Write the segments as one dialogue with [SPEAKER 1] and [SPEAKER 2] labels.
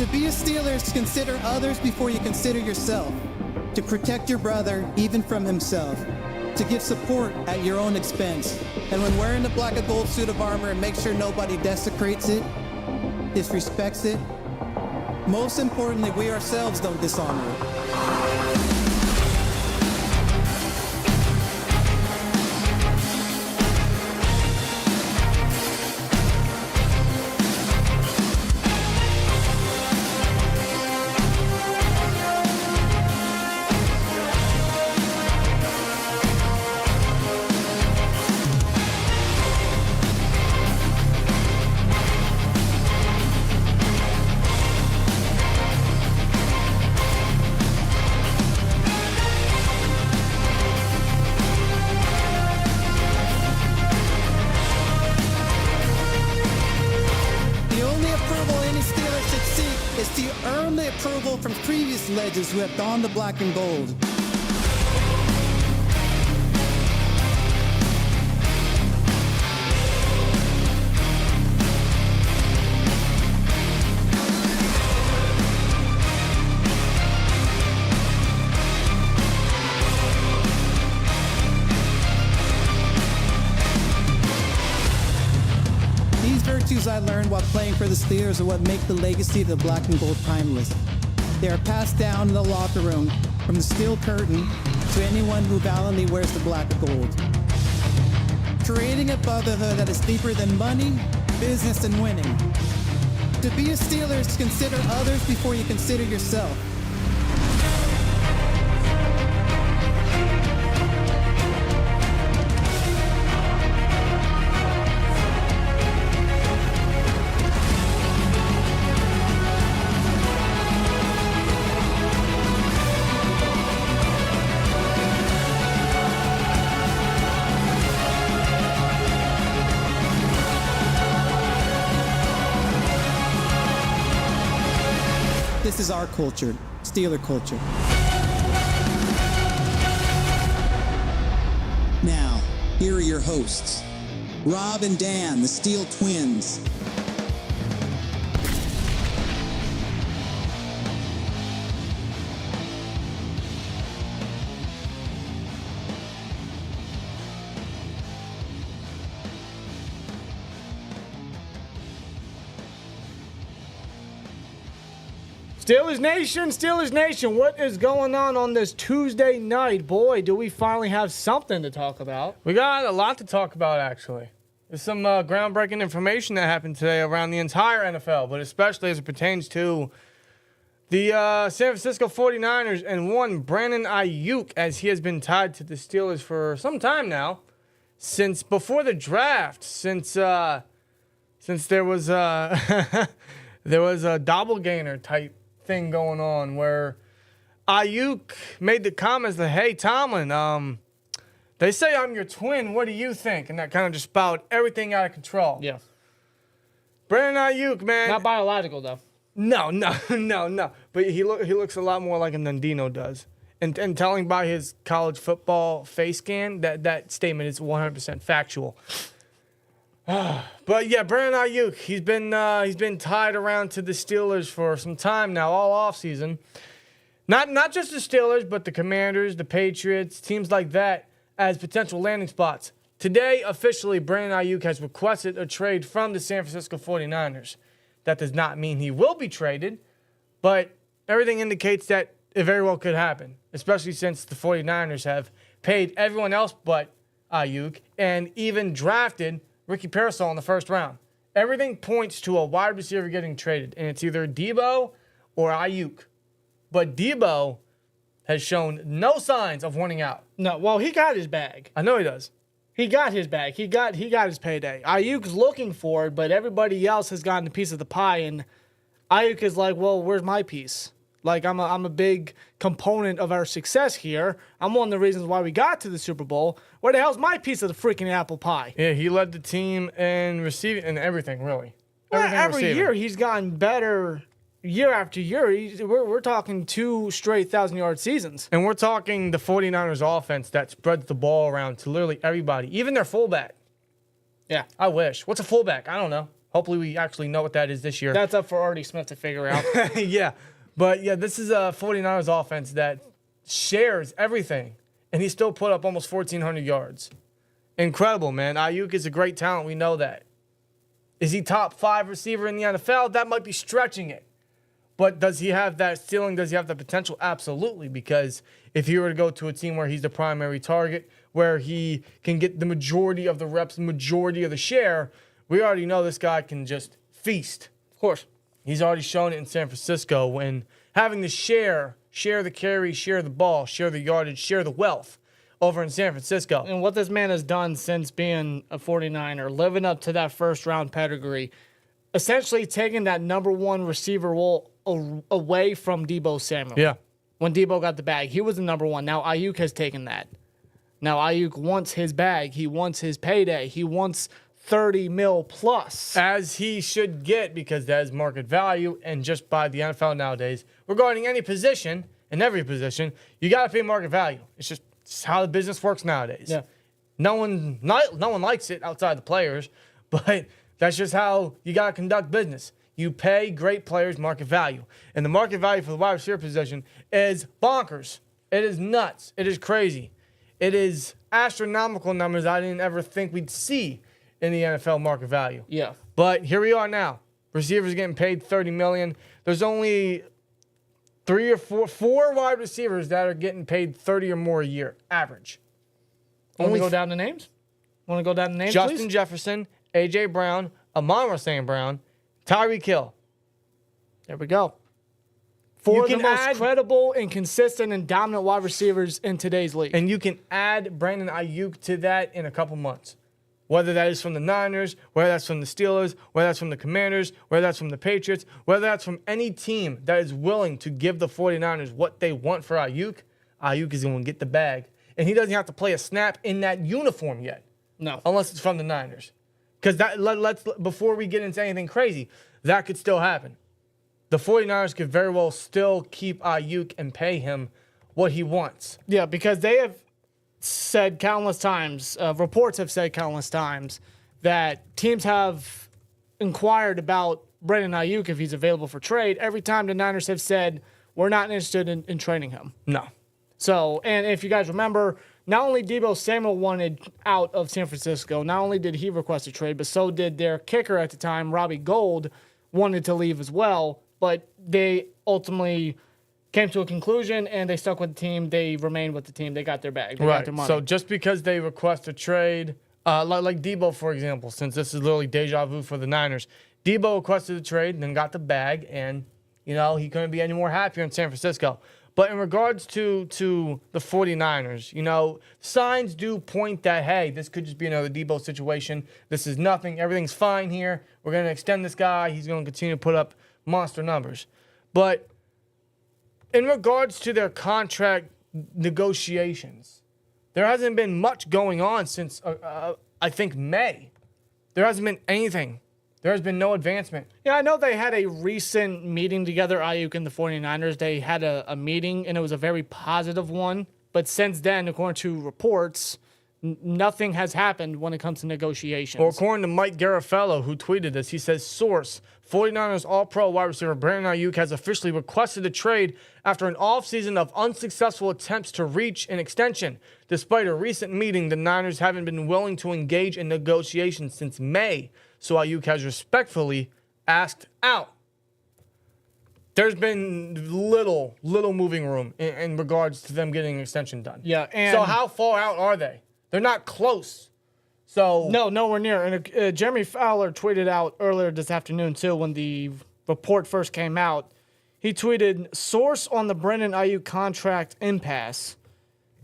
[SPEAKER 1] To be a Steelers, consider others before you consider yourself. To protect your brother, even from himself. To give support at your own expense. And when wearing the black and gold suit of armor, make sure nobody desecrates it, disrespects it. Most importantly, we ourselves don't dishonor it. From previous legends who have donned the black and gold. These virtues I learned while playing for the Steelers are what make the legacy of the black and gold timeless. They are passed down in the locker room from the steel curtain to anyone who valiantly wears the black and gold. Creating a brotherhood that is deeper than money, business, and winning. To be a Steelers, consider others before you consider yourself. This is our culture, Steeler culture. Now, here are your hosts, Rob and Dan, the SteelTwins.
[SPEAKER 2] Steelers Nation, what is going on this Tuesday night? Boy, do we finally have something to talk about.
[SPEAKER 3] We got a lot to talk about, actually. There's some groundbreaking information that happened today around the entire NFL, but especially as it pertains to the San Francisco 49ers and one Brandon Aiyuk, as he has been tied to the Steelers for some time now, since before the draft, since there was there was a doppelganger type thing going on where Aiyuk made the comments that, hey, Tomlin, they say I'm your twin. What do you think? And that kind of just spouted everything out of control.
[SPEAKER 2] Yeah.
[SPEAKER 3] Brandon Aiyuk, man.
[SPEAKER 2] Not biological, though.
[SPEAKER 3] No. But he looks a lot more like a Nandino does. And telling by his college football face scan, that statement is 100% factual. But yeah, Brandon Aiyuk, he's been tied around to the Steelers for some time now, all offseason. Not just the Steelers, but the Commanders, the Patriots, teams like that as potential landing spots. Today, officially, Brandon Aiyuk has requested a trade from the San Francisco 49ers. That does not mean he will be traded, but everything indicates that it very well could happen, especially since the 49ers have paid everyone else but Aiyuk and even drafted Ricky Parasol in the first round. Everything points to a wide receiver getting traded, and it's either Debo or Aiyuk. But Debo has shown no signs of wanting out.
[SPEAKER 2] No, well, he got his bag.
[SPEAKER 3] I know he does.
[SPEAKER 2] He got his bag. He got his payday. Aiyuk's looking for it, but everybody else has gotten a piece of the pie, and Aiyuk is like, well, where's my piece? Like, I'm a big component of our success here. I'm one of the reasons why we got to the Super Bowl. Where the hell's my piece of the freaking apple pie?
[SPEAKER 3] Yeah, he led the team in receiving and everything, really.
[SPEAKER 2] Every year he's gotten better year after year. We're talking 2 straight 1,000-yard seasons.
[SPEAKER 3] And we're talking the 49ers offense that spreads the ball around to literally everybody, even their fullback.
[SPEAKER 2] Yeah.
[SPEAKER 3] I wish. What's a fullback? I don't know. Hopefully we actually know what that is this year.
[SPEAKER 2] That's up for Artie Smith to figure out.
[SPEAKER 3] Yeah. But, yeah, this is a 49ers offense that shares everything, and he still put up almost 1,400 yards. Incredible, man. Aiyuk is a great talent. We know that. Is he top 5 receiver in the NFL? That might be stretching it. But does he have that ceiling? Does he have the potential? Absolutely, because if he were to go to a team where he's the primary target, where he can get the majority of the reps, majority of the share, we already know this guy can just feast.
[SPEAKER 2] Of course.
[SPEAKER 3] He's already shown it in San Francisco when having the share the carry, share the ball, share the yardage, share the wealth over in San Francisco.
[SPEAKER 2] And what this man has done since being a 49er, living up to that first-round pedigree, essentially taking that number 1 receiver role away from Deebo Samuel.
[SPEAKER 3] Yeah.
[SPEAKER 2] When Deebo got the bag, he was the number 1. Now Aiyuk has taken that. Now Aiyuk wants his bag. He wants his payday. He wants 30 mil plus.
[SPEAKER 3] As he should get, because that is market value, and just by the NFL nowadays, regarding any position, in every position, you got to pay market value. It's how the business works nowadays.
[SPEAKER 2] Yeah.
[SPEAKER 3] No one likes it outside the players, but that's just how you got to conduct business. You pay great players market value. And the market value for the wide receiver position is bonkers. It is nuts. It is crazy. It is astronomical numbers I didn't ever think we'd see in the NFL market value.
[SPEAKER 2] Yeah.
[SPEAKER 3] But here we are now. Receivers getting paid $30 million. There's only 3 or 4 wide receivers that are getting paid 30 or more a year, average.
[SPEAKER 2] Want to go down the names? Want to go down the names,
[SPEAKER 3] Justin
[SPEAKER 2] please?
[SPEAKER 3] Jefferson, A.J. Brown, Amon St. Brown, Tyreek Hill.
[SPEAKER 2] There we go. 4 of the
[SPEAKER 3] can
[SPEAKER 2] most
[SPEAKER 3] add-
[SPEAKER 2] credible and consistent and dominant wide receivers in today's league.
[SPEAKER 3] And you can add Brandon Aiyuk to that in a couple months. Whether that is from the Niners, whether that's from the Steelers, whether that's from the Commanders, whether that's from the Patriots, whether that's from any team that is willing to give the 49ers what they want for Aiyuk, Aiyuk is going to get the bag. And he doesn't have to play a snap in that uniform yet.
[SPEAKER 2] No.
[SPEAKER 3] Unless it's from the Niners. Because let's before we get into anything crazy, that could still happen. The 49ers could very well still keep Aiyuk and pay him what he wants.
[SPEAKER 2] Yeah, because they have said countless times, reports have said countless times, that teams have inquired about Brandon Aiyuk if he's available for trade. Every time the Niners have said, we're not interested in trading him.
[SPEAKER 3] No.
[SPEAKER 2] So, and if you guys remember, not only Deebo Samuel wanted out of San Francisco, not only did he request a trade, but so did their kicker at the time, Robbie Gould, wanted to leave as well. But they ultimately came to a conclusion, and they stuck with the team. They remained with the team. They got their bag. They got their money.
[SPEAKER 3] So just because they request a trade, like Debo, for example, since this is literally deja vu for the Niners, Debo requested a trade and then got the bag, and, you know, he couldn't be any more happier in San Francisco. But in regards to the 49ers, you know, signs do point that, hey, this could just be another Debo situation. This is nothing. Everything's fine here. We're going to extend this guy. He's going to continue to put up monster numbers. But in regards to their contract negotiations, there hasn't been much going on since, I think, May. There hasn't been anything. There has been no advancement.
[SPEAKER 2] Yeah, I know they had a recent meeting together, Aiyuk and the 49ers. They had a meeting, and it was a very positive one. But since then, according to reports, nothing has happened when it comes to negotiations.
[SPEAKER 3] Well, according to Mike Garafolo, who tweeted this, he says, source, 49ers All-Pro wide receiver Brandon Aiyuk has officially requested a trade after an offseason of unsuccessful attempts to reach an extension. Despite a recent meeting, the Niners haven't been willing to engage in negotiations since May, so Aiyuk has respectfully asked out. There's been little moving room in regards to them getting an extension done.
[SPEAKER 2] Yeah, and
[SPEAKER 3] so how far out are they? They're not close. So
[SPEAKER 2] no, nowhere near. And Jeremy Fowler tweeted out earlier this afternoon, too, when the report first came out. He tweeted, source on the Brandon Aiyuk contract impasse.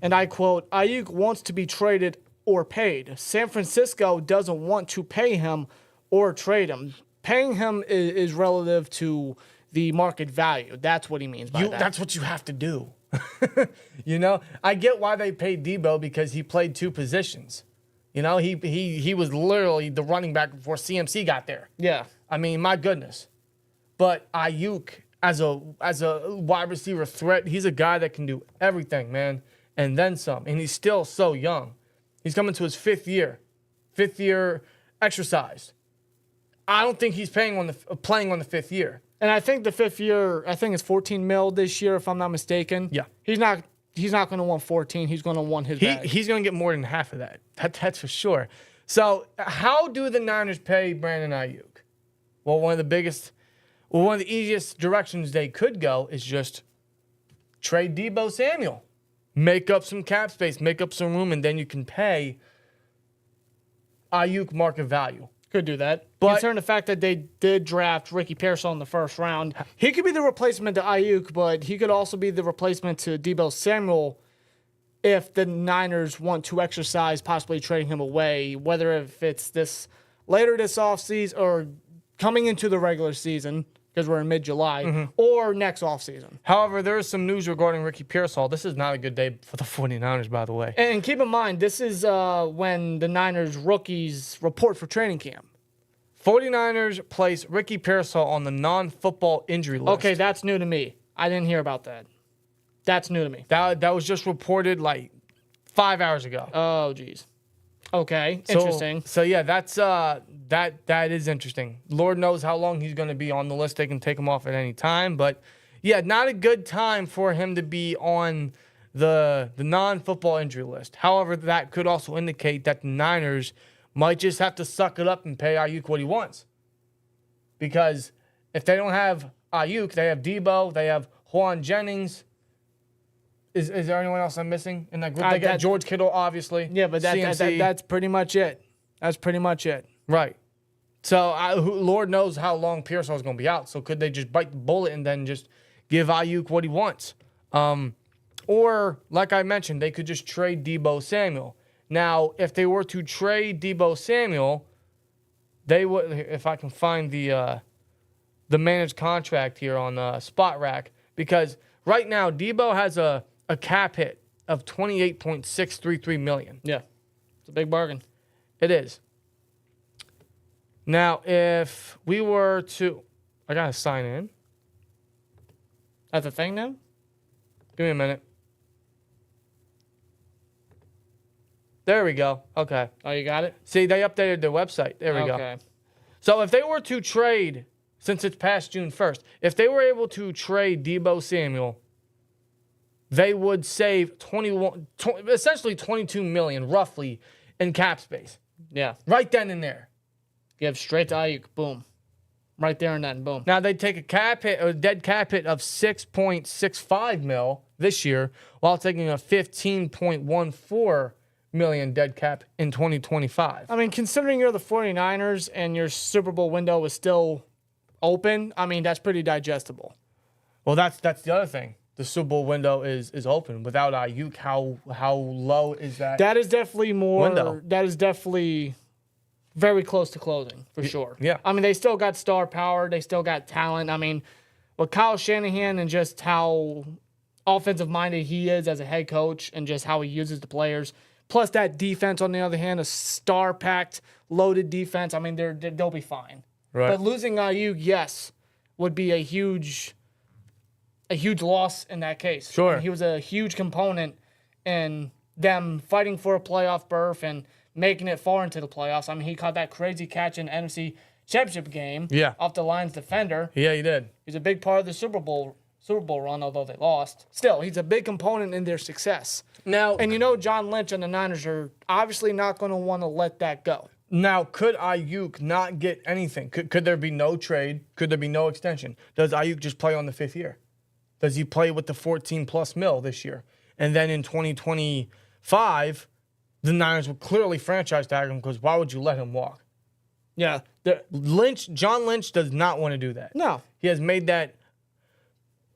[SPEAKER 2] And I quote, Aiyuk wants to be traded or paid. San Francisco doesn't want to pay him or trade him. Paying him is relative to the market value. That's what he means by that.
[SPEAKER 3] That's what you have to do. You know, I get why they paid Debo because he played 2 positions. You know, he was literally the running back before CMC got there.
[SPEAKER 2] Yeah.
[SPEAKER 3] I mean, my goodness. But Aiyuk, as a wide receiver threat, he's a guy that can do everything, man, and then some. And he's still so young. He's coming to his 5th year exercised. I don't think he's playing on the 5th year.
[SPEAKER 2] And I think the 5th year, I think it's 14 mil this year, if I'm not mistaken.
[SPEAKER 3] Yeah.
[SPEAKER 2] He's not going to want 14. He's going to want his bag.
[SPEAKER 3] He's going to get more than half of that. That's for sure. So how do the Niners pay Brandon Aiyuk? Well, one of the easiest directions they could go is just trade Deebo Samuel. Make up some cap space, make up some room, and then you can pay Aiyuk market value.
[SPEAKER 2] Could do that.
[SPEAKER 3] But
[SPEAKER 2] considering the fact that they did draft Ricky Pearsall in the first round, he could be the replacement to Aiyuk, but he could also be the replacement to Deebo Samuel if the Niners want to exercise possibly trading him away, whether if it's later this offseason or coming into the regular season, because we're in mid-July, or next offseason.
[SPEAKER 3] However, there is some news regarding Ricky Pearsall. This is not a good day for the 49ers, by the way.
[SPEAKER 2] And keep in mind, this is when the Niners rookies report for training camp.
[SPEAKER 3] 49ers place Ricky Pearsall on the non-football injury list.
[SPEAKER 2] Okay, that's new to me. I didn't hear about that. That's new to me.
[SPEAKER 3] That was just reported like 5 hours ago.
[SPEAKER 2] Oh, geez. Okay, interesting.
[SPEAKER 3] So yeah, that's that is interesting. Lord knows how long he's going to be on the list. They can take him off at any time, but yeah, not a good time for him to be on the non-football injury list. However, that could also indicate that the Niners might just have to suck it up and pay Aiyuk what he wants. Because if they don't have Aiyuk, they have Deebo, they have Juan Jennings. Is there anyone else I'm missing in that group? They got George Kittle, obviously.
[SPEAKER 2] Yeah, but that's pretty much it. That's pretty much it.
[SPEAKER 3] Right. So Lord knows how long Pearsall is going to be out. So could they just bite the bullet and then just give Aiyuk what he wants? Or, like I mentioned, they could just trade Deebo Samuel. Now, if they were to trade Deebo Samuel, they would. If I can find the managed contract here on Spot Rack, because right now Deebo has a cap hit of $28.633 million.
[SPEAKER 2] Yeah, it's a big bargain.
[SPEAKER 3] It is. Now, if we were to, I gotta sign in.
[SPEAKER 2] That's a thing now?
[SPEAKER 3] Give me a minute. There we go. Okay.
[SPEAKER 2] Oh, you got it?
[SPEAKER 3] See, they updated their website. There we go.
[SPEAKER 2] Okay.
[SPEAKER 3] So if they were to trade, since it's past June 1st, if they were able to trade Deebo Samuel, they would save essentially $22 million, roughly, in cap space.
[SPEAKER 2] Yeah.
[SPEAKER 3] Right then and there.
[SPEAKER 2] Give straight to Aiyuk. Boom. Right there and then. Boom.
[SPEAKER 3] Now, they'd take a dead cap hit of $6.65 million this year, while taking a $15.14 million dead cap in 2025.
[SPEAKER 2] I mean, considering you're the 49ers and your Super Bowl window is still open, I mean, that's pretty digestible.
[SPEAKER 3] Well, that's the other thing. The Super Bowl window is open. Without Aiyuk, how low is that?
[SPEAKER 2] That is definitely more.
[SPEAKER 3] Window.
[SPEAKER 2] That is definitely very close to closing, for sure.
[SPEAKER 3] Yeah.
[SPEAKER 2] I mean, they still got star power. They still got talent. I mean, with Kyle Shanahan and just how offensive-minded he is as a head coach and just how he uses the players, plus that defense, on the other hand, a star-packed, loaded defense, I mean, they'll be fine.
[SPEAKER 3] Right.
[SPEAKER 2] But losing Aiyuk, yes, would be a huge loss in that case.
[SPEAKER 3] Sure.
[SPEAKER 2] And he was a huge component in them fighting for a playoff berth and making it far into the playoffs. I mean, he caught that crazy catch in the NFC Championship game off the Lions defender.
[SPEAKER 3] Yeah, he did.
[SPEAKER 2] He's a big part of the Super Bowl run, although they lost. Still, he's a big component in their success.
[SPEAKER 3] Now,
[SPEAKER 2] And you know John Lynch and the Niners are obviously not going to want to let that go.
[SPEAKER 3] Now, could Aiyuk not get anything? Could there be no trade? Could there be no extension? Does Aiyuk just play on the 5th year? Does he play with the 14+ mil this year? And then in 2025, the Niners would clearly franchise tag him, because why would you let him walk?
[SPEAKER 2] Yeah.
[SPEAKER 3] John Lynch does not want to do that.
[SPEAKER 2] No.
[SPEAKER 3] He has made that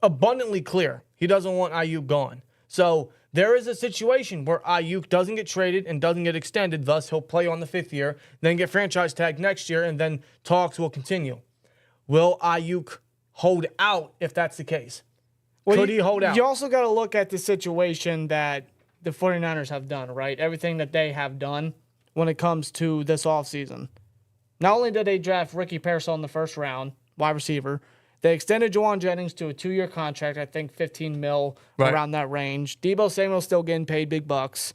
[SPEAKER 3] abundantly clear. He doesn't want Aiyuk gone. So there is a situation where Aiyuk doesn't get traded and doesn't get extended. Thus, he'll play on the 5th year, then get franchise tagged next year, and then talks will continue. Will Aiyuk hold out if that's the case? Could he hold out?
[SPEAKER 2] You also got to look at the situation that the 49ers have done, right? Everything that they have done when it comes to this offseason. Not only did they draft Ricky Pearsall in the first round, wide receiver, they extended Juwan Jennings to a 2-year contract, I think $15 million,
[SPEAKER 3] right
[SPEAKER 2] around that range. Deebo Samuel's still getting paid big bucks.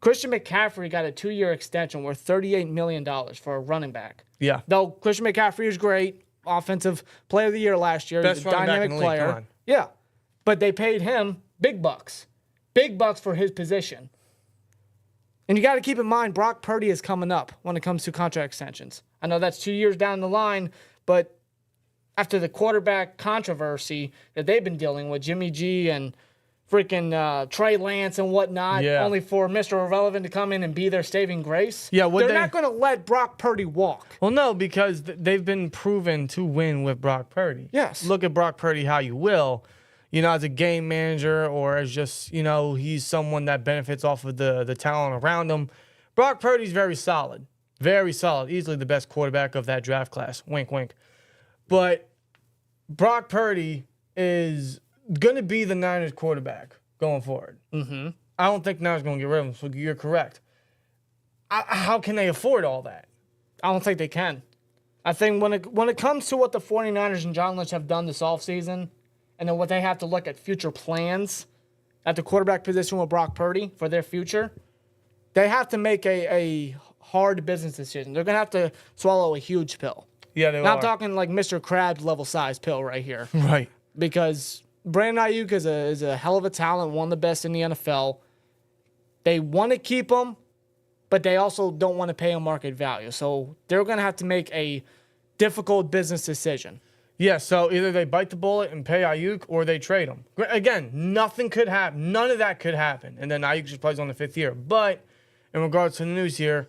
[SPEAKER 2] Christian McCaffrey got a 2-year extension worth $38 million for a running back.
[SPEAKER 3] Yeah.
[SPEAKER 2] Though Christian McCaffrey is great, offensive player of the year last year.
[SPEAKER 3] Best
[SPEAKER 2] He's a
[SPEAKER 3] running back in
[SPEAKER 2] dynamic
[SPEAKER 3] the league.
[SPEAKER 2] player.
[SPEAKER 3] Come on.
[SPEAKER 2] Yeah. But they paid him big bucks. Big bucks for his position. And you got to keep in mind, Brock Purdy is coming up when it comes to contract extensions. I know that's 2 years down the line, but after the quarterback controversy that they've been dealing with, Jimmy G and freaking Trey Lance and whatnot, only for Mr. Irrelevant to come in and be their saving grace.
[SPEAKER 3] Yeah,
[SPEAKER 2] they're not going to let Brock Purdy walk.
[SPEAKER 3] Well, no, because they've been proven to win with Brock Purdy.
[SPEAKER 2] Yes.
[SPEAKER 3] Look at Brock Purdy how you will. As a game manager or as just, he's someone that benefits off of the talent around him. Brock Purdy's very solid. Very solid. Easily the best quarterback of that draft class. Wink, wink. But Brock Purdy is going to be the Niners quarterback going forward. Mm-hmm. I don't think Niners going to get rid of him, so you're correct. How can they afford all that?
[SPEAKER 2] I don't think they can. I think when it comes to what the 49ers and John Lynch have done this offseason, and then what they have to look at future plans at the quarterback position with Brock Purdy for their future, they have to make a hard business decision. They're going to have to swallow a huge pill.
[SPEAKER 3] Yeah, they are.
[SPEAKER 2] Not talking like Mr. Krabs level size pill right here.
[SPEAKER 3] Right.
[SPEAKER 2] Because Brandon Aiyuk is a hell of a talent, one of the best in the NFL. They want to keep him, but they also don't want to pay him market value. So they're going to have to make a difficult business decision.
[SPEAKER 3] Yeah, so either they bite the bullet and pay Aiyuk or they trade him. Again, nothing could happen. None of that could happen. And then Aiyuk just plays on the 5th year. But in regards to the news here,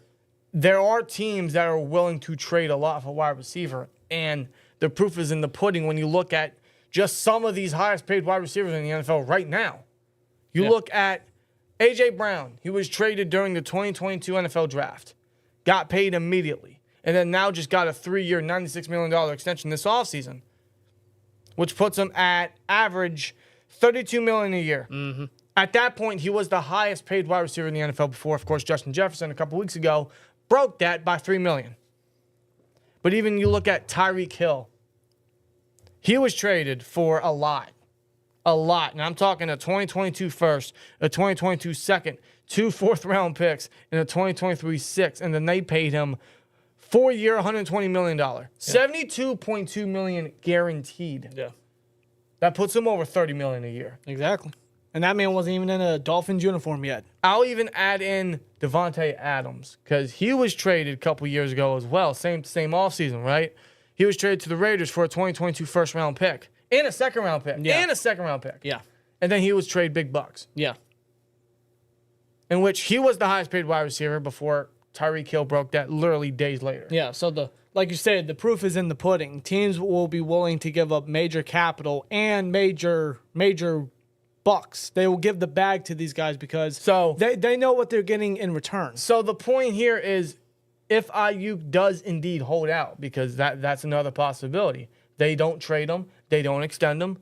[SPEAKER 3] there are teams that are willing to trade a lot for wide receiver. And the proof is in the pudding when you look at just some of these highest paid wide receivers in the NFL right now. You look at A.J. Brown. He was traded during the 2022 NFL draft. Got paid immediately. And then now just got a 3-year, $96 million extension this offseason, which puts him at average $32 million a year. Mm-hmm. At that point, he was the highest paid wide receiver in the NFL before, of course, Justin Jefferson a couple weeks ago broke that by $3 million. But even you look at Tyreek Hill, he was traded for a lot. A lot. And I'm talking a 2022 first, a 2022 second, 2 fourth-round picks, and a 2023 sixth. And then they paid him 4-year, $120 million. $72.2 million guaranteed.
[SPEAKER 2] Yeah.
[SPEAKER 3] That puts him over $30 million a year.
[SPEAKER 2] Exactly. And that man wasn't even in a Dolphins uniform yet.
[SPEAKER 3] I'll even add in Devontae Adams because he was traded a couple years ago as well. Same offseason, right? He was traded to the Raiders for a 2022 first-round pick and a second-round pick.
[SPEAKER 2] Yeah.
[SPEAKER 3] And a second-round pick.
[SPEAKER 2] Yeah.
[SPEAKER 3] And then he was traded big bucks.
[SPEAKER 2] Yeah.
[SPEAKER 3] In which he was the highest paid wide receiver before Tyreek Hill broke that literally days later.
[SPEAKER 2] Yeah, so like you said, the proof is in the pudding. Teams will be willing to give up major capital and major bucks. They will give the bag to these guys because they know what they're getting in return.
[SPEAKER 3] So the point here is if Aiyuk does indeed hold out, because that's another possibility. They don't trade him. They don't extend him.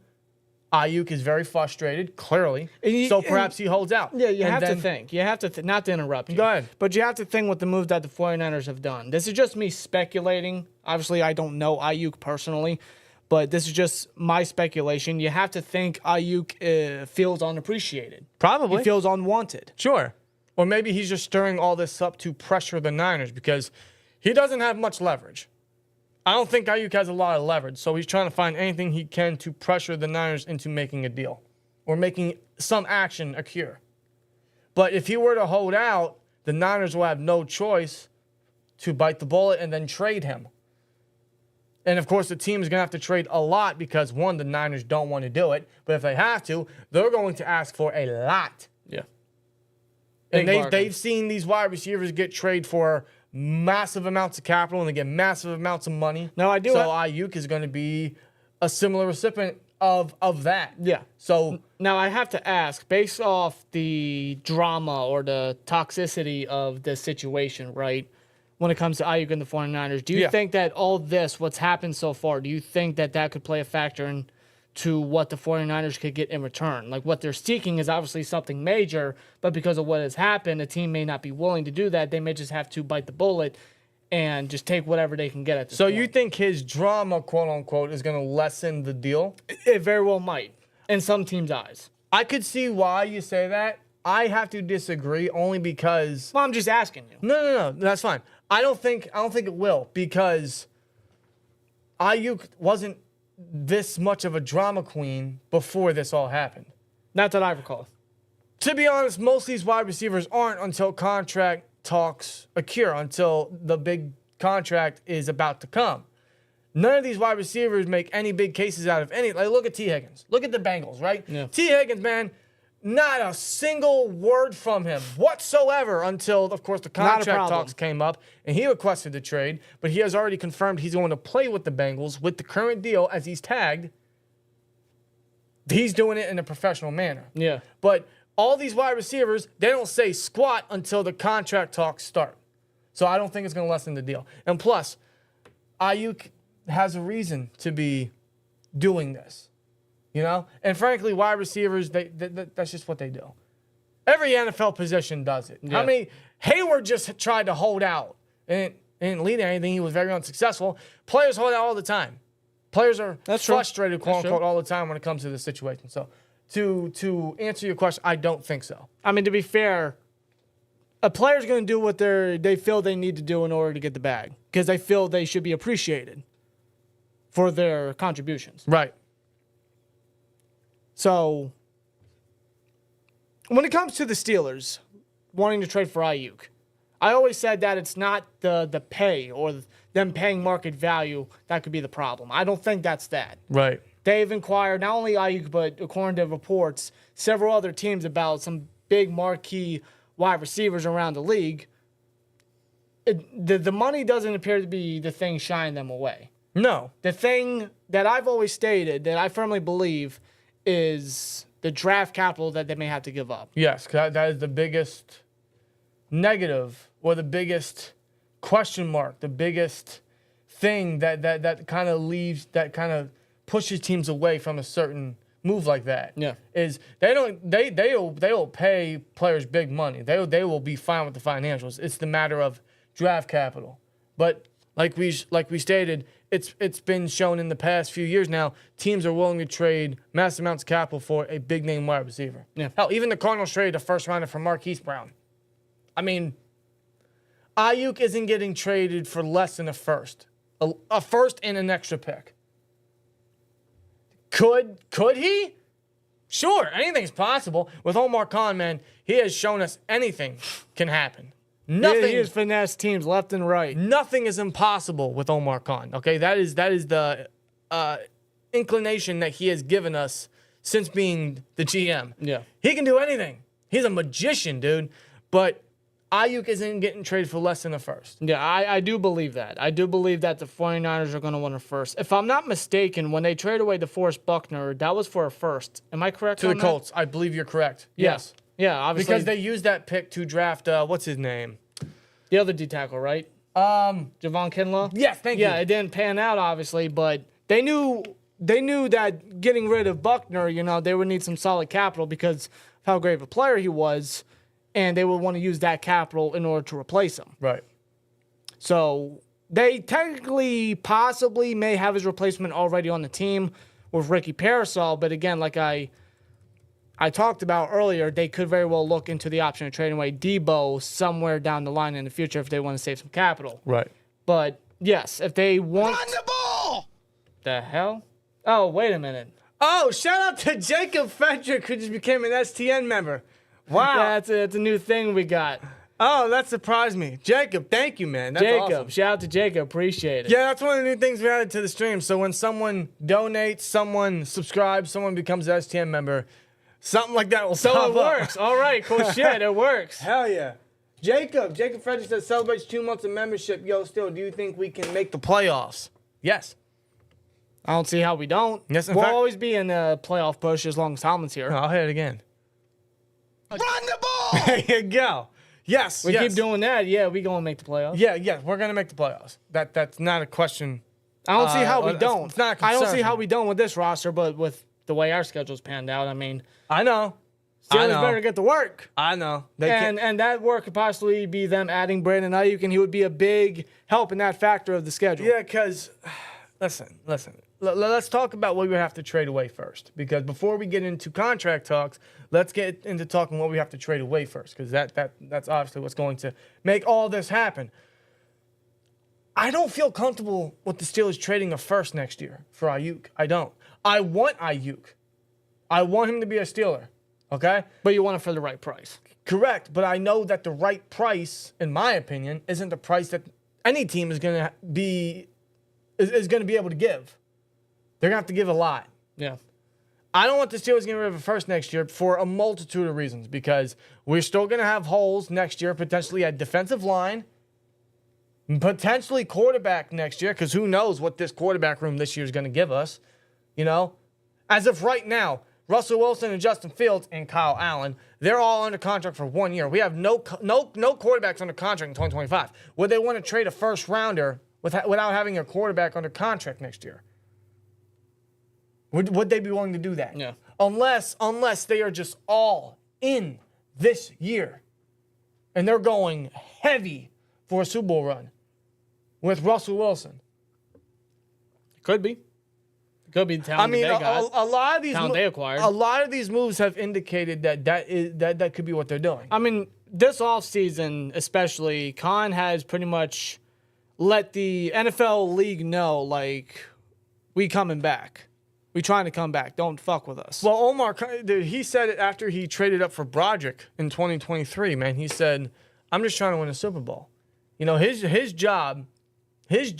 [SPEAKER 3] Aiyuk is very frustrated, clearly. So perhaps he holds out.
[SPEAKER 2] Yeah, you have to think. You have to not to interrupt you.
[SPEAKER 3] Go ahead.
[SPEAKER 2] But you have to think what the move that the 49ers have done. This is just me speculating. Obviously, I don't know Aiyuk personally, but this is just my speculation. You have to think Aiyuk feels unappreciated.
[SPEAKER 3] Probably.
[SPEAKER 2] He feels unwanted.
[SPEAKER 3] Sure. Or maybe he's just stirring all this up to pressure the Niners because he doesn't have much leverage. I don't think Aiyuk has a lot of leverage, so he's trying to find anything he can to pressure the Niners into making a deal or making some action occur. But if he were to hold out, the Niners will have no choice to bite the bullet and then trade him. And, of course, the team is going to have to trade a lot because, one, the Niners don't want to do it. But if they have to, they're going to ask for a lot.
[SPEAKER 2] Yeah.
[SPEAKER 3] And they've seen these wide receivers get traded for massive amounts of capital and they get massive amounts of money.
[SPEAKER 2] No, I do.
[SPEAKER 3] So Aiyuk is going to be a similar recipient of that.
[SPEAKER 2] Yeah.
[SPEAKER 3] So
[SPEAKER 2] now I have to ask, based off the drama or the toxicity of this situation, right? When it comes to Aiyuk and the 49ers, do you think that all this, what's happened so far, do you think that could play a factor into what the 49ers could get in return? Like what they're seeking is obviously something major, but because of what has happened, a team may not be willing to do that. They may just have to bite the bullet and just take whatever they can get at this point.
[SPEAKER 3] you think his drama, quote unquote, is going to lessen the deal?
[SPEAKER 2] It very well might, in some teams' eyes.
[SPEAKER 3] I could see why you say that, I have to disagree only because
[SPEAKER 2] Well, I'm just asking you.
[SPEAKER 3] no, that's fine. I don't think it will because Aiyuk wasn't this much of a drama queen before this all happened.
[SPEAKER 2] Not that I recall.
[SPEAKER 3] To be honest, most of these wide receivers aren't until contract talks occur, until the big contract is about to come. None of these wide receivers make any big cases out of any. Like, look at T. Higgins. Look at the Bengals, right?
[SPEAKER 2] Yeah.
[SPEAKER 3] T. Higgins, man, not a single word from him whatsoever until, of course, the contract talks came up and he requested the trade. But he has already confirmed he's going to play with the Bengals with the current deal as he's tagged. He's doing it in a professional manner.
[SPEAKER 2] Yeah.
[SPEAKER 3] But all these wide receivers, they don't say squat until the contract talks start. So I don't think it's going to lessen the deal. And plus, Aiyuk has a reason to be doing this, you know? And frankly, wide receivers, that's just what they do. Every NFL position does it.
[SPEAKER 2] Yeah.
[SPEAKER 3] I mean, Hayward just tried to hold out and didn't lead anything. He was very unsuccessful. Players hold out all the time. Players are frustrated, quote unquote, all the time when it comes to this situation. So to answer your question, I don't think so.
[SPEAKER 2] I mean, to be fair, a player's going to do what they feel they need to do in order to get the bag because they feel they should be appreciated for their contributions.
[SPEAKER 3] Right.
[SPEAKER 2] So when it comes to the Steelers wanting to trade for Aiyuk, I always said that it's not the pay or them paying market value that could be the problem. I don't think that's that.
[SPEAKER 3] Right.
[SPEAKER 2] They've inquired not only Aiyuk, but according to reports, several other teams about some big marquee wide receivers around the league. The money doesn't appear to be the thing shying them away.
[SPEAKER 3] No.
[SPEAKER 2] The thing that I've always stated, that I firmly believe, is the draft capital that they may have to give up.
[SPEAKER 3] Yes, 'cause that is the biggest negative or the biggest question mark, the biggest thing that kind of leaves, that kind of pushes teams away from a certain move like that.
[SPEAKER 2] Yeah.
[SPEAKER 3] Is they'll pay players big money. They will be fine with the financials. It's the matter of draft capital. But like we stated, it's been shown in the past few years now, teams are willing to trade massive amounts of capital for a big name wide receiver.
[SPEAKER 2] Yeah.
[SPEAKER 3] Hell, even the Cardinals traded a first rounder for Marquise Brown. I mean, Aiyuk isn't getting traded for less than a first. A first and an extra pick. Could he? Sure, anything's possible. With Omar Khan, man, he has shown us anything can happen. Nothing.
[SPEAKER 2] He has finessed teams left and right.
[SPEAKER 3] Nothing is impossible with Omar Khan. Okay, that is the inclination that he has given us since being the GM.
[SPEAKER 2] Yeah.
[SPEAKER 3] He can do anything. He's a magician, dude. But Aiyuk isn't getting traded for less than a first.
[SPEAKER 2] Yeah, I do believe that. I do believe that the 49ers are going to want a first. If I'm not mistaken, when they traded away DeForest Buckner, that was for a first. Am I correct
[SPEAKER 3] To
[SPEAKER 2] on
[SPEAKER 3] the
[SPEAKER 2] that?
[SPEAKER 3] Colts. I believe you're correct.
[SPEAKER 2] Yeah.
[SPEAKER 3] Yes.
[SPEAKER 2] Yeah, obviously.
[SPEAKER 3] Because they used that pick to draft, what's his name?
[SPEAKER 2] The other D tackle, right? Javon Kinlaw?
[SPEAKER 3] Yes, thank you.
[SPEAKER 2] Yeah, it didn't pan out, obviously, but they knew that getting rid of Buckner, they would need some solid capital because of how great of a player he was, and they would want to use that capital in order to replace him.
[SPEAKER 3] Right.
[SPEAKER 2] So they technically possibly may have his replacement already on the team with Ricky Parasol, but again, like I talked about earlier, they could very well look into the option of trading away Debo somewhere down the line in the future if they want to save some capital.
[SPEAKER 3] Right.
[SPEAKER 2] But yes, if they want...
[SPEAKER 4] Run the ball!
[SPEAKER 2] The hell? Oh, wait a minute.
[SPEAKER 3] Oh, shout out to Jacob Frederick, who just became an STN member. Wow.
[SPEAKER 2] Yeah, it's a new thing we got.
[SPEAKER 3] Oh, that surprised me. Jacob, thank you, man. That's
[SPEAKER 2] Jacob.
[SPEAKER 3] awesome.
[SPEAKER 2] Shout out to Jacob. Appreciate it.
[SPEAKER 3] Yeah, that's one of the new things we added to the stream. So when someone donates, someone subscribes, someone becomes an STN member, something like that will
[SPEAKER 2] So
[SPEAKER 3] pop
[SPEAKER 2] it
[SPEAKER 3] up.
[SPEAKER 2] works. All right, cool shit. It works.
[SPEAKER 3] Hell yeah. Jacob Frederick says celebrates 2 months of membership. Yo, still, do you think we can make the playoffs? Yes.
[SPEAKER 2] I don't see how we don't.
[SPEAKER 3] Yes, in
[SPEAKER 2] we'll
[SPEAKER 3] fact-
[SPEAKER 2] always be in a playoff push as long as Tomlin's here.
[SPEAKER 3] I'll hit it again.
[SPEAKER 4] Run the ball!
[SPEAKER 3] There you go. Yes,
[SPEAKER 2] We
[SPEAKER 3] yes.
[SPEAKER 2] keep doing that. Yeah, we going to make the playoffs.
[SPEAKER 3] Yeah, we're going to make the playoffs. That's not a question.
[SPEAKER 2] I don't see how we
[SPEAKER 3] it's-
[SPEAKER 2] don't.
[SPEAKER 3] it's not a
[SPEAKER 2] I don't see
[SPEAKER 3] concern.
[SPEAKER 2] how we don't with this roster, but with the way our schedule's panned out, I mean,
[SPEAKER 3] I know.
[SPEAKER 2] Steelers better get to work.
[SPEAKER 3] I know. They can't.
[SPEAKER 2] And that work could possibly be them adding Brandon Aiyuk, and he would be a big help in that factor of the schedule.
[SPEAKER 3] Yeah, because, listen. let's talk about what we have to trade away first. Because before we get into contract talks, let's get into talking what we have to trade away first. Because that's obviously what's going to make all this happen. I don't feel comfortable with the Steelers trading a first next year for Aiyuk. I don't. I want Aiyuk. I want him to be a Steeler. Okay?
[SPEAKER 2] But you want it for the right price.
[SPEAKER 3] Correct. But I know that the right price, in my opinion, isn't the price that any team is going to be able to give. They're going to have to give a lot.
[SPEAKER 2] Yeah.
[SPEAKER 3] I don't want the Steelers getting rid of a first next year for a multitude of reasons, because we're still going to have holes next year, potentially at defensive line, potentially quarterback next year, because who knows what this quarterback room this year is going to give us. You know, as of right now, Russell Wilson and Justin Fields and Kyle Allen, they're all under contract for 1 year. We have no quarterbacks under contract in 2025. Would they want to trade a first rounder without having a quarterback under contract next year? Would they be willing to do that?
[SPEAKER 2] Yeah.
[SPEAKER 3] Unless they are just all in this year, and they're going heavy for a Super Bowl run with Russell Wilson.
[SPEAKER 2] Could be. Could be the talent they got.
[SPEAKER 3] a lot of these
[SPEAKER 2] talent they acquired.
[SPEAKER 3] A lot of these moves have indicated that could be what they're doing.
[SPEAKER 2] I mean, this offseason especially, Khan has pretty much let the NFL league know, like, we coming back. We trying to come back. Don't fuck with us.
[SPEAKER 3] Well, Omar, dude, he said it after he traded up for Broderick in 2023, man. He said, I'm just trying to win a Super Bowl. You know, his job is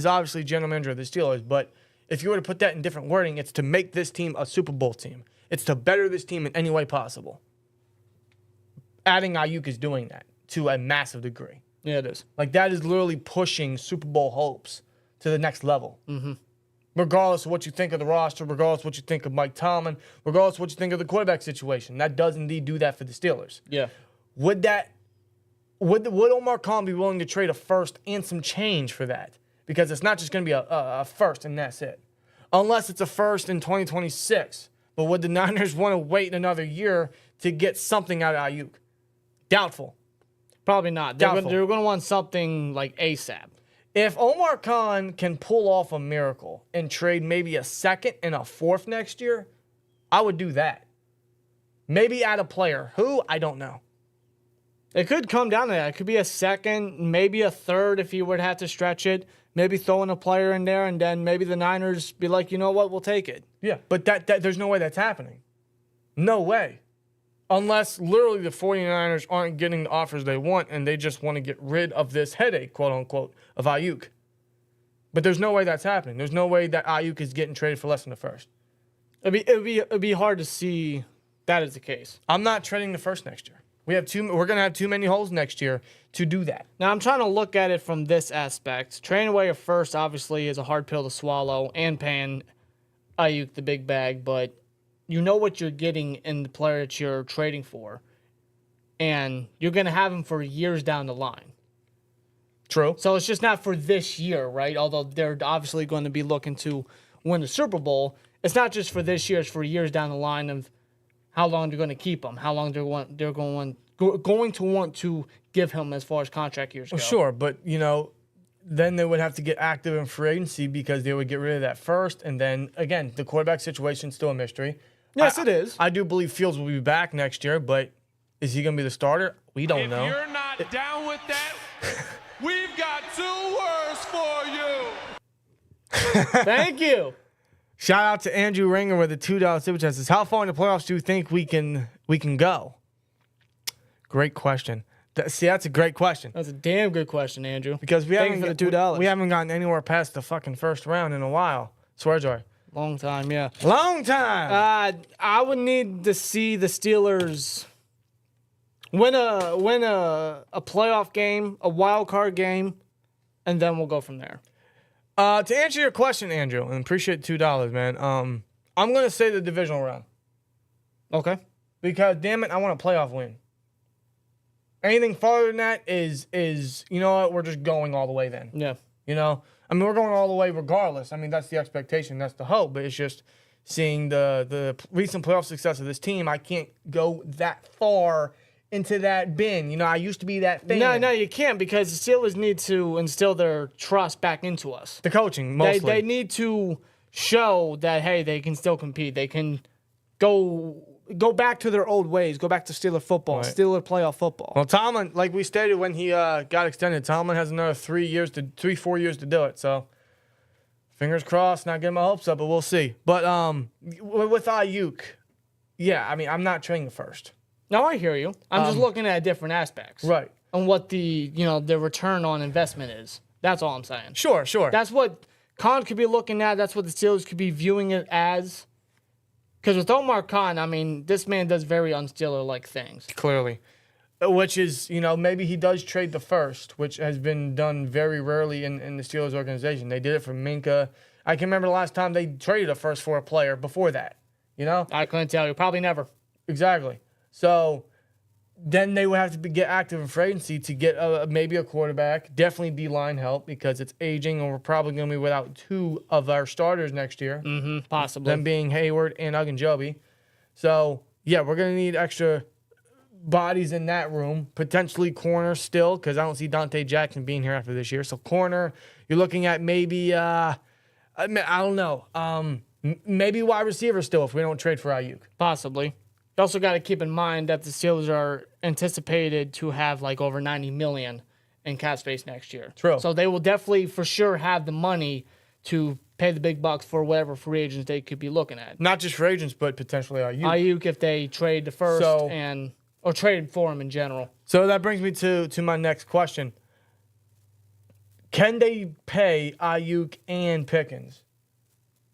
[SPEAKER 3] obviously general manager of the Steelers, but if you were to put that in different wording, it's to make this team a Super Bowl team. It's to better this team in any way possible. Adding Aiyuk is doing that to a massive degree.
[SPEAKER 2] Yeah, it is.
[SPEAKER 3] Like, that is literally pushing Super Bowl hopes to the next level. Mm-hmm. Regardless of what you think of the roster, regardless of what you think of Mike Tomlin, regardless of what you think of the quarterback situation, that does indeed do that for the Steelers.
[SPEAKER 2] Yeah.
[SPEAKER 3] Would Omar Khan be willing to trade a first and some change for that? Because it's not just going to be a first and that's it. Unless it's a first in 2026. But would the Niners want to wait another year to get something out of Aiyuk? Doubtful.
[SPEAKER 2] Probably not. They're going to want something like ASAP.
[SPEAKER 3] If Omar Khan can pull off a miracle and trade maybe a second and a fourth next year, I would do that. Maybe add a player. Who? I don't know.
[SPEAKER 2] It could come down to that. It could be a second, maybe a third if you would have to stretch it. Maybe throw in a player in there, and then maybe the Niners be like, you know what, we'll take it.
[SPEAKER 3] Yeah, but that there's no way that's happening. No way. Unless literally the 49ers aren't getting the offers they want and they just want to get rid of this headache, quote unquote, of Aiyuk. But there's no way that's happening. There's no way that Aiyuk is getting traded for less than the first.
[SPEAKER 2] It'd be hard to see that as the case.
[SPEAKER 3] I'm not trading the first next year. We're going to have too many holes next year to do that.
[SPEAKER 2] Now, I'm trying to look at it from this aspect. Trading away a first, obviously, is a hard pill to swallow, and paying Aiyuk the big bag, but you know what you're getting in the player that you're trading for, and you're going to have him for years down the line.
[SPEAKER 3] True.
[SPEAKER 2] So it's just not for this year, right? Although they're obviously going to be looking to win the Super Bowl. It's not just for this year, it's for years down the line of how long they're going to keep him, how long they're going to want to give him as far as contract years go.
[SPEAKER 3] Well, sure, but, you know, then they would have to get active in free agency because they would get rid of that first. And then, again, the quarterback situation is still a mystery.
[SPEAKER 2] Yes, it is.
[SPEAKER 3] I do believe Fields will be back next year, but is he going to be the starter? We don't know.
[SPEAKER 4] If you're not down with that, we've got 2 words for you.
[SPEAKER 2] Thank you.
[SPEAKER 3] Shout out to Andrew Ringer with the $2 super chat. Says, how far in the playoffs do you think we can go? Great question. That's a great question.
[SPEAKER 2] That's a damn good question, Andrew.
[SPEAKER 3] Because we
[SPEAKER 2] Thank you
[SPEAKER 3] haven't
[SPEAKER 2] for the $2.
[SPEAKER 3] We haven't gotten anywhere past the fucking first round in a while. Swear joy.
[SPEAKER 2] Long time, yeah.
[SPEAKER 3] Long time.
[SPEAKER 2] I would need to see the Steelers win a playoff game, a wild card game, and then we'll go from there.
[SPEAKER 3] To answer your question, Andrew, and appreciate $2, man. I'm gonna say the divisional round.
[SPEAKER 2] Okay.
[SPEAKER 3] Because damn it, I want a playoff win. Anything farther than that is you know what, we're just going all the way then.
[SPEAKER 2] Yeah.
[SPEAKER 3] You know? I mean, we're going all the way regardless. I mean, that's the expectation, that's the hope, but it's just seeing the recent playoff success of this team, I can't go that far into that bin. You know, I used to be that fan.
[SPEAKER 2] No, you can't, because the Steelers need to instill their trust back into us.
[SPEAKER 3] The coaching, mostly.
[SPEAKER 2] They need to show that, hey, they can still compete. They can go back to their old ways. Go back to Steeler football,
[SPEAKER 3] Right.
[SPEAKER 2] Steeler playoff football.
[SPEAKER 3] Well, Tomlin, like we stated when he got extended, Tomlin has another 4 years to do it. So, fingers crossed, not getting my hopes up, but we'll see. But with Aiyuk, yeah, I mean, I'm not trading the first.
[SPEAKER 2] No, I hear you. I'm just looking at different aspects.
[SPEAKER 3] Right.
[SPEAKER 2] And what the return on investment is. That's all I'm saying.
[SPEAKER 3] Sure.
[SPEAKER 2] That's what Khan could be looking at. That's what the Steelers could be viewing it as. Because with Omar Khan, I mean, this man does very un-Steeler-like things.
[SPEAKER 3] Clearly. Which is, maybe he does trade the first, which has been done very rarely in the Steelers organization. They did it for Minka. I can remember the last time they traded a first for a player before that.
[SPEAKER 2] I couldn't tell you. Probably never.
[SPEAKER 3] Exactly. So then they would have to get active in free agency to get maybe a quarterback, definitely D-line help because it's aging, and we're probably going to be without 2 of our starters next year.
[SPEAKER 2] Mm-hmm, possibly.
[SPEAKER 3] Them being Hayward and Ogunjobi. So, yeah, we're going to need extra bodies in that room, potentially corner still, because I don't see Dante Jackson being here after this year. So, corner, you're looking at maybe, I don't know, maybe wide receiver still if we don't trade for Aiyuk.
[SPEAKER 2] Possibly. You also got to keep in mind that the Steelers are anticipated to have like over $90 million in cap space next year.
[SPEAKER 3] True.
[SPEAKER 2] So they will definitely for sure have the money to pay the big bucks for whatever free agents they could be looking at.
[SPEAKER 3] Not just for agents, but potentially Aiyuk.
[SPEAKER 2] Aiyuk if they trade the first or traded for him in general.
[SPEAKER 3] So that brings me to my next question. Can they pay Aiyuk and Pickens?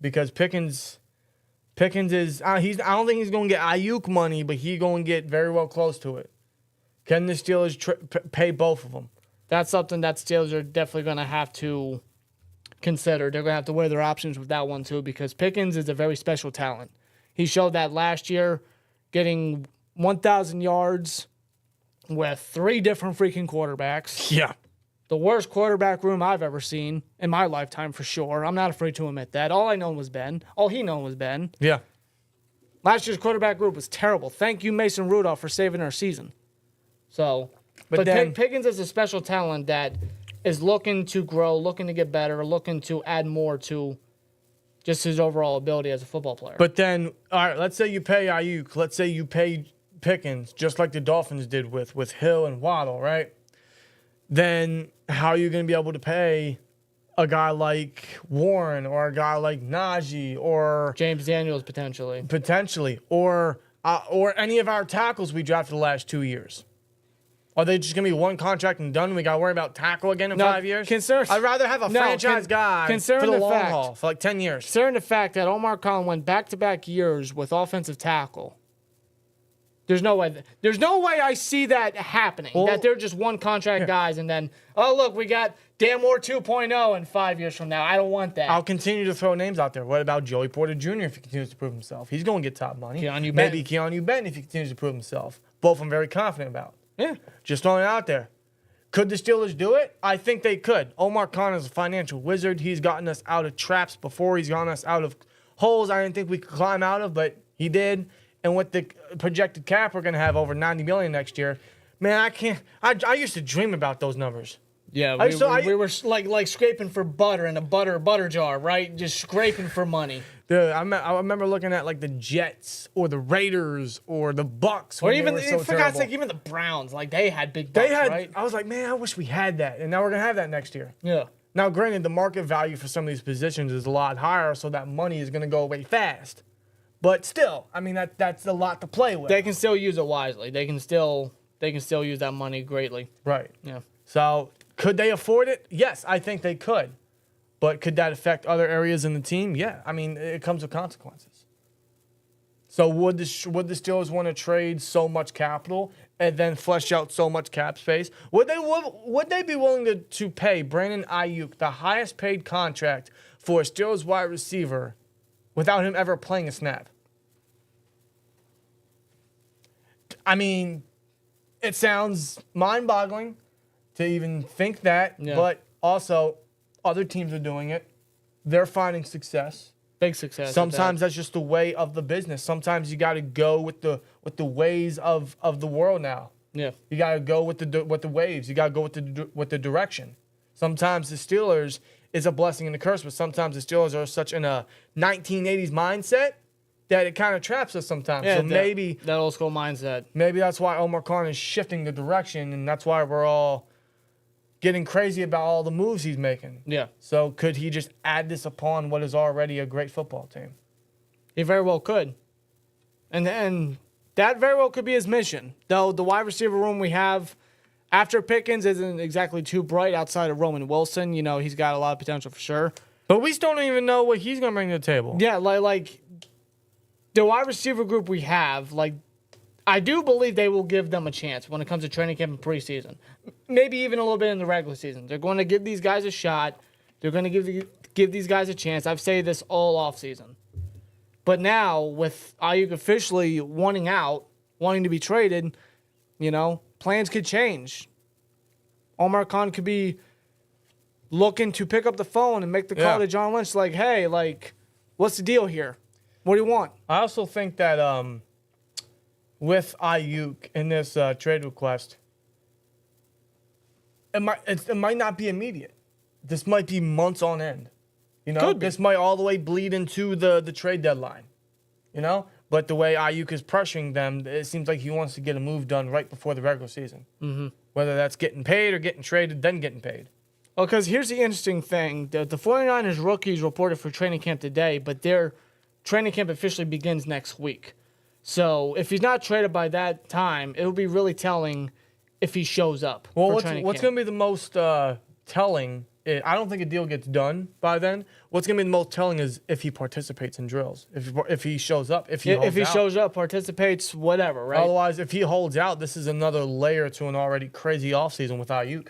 [SPEAKER 3] Because Pickens is I don't think he's going to get Aiyuk money, but he's going to get very well close to it. Can the Steelers pay both of them?
[SPEAKER 2] That's something that Steelers are definitely going to have to consider. They're going to have to weigh their options with that one too, because Pickens is a very special talent. He showed that last year, getting 1,000 yards with 3 different freaking quarterbacks.
[SPEAKER 3] Yeah.
[SPEAKER 2] The worst quarterback room I've ever seen in my lifetime, for sure. I'm not afraid to admit that. All he known was Ben.
[SPEAKER 3] Yeah.
[SPEAKER 2] Last year's quarterback group was terrible. Thank you, Mason Rudolph, for saving our season. So, but
[SPEAKER 3] then
[SPEAKER 2] Pickens is a special talent that is looking to grow, looking to get better, looking to add more to just his overall ability as a football player.
[SPEAKER 3] But then, all right, let's say you pay Aiyuk. Let's say you pay Pickens, just like the Dolphins did with Hill and Waddle, right? Then how are you going to be able to pay a guy like Warren or a guy like Najee or
[SPEAKER 2] James Daniels potentially,
[SPEAKER 3] or any of our tackles we drafted the last 2 years? Are they just going to be one contract and done? We got to worry about tackle again in 5 years? I'd rather have a franchise guy for the long haul for like 10 years.
[SPEAKER 2] Considering the fact that Omar Khan went back-to-back years with offensive tackle, there's no way I see that happening.
[SPEAKER 3] Well,
[SPEAKER 2] that they're just one contract guys and then, oh, look, we got Dan Moore 2.0 in 5 years from now. I don't want that.
[SPEAKER 3] I'll continue to throw names out there. What about Joey Porter Jr. if he continues to prove himself? He's going to get top money. Maybe Keanu Benton if he continues to prove himself. Both I'm very confident about.
[SPEAKER 2] Yeah.
[SPEAKER 3] Just throwing it out there. Could the Steelers do it? I think they could. Omar Khan is a financial wizard. He's gotten us out of traps before. He's gotten us out of holes I didn't think we could climb out of, but he did. And with the projected cap, we're going to have over $90 million next year. Man, I can't. I used to dream about those numbers.
[SPEAKER 2] Yeah, we were like scraping for butter in a butter jar, right? Just scraping for money.
[SPEAKER 3] Dude, I remember looking at like the Jets or the Raiders or the Bucks.
[SPEAKER 2] Or even,
[SPEAKER 3] for God's
[SPEAKER 2] sake, even the Browns. Like, they had big bucks, right?
[SPEAKER 3] I was like, man, I wish we had that. And now we're going to have that next year.
[SPEAKER 2] Yeah.
[SPEAKER 3] Now, granted, the market value for some of these positions is a lot higher, so that money is going to go away fast. But still, I mean, that's a lot to play with.
[SPEAKER 2] They can still use it wisely. They can still use that money greatly.
[SPEAKER 3] Right.
[SPEAKER 2] Yeah.
[SPEAKER 3] So, could they afford it? Yes, I think they could. But could that affect other areas in the team? Yeah. I mean, it comes with consequences. So would the Steelers want to trade so much capital and then flesh out so much cap space? Would they be willing to pay Brandon Aiyuk the highest paid contract for a Steelers wide receiver without him ever playing a snap? I mean, it sounds mind-boggling to even think that, but also other teams are doing it. They're finding success.
[SPEAKER 2] Big success.
[SPEAKER 3] Sometimes that's just the way of the business. Sometimes you got to go with the ways of the world now.
[SPEAKER 2] Yeah.
[SPEAKER 3] You got to go with the waves. You got to go with the direction. Sometimes the Steelers is a blessing and a curse, but sometimes the Steelers are such in a 1980s mindset that it kind of traps us sometimes.
[SPEAKER 2] Yeah,
[SPEAKER 3] so maybe
[SPEAKER 2] that old school mindset.
[SPEAKER 3] Maybe that's why Omar Khan is shifting the direction, and that's why we're all getting crazy about all the moves he's making.
[SPEAKER 2] Yeah.
[SPEAKER 3] So could he just add this upon what is already a great football team?
[SPEAKER 2] He very well could. And that very well could be his mission. Though the wide receiver room we have after Pickens isn't exactly too bright outside of Roman Wilson. You know, he's got a lot of potential for sure.
[SPEAKER 3] But we still don't even know what he's going to bring to the table.
[SPEAKER 2] Yeah, like the wide receiver group we have, like, I do believe they will give them a chance when it comes to training camp and preseason. Maybe even a little bit in the regular season. They're going to give these guys a shot. They're going to give these guys a chance. I've said this all offseason. But now, with Aiyuk officially wanting out, wanting to be traded, you know, plans could change. Omar Khan could be looking to pick up the phone and make the call to John Lynch, like, hey, like, what's the deal here? What do you want?
[SPEAKER 3] I also think that with Aiyuk in this trade request, it might not be immediate. This might be months on end. You know, this might all the way bleed into the trade deadline. You know, but the way Aiyuk is pressuring them, it seems like he wants to get a move done right before the regular season. Mm-hmm. Whether that's getting paid or getting traded, then getting paid.
[SPEAKER 2] Well, because here's the interesting thing. The 49ers rookies reported for training camp today, but their training camp officially begins next week. So if he's not traded by that time, it will be really telling if he shows up.
[SPEAKER 3] Well, what's going to be the most telling? I don't think a deal gets done by then. What's going to be the most telling is if he participates in drills, if he shows up, if he
[SPEAKER 2] shows up, participates, whatever, right?
[SPEAKER 3] Otherwise, if he holds out, this is another layer to an already crazy offseason with Aiyuk.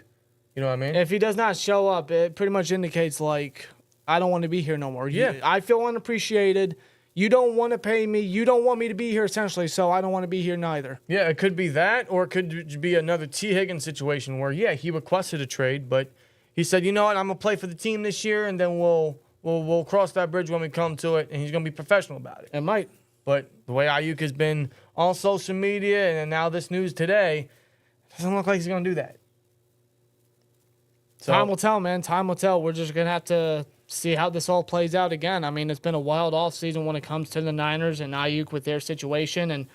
[SPEAKER 3] You know what I mean?
[SPEAKER 2] If he does not show up, it pretty much indicates, like, I don't want to be here no more.
[SPEAKER 3] Yeah.
[SPEAKER 2] I feel unappreciated. You don't want to pay me. You don't want me to be here, essentially, so I don't want to be here neither.
[SPEAKER 3] Yeah, it could be that, or it could be another T. Higgins situation where, he requested a trade, but he said, you know what, I'm going to play for the team this year, and then we'll cross that bridge when we come to it, and he's going to be professional about it.
[SPEAKER 2] It might.
[SPEAKER 3] But the way Aiyuk has been on social media and now this news today, it doesn't look like he's going to do that. So,
[SPEAKER 2] time will tell, man. Time will tell. We're just going to have to see how this all plays out again. I mean, it's been a wild offseason when it comes to the Niners and Aiyuk with their situation, and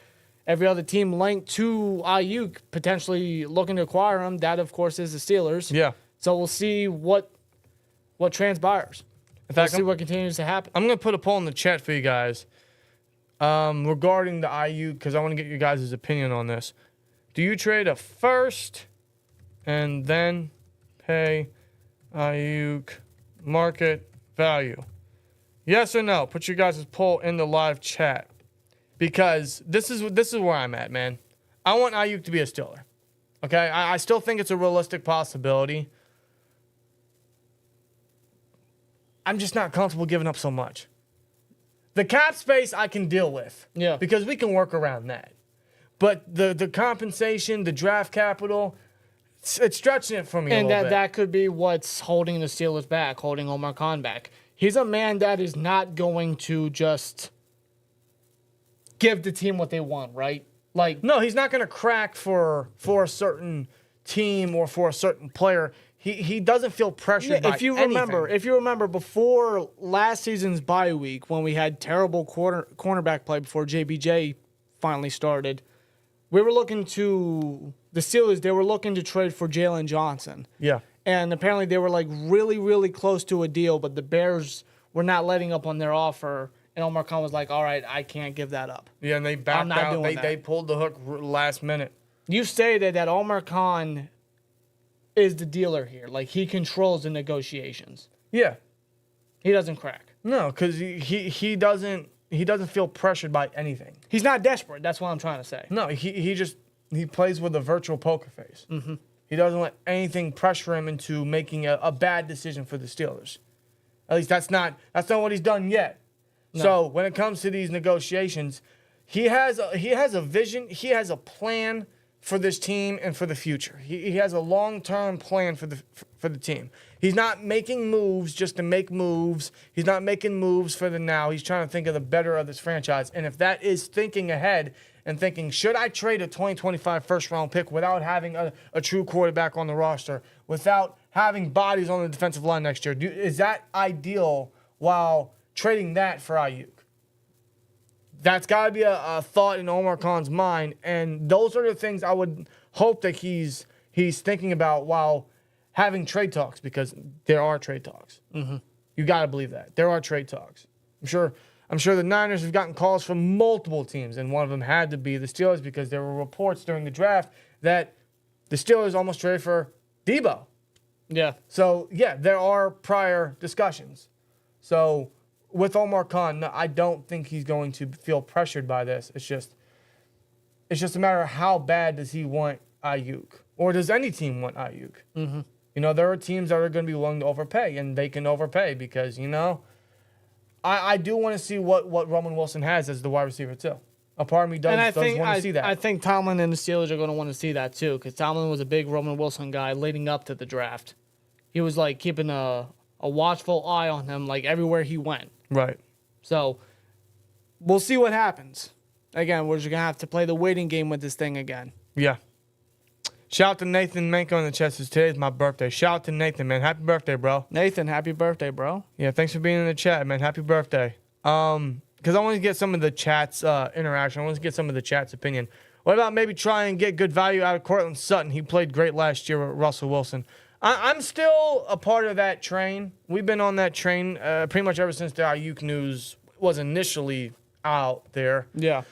[SPEAKER 2] every other team linked to Aiyuk potentially looking to acquire him. That, of course, is the Steelers.
[SPEAKER 3] Yeah.
[SPEAKER 2] So we'll see what transpires.
[SPEAKER 3] In fact,
[SPEAKER 2] we'll see what continues to happen.
[SPEAKER 3] I'm going to put a poll in the chat for you guys regarding the Aiyuk, because I want to get your guys' opinion on this. Do you trade a first and then pay Aiyuk market value? Yes or no? Put your guys' poll in the live chat, because this is where I'm at, man. I want Aiyuk to be a Steeler. Okay, I still think it's a realistic possibility. I'm just not comfortable giving up so much. The cap space I can deal with.
[SPEAKER 2] Yeah.
[SPEAKER 3] Because we can work around that. But the compensation, the draft capital, it's stretching it for me a little bit.
[SPEAKER 2] And that could be what's holding the Steelers back, holding Omar Khan back. He's a man that is not going to just give the team what they want, right? Like,
[SPEAKER 3] no, he's not going to crack for a certain team or for a certain player. He doesn't feel pressured by anything.
[SPEAKER 2] If you remember before last season's bye week when we had terrible cornerback play before JBJ finally started, we were looking to the Steelers. They were looking to trade for Jalen Johnson.
[SPEAKER 3] Yeah.
[SPEAKER 2] And apparently they were like really, really close to a deal, but the Bears were not letting up on their offer. And Omar Khan was like, all right, I can't give that up.
[SPEAKER 3] Yeah, and they backed out. They pulled the hook last minute.
[SPEAKER 2] You stated that Omar Khan is the dealer here. Like, he controls the negotiations.
[SPEAKER 3] Yeah.
[SPEAKER 2] He doesn't crack.
[SPEAKER 3] No, because he doesn't feel pressured by anything.
[SPEAKER 2] He's not desperate. That's what I'm trying to say.
[SPEAKER 3] No, he plays with a virtual poker face. Mm-hmm. He doesn't let anything pressure him into making a bad decision for the Steelers. At least that's not what he's done yet. No. So when it comes to these negotiations, he has a vision. He has a plan for this team and for the future. He has a long-term plan for the team. He's not making moves just to make moves. He's not making moves for the now. He's trying to think of the better of this franchise. And if that is thinking ahead and thinking, should I trade a 2025 first-round pick without having a true quarterback on the roster, without having bodies on the defensive line next year, is that ideal while trading that for Aiyuk? That's got to be a thought in Omar Khan's mind, and those are the things I would hope that he's thinking about while having trade talks, because there are trade talks. Mm-hmm. You got to believe that there are trade talks. I'm sure the Niners have gotten calls from multiple teams, and one of them had to be the Steelers, because there were reports during the draft that the Steelers almost traded for Debo.
[SPEAKER 2] Yeah.
[SPEAKER 3] So yeah, there are prior discussions. So with Omar Khan, no, I don't think he's going to feel pressured by this. It's just a matter of how bad does he want Aiyuk, or does any team want Aiyuk? Mm-hmm. You know, there are teams that are going to be willing to overpay, and they can overpay because, you know, I do want to see what Roman Wilson has as the wide receiver too. A part of me does want to see that.
[SPEAKER 2] I think Tomlin and the Steelers are going to want to see that too, because Tomlin was a big Roman Wilson guy leading up to the draft. He was like keeping a watchful eye on him, like everywhere he went.
[SPEAKER 3] Right.
[SPEAKER 2] So we'll see what happens. Again, we're just going to have to play the waiting game with this thing again.
[SPEAKER 3] Yeah. Shout out to Nathan Manko in the chat. Today's my birthday. Shout out to Nathan, man. Happy birthday, bro.
[SPEAKER 2] Nathan, happy birthday, bro.
[SPEAKER 3] Yeah, thanks for being in the chat, man. Happy birthday. Because I want to get some of the chat's interaction. I want to get some of the chat's opinion. What about maybe try and get good value out of Cortland Sutton? He played great last year with Russell Wilson. I'm still a part of that train. We've been on that train pretty much ever since the Aiyuk news was initially out there.
[SPEAKER 2] Yeah.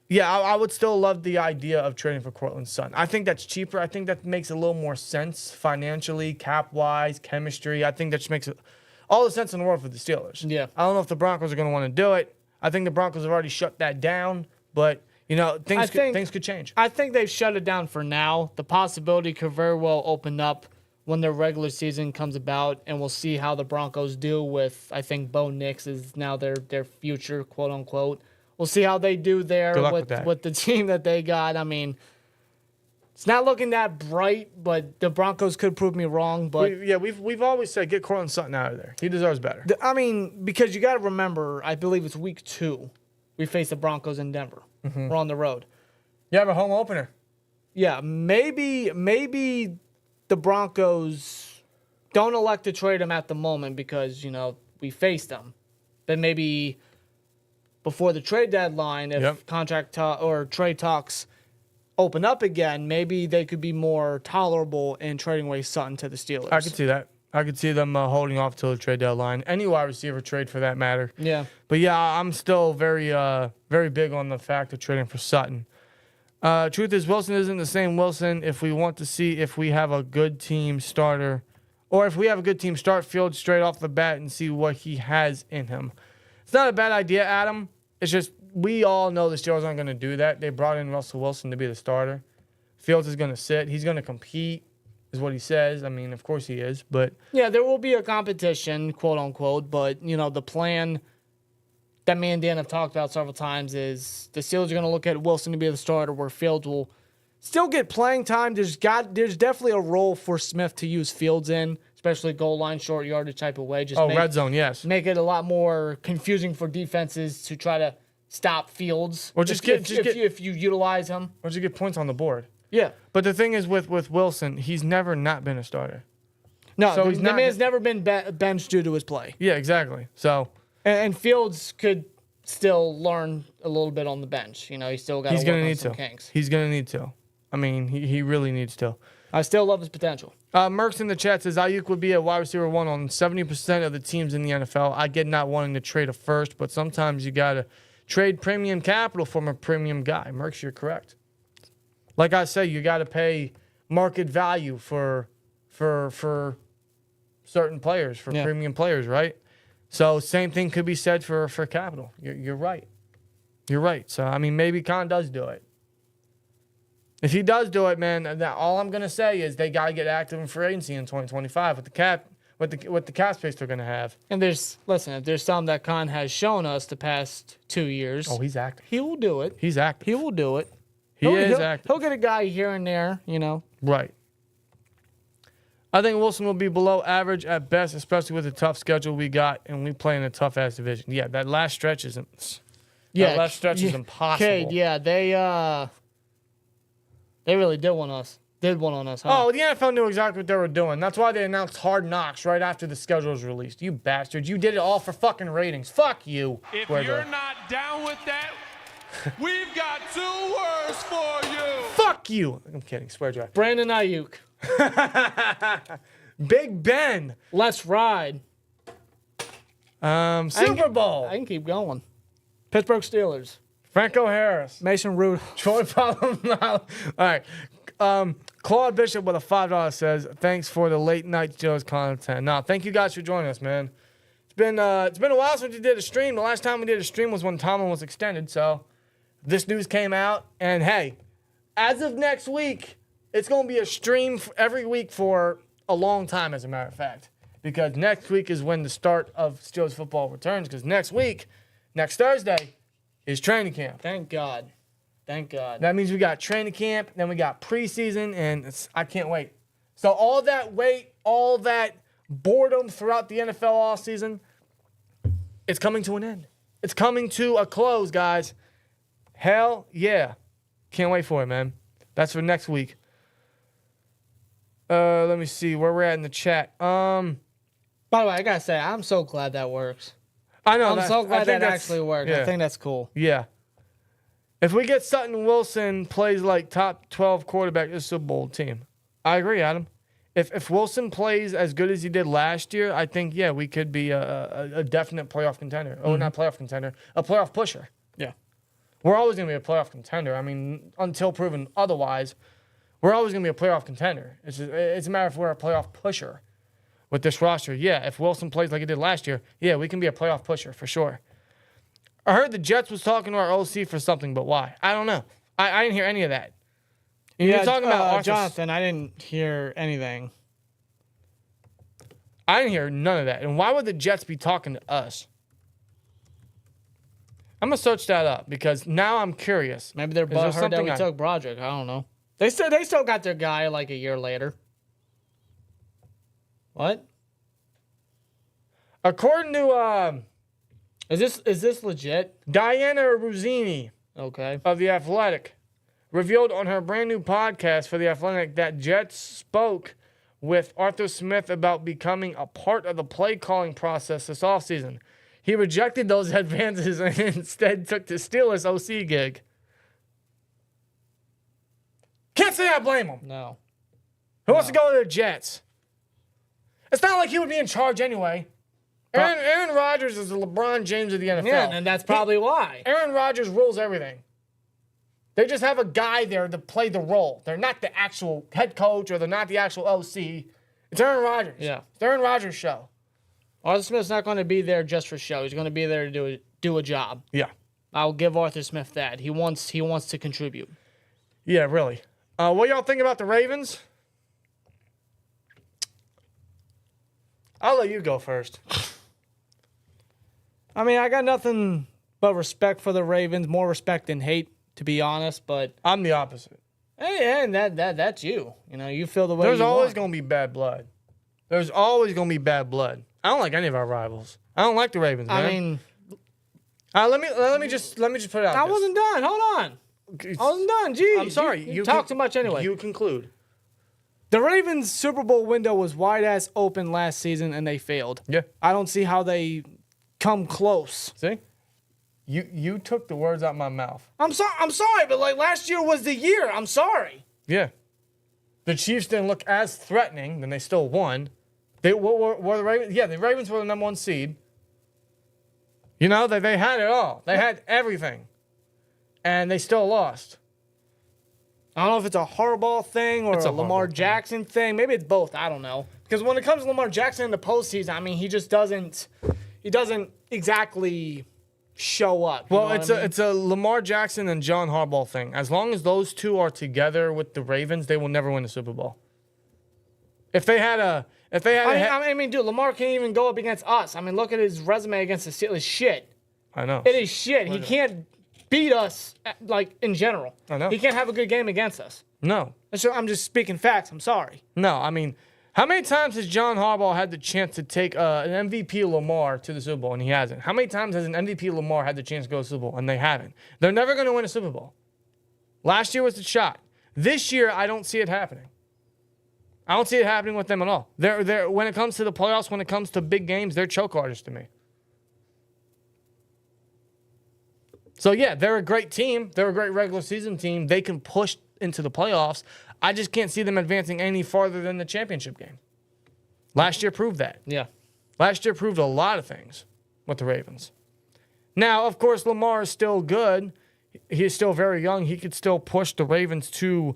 [SPEAKER 3] Yeah, I would still love the idea of trading for Cortland Sutton. I think that's cheaper. I think that makes a little more sense financially, cap-wise, chemistry. I think that just makes all the sense in the world for the Steelers.
[SPEAKER 2] Yeah.
[SPEAKER 3] I don't know if the Broncos are going to want to do it. I think the Broncos have already shut that down, but, you know, things could change.
[SPEAKER 2] I think they've shut it down for now. The possibility could very well open up when their regular season comes about, and we'll see how the Broncos do with, I think, Bo Nix is now their future, quote-unquote. We'll see how they do there with the team that they got. I mean, it's not looking that bright, but the Broncos could prove me wrong. But
[SPEAKER 3] we've always said get Cortland Sutton out of there. He deserves better.
[SPEAKER 2] I mean, because you got to remember, I believe it's week 2. We face the Broncos in Denver. Mm-hmm. We're on the road.
[SPEAKER 3] You have a home opener.
[SPEAKER 2] Yeah, maybe the Broncos don't elect to trade him at the moment because, you know, we faced them. But maybe before the trade deadline, if contract or trade talks open up again, maybe they could be more tolerable in trading away Sutton to the Steelers.
[SPEAKER 3] I could see that. I could see them holding off till the trade deadline. Any wide receiver trade for that matter.
[SPEAKER 2] Yeah.
[SPEAKER 3] But yeah, I'm still very big on the fact of trading for Sutton. Truth is, Wilson isn't the same Wilson. If we want to see if we have a good team starter, or if we have a good team start Fields straight off the bat and see what he has in him. It's not a bad idea, Adam. It's just we all know the Steelers aren't going to do that. They brought in Russell Wilson to be the starter. Fields is going to sit. He's going to compete, is what he says. I mean, of course he is, but
[SPEAKER 2] yeah, there will be a competition, quote unquote. But you know, the plan that me and Dan have talked about several times is the Steelers are going to look at Wilson to be the starter, where Fields will still get playing time. There's definitely a role for Smith to use Fields in, especially goal line, short yardage type of way.
[SPEAKER 3] Red zone, yes.
[SPEAKER 2] Make it a lot more confusing for defenses to try to stop Fields.
[SPEAKER 3] Or if
[SPEAKER 2] you utilize him.
[SPEAKER 3] Or just get points on the board.
[SPEAKER 2] Yeah.
[SPEAKER 3] But the thing is with Wilson, he's never not been a starter.
[SPEAKER 2] No, so the man's never been benched due to his play.
[SPEAKER 3] Yeah, exactly. So
[SPEAKER 2] and Fields could still learn a little bit on the bench. You know, he's still got to work on some kinks.
[SPEAKER 3] He's going to need to. I mean, he really needs to.
[SPEAKER 2] I still love his potential.
[SPEAKER 3] Merck's in the chat says Aiyuk would be a wide receiver 1 on 70% of the teams in the NFL. I get not wanting to trade a first, but sometimes you got to trade premium capital from a premium guy. Merck's, you're correct. Like I say, you got to pay market value for certain players, for premium players, right? So same thing could be said for capital. You're right. You're right. So, I mean, maybe Khan does do it. If he does do it, man, all I'm gonna say is they gotta get active in free agency in 2025 with the cap space they're gonna have.
[SPEAKER 2] And if there's something that Khan has shown us the past 2 years.
[SPEAKER 3] Oh, he's active.
[SPEAKER 2] He will do it.
[SPEAKER 3] He's active.
[SPEAKER 2] He will do it. He'll get a guy here and there, you know.
[SPEAKER 3] Right. I think Wilson will be below average at best, especially with the tough schedule we got, and we play in a tough-ass division. Yeah, that last stretch isn't. Yeah, that last stretch is impossible.
[SPEAKER 2] Cade, yeah, they really did one on us, huh?
[SPEAKER 3] Oh, the NFL knew exactly what they were doing. That's why they announced Hard Knocks right after the schedule was released. You bastards. You did it all for fucking ratings. Fuck you.
[SPEAKER 4] If you're not down with that, we've got 2 words for you.
[SPEAKER 3] Fuck you. I'm kidding. Swear jar.
[SPEAKER 2] Brandon Aiyuk.
[SPEAKER 3] Big Ben.
[SPEAKER 2] Let's ride.
[SPEAKER 3] Super Bowl.
[SPEAKER 2] I can keep going. Pittsburgh Steelers.
[SPEAKER 3] Franco Harris.
[SPEAKER 2] Mason Rudolph.
[SPEAKER 3] Troy Polamalu. All right. Claude Bishop with a $5 says, thanks for the late night Steelers content. Nah, thank you guys for joining us, man. It's been a while since we did a stream. The last time we did a stream was when Tomlin was extended, so this news came out. And hey, as of next week, it's going to be a stream every week for a long time, as a matter of fact. Because next week is when the start of Steelers football returns. Because next Thursday, is training camp.
[SPEAKER 2] Thank God. Thank God.
[SPEAKER 3] That means we got training camp, then we got preseason, and I can't wait. So all that wait, all that boredom throughout the NFL offseason, it's coming to an end. It's coming to a close, guys. Hell yeah. Can't wait for it, man. That's for next week. Let me see where we're at in the chat.
[SPEAKER 2] By the way, I gotta say, I'm so glad that works.
[SPEAKER 3] I know.
[SPEAKER 2] I'm so glad that actually worked.
[SPEAKER 3] Yeah.
[SPEAKER 2] I think that's cool.
[SPEAKER 3] Yeah. If we get Sutton Wilson plays like top 12 quarterback, it's a Super Bowl team. I agree, Adam. If Wilson plays as good as he did last year, I think, yeah, we could be a definite playoff contender. Oh, not playoff contender, a playoff pusher.
[SPEAKER 2] Yeah.
[SPEAKER 3] We're always going to be a playoff contender. I mean, until proven otherwise, we're always going to be a playoff contender. It's a matter of if we're a playoff pusher with this roster. Yeah, if Wilson plays like he did last year, yeah, we can be a playoff pusher for sure. I heard the Jets was talking to our OC for something, but why? I don't know. I didn't hear any of that. You're talking about
[SPEAKER 2] Jonathan. I didn't hear anything.
[SPEAKER 3] I didn't hear none of that. And why would the Jets be talking to us? I'm gonna search that up because now I'm curious.
[SPEAKER 2] Maybe they're butthurt that we took Broderick. I don't know. They still got their guy like a year later. What?
[SPEAKER 3] According to
[SPEAKER 2] Is this legit?
[SPEAKER 3] Diana Ruzzini
[SPEAKER 2] Okay.
[SPEAKER 3] of The Athletic revealed on her brand new podcast for The Athletic that Jets spoke with Arthur Smith about becoming a part of the play calling process this offseason. He rejected those advances and instead took the Steelers OC gig. Can't say I blame him.
[SPEAKER 2] No.
[SPEAKER 3] Who wants to go to the Jets? It's not like he would be in charge anyway. Aaron Rodgers is the LeBron James of the NFL.
[SPEAKER 2] Yeah, and that's probably why.
[SPEAKER 3] Aaron Rodgers rules everything. They just have a guy there to play the role. They're not the actual head coach or they're not the actual OC. It's Aaron Rodgers.
[SPEAKER 2] Yeah.
[SPEAKER 3] It's Aaron Rodgers' show.
[SPEAKER 2] Arthur Smith's not going to be there just for show. He's going to be there to do a job.
[SPEAKER 3] Yeah.
[SPEAKER 2] I'll give Arthur Smith that. He wants to contribute.
[SPEAKER 3] Yeah, really. What y'all think about the Ravens? I'll let you go first.
[SPEAKER 2] I mean, I got nothing but respect for the Ravens, more respect than hate, to be honest. But
[SPEAKER 3] I'm the opposite.
[SPEAKER 2] hey, and that's you. You know, you feel the way.
[SPEAKER 3] There's always going to be bad blood. There's always going to be bad blood. I don't like any of our rivals. I don't like the Ravens, man.
[SPEAKER 2] I mean,
[SPEAKER 3] let me just put it out.
[SPEAKER 2] I wasn't done. Hold on. I wasn't done. Jeez.
[SPEAKER 3] I'm sorry.
[SPEAKER 2] You talk too much anyway.
[SPEAKER 3] You conclude.
[SPEAKER 2] The Ravens' Super Bowl window was wide-ass open last season, and they failed.
[SPEAKER 3] Yeah.
[SPEAKER 2] I don't see how they come close.
[SPEAKER 3] See? You took the words out of my mouth.
[SPEAKER 2] I'm sorry, but like last year was the year. I'm sorry.
[SPEAKER 3] Yeah. The Chiefs didn't look as threatening, then they still won. They were the Ravens. Yeah, the Ravens were the number 1 seed. You know, they had it all. They had everything. And they still lost.
[SPEAKER 2] I don't know if it's a Harbaugh thing or
[SPEAKER 3] It's
[SPEAKER 2] a
[SPEAKER 3] a
[SPEAKER 2] Lamar
[SPEAKER 3] Harbaugh
[SPEAKER 2] Jackson thing. Maybe it's both. I don't know. Because when it comes to Lamar Jackson in the postseason, I mean, he just doesn't exactly show up.
[SPEAKER 3] Well, it's a Lamar Jackson and John Harbaugh thing. As long as those two are together with the Ravens, they will never win the Super Bowl.
[SPEAKER 2] I mean, dude, Lamar can't even go up against us. I mean, look at his resume against the Steelers. Shit.
[SPEAKER 3] I know.
[SPEAKER 2] It is shit. He can't beat us, like, in general.
[SPEAKER 3] I know.
[SPEAKER 2] He can't have a good game against us.
[SPEAKER 3] No.
[SPEAKER 2] So I'm just speaking facts. I'm sorry.
[SPEAKER 3] No, I mean, how many times has John Harbaugh had the chance to take an MVP Lamar to the Super Bowl, and he hasn't? How many times has an MVP Lamar had the chance to go to the Super Bowl, and they haven't? They're never going to win a Super Bowl. Last year was the shot. This year, I don't see it happening. I don't see it happening with them at all. They're when it comes to the playoffs, when it comes to big games, they're choke artists to me. So, yeah, they're a great team. They're a great regular season team. They can push into the playoffs. I just can't see them advancing any farther than the championship game. Last year proved that.
[SPEAKER 2] Yeah.
[SPEAKER 3] Last year proved a lot of things with the Ravens. Now, of course, Lamar is still good. He's still very young. He could still push the Ravens to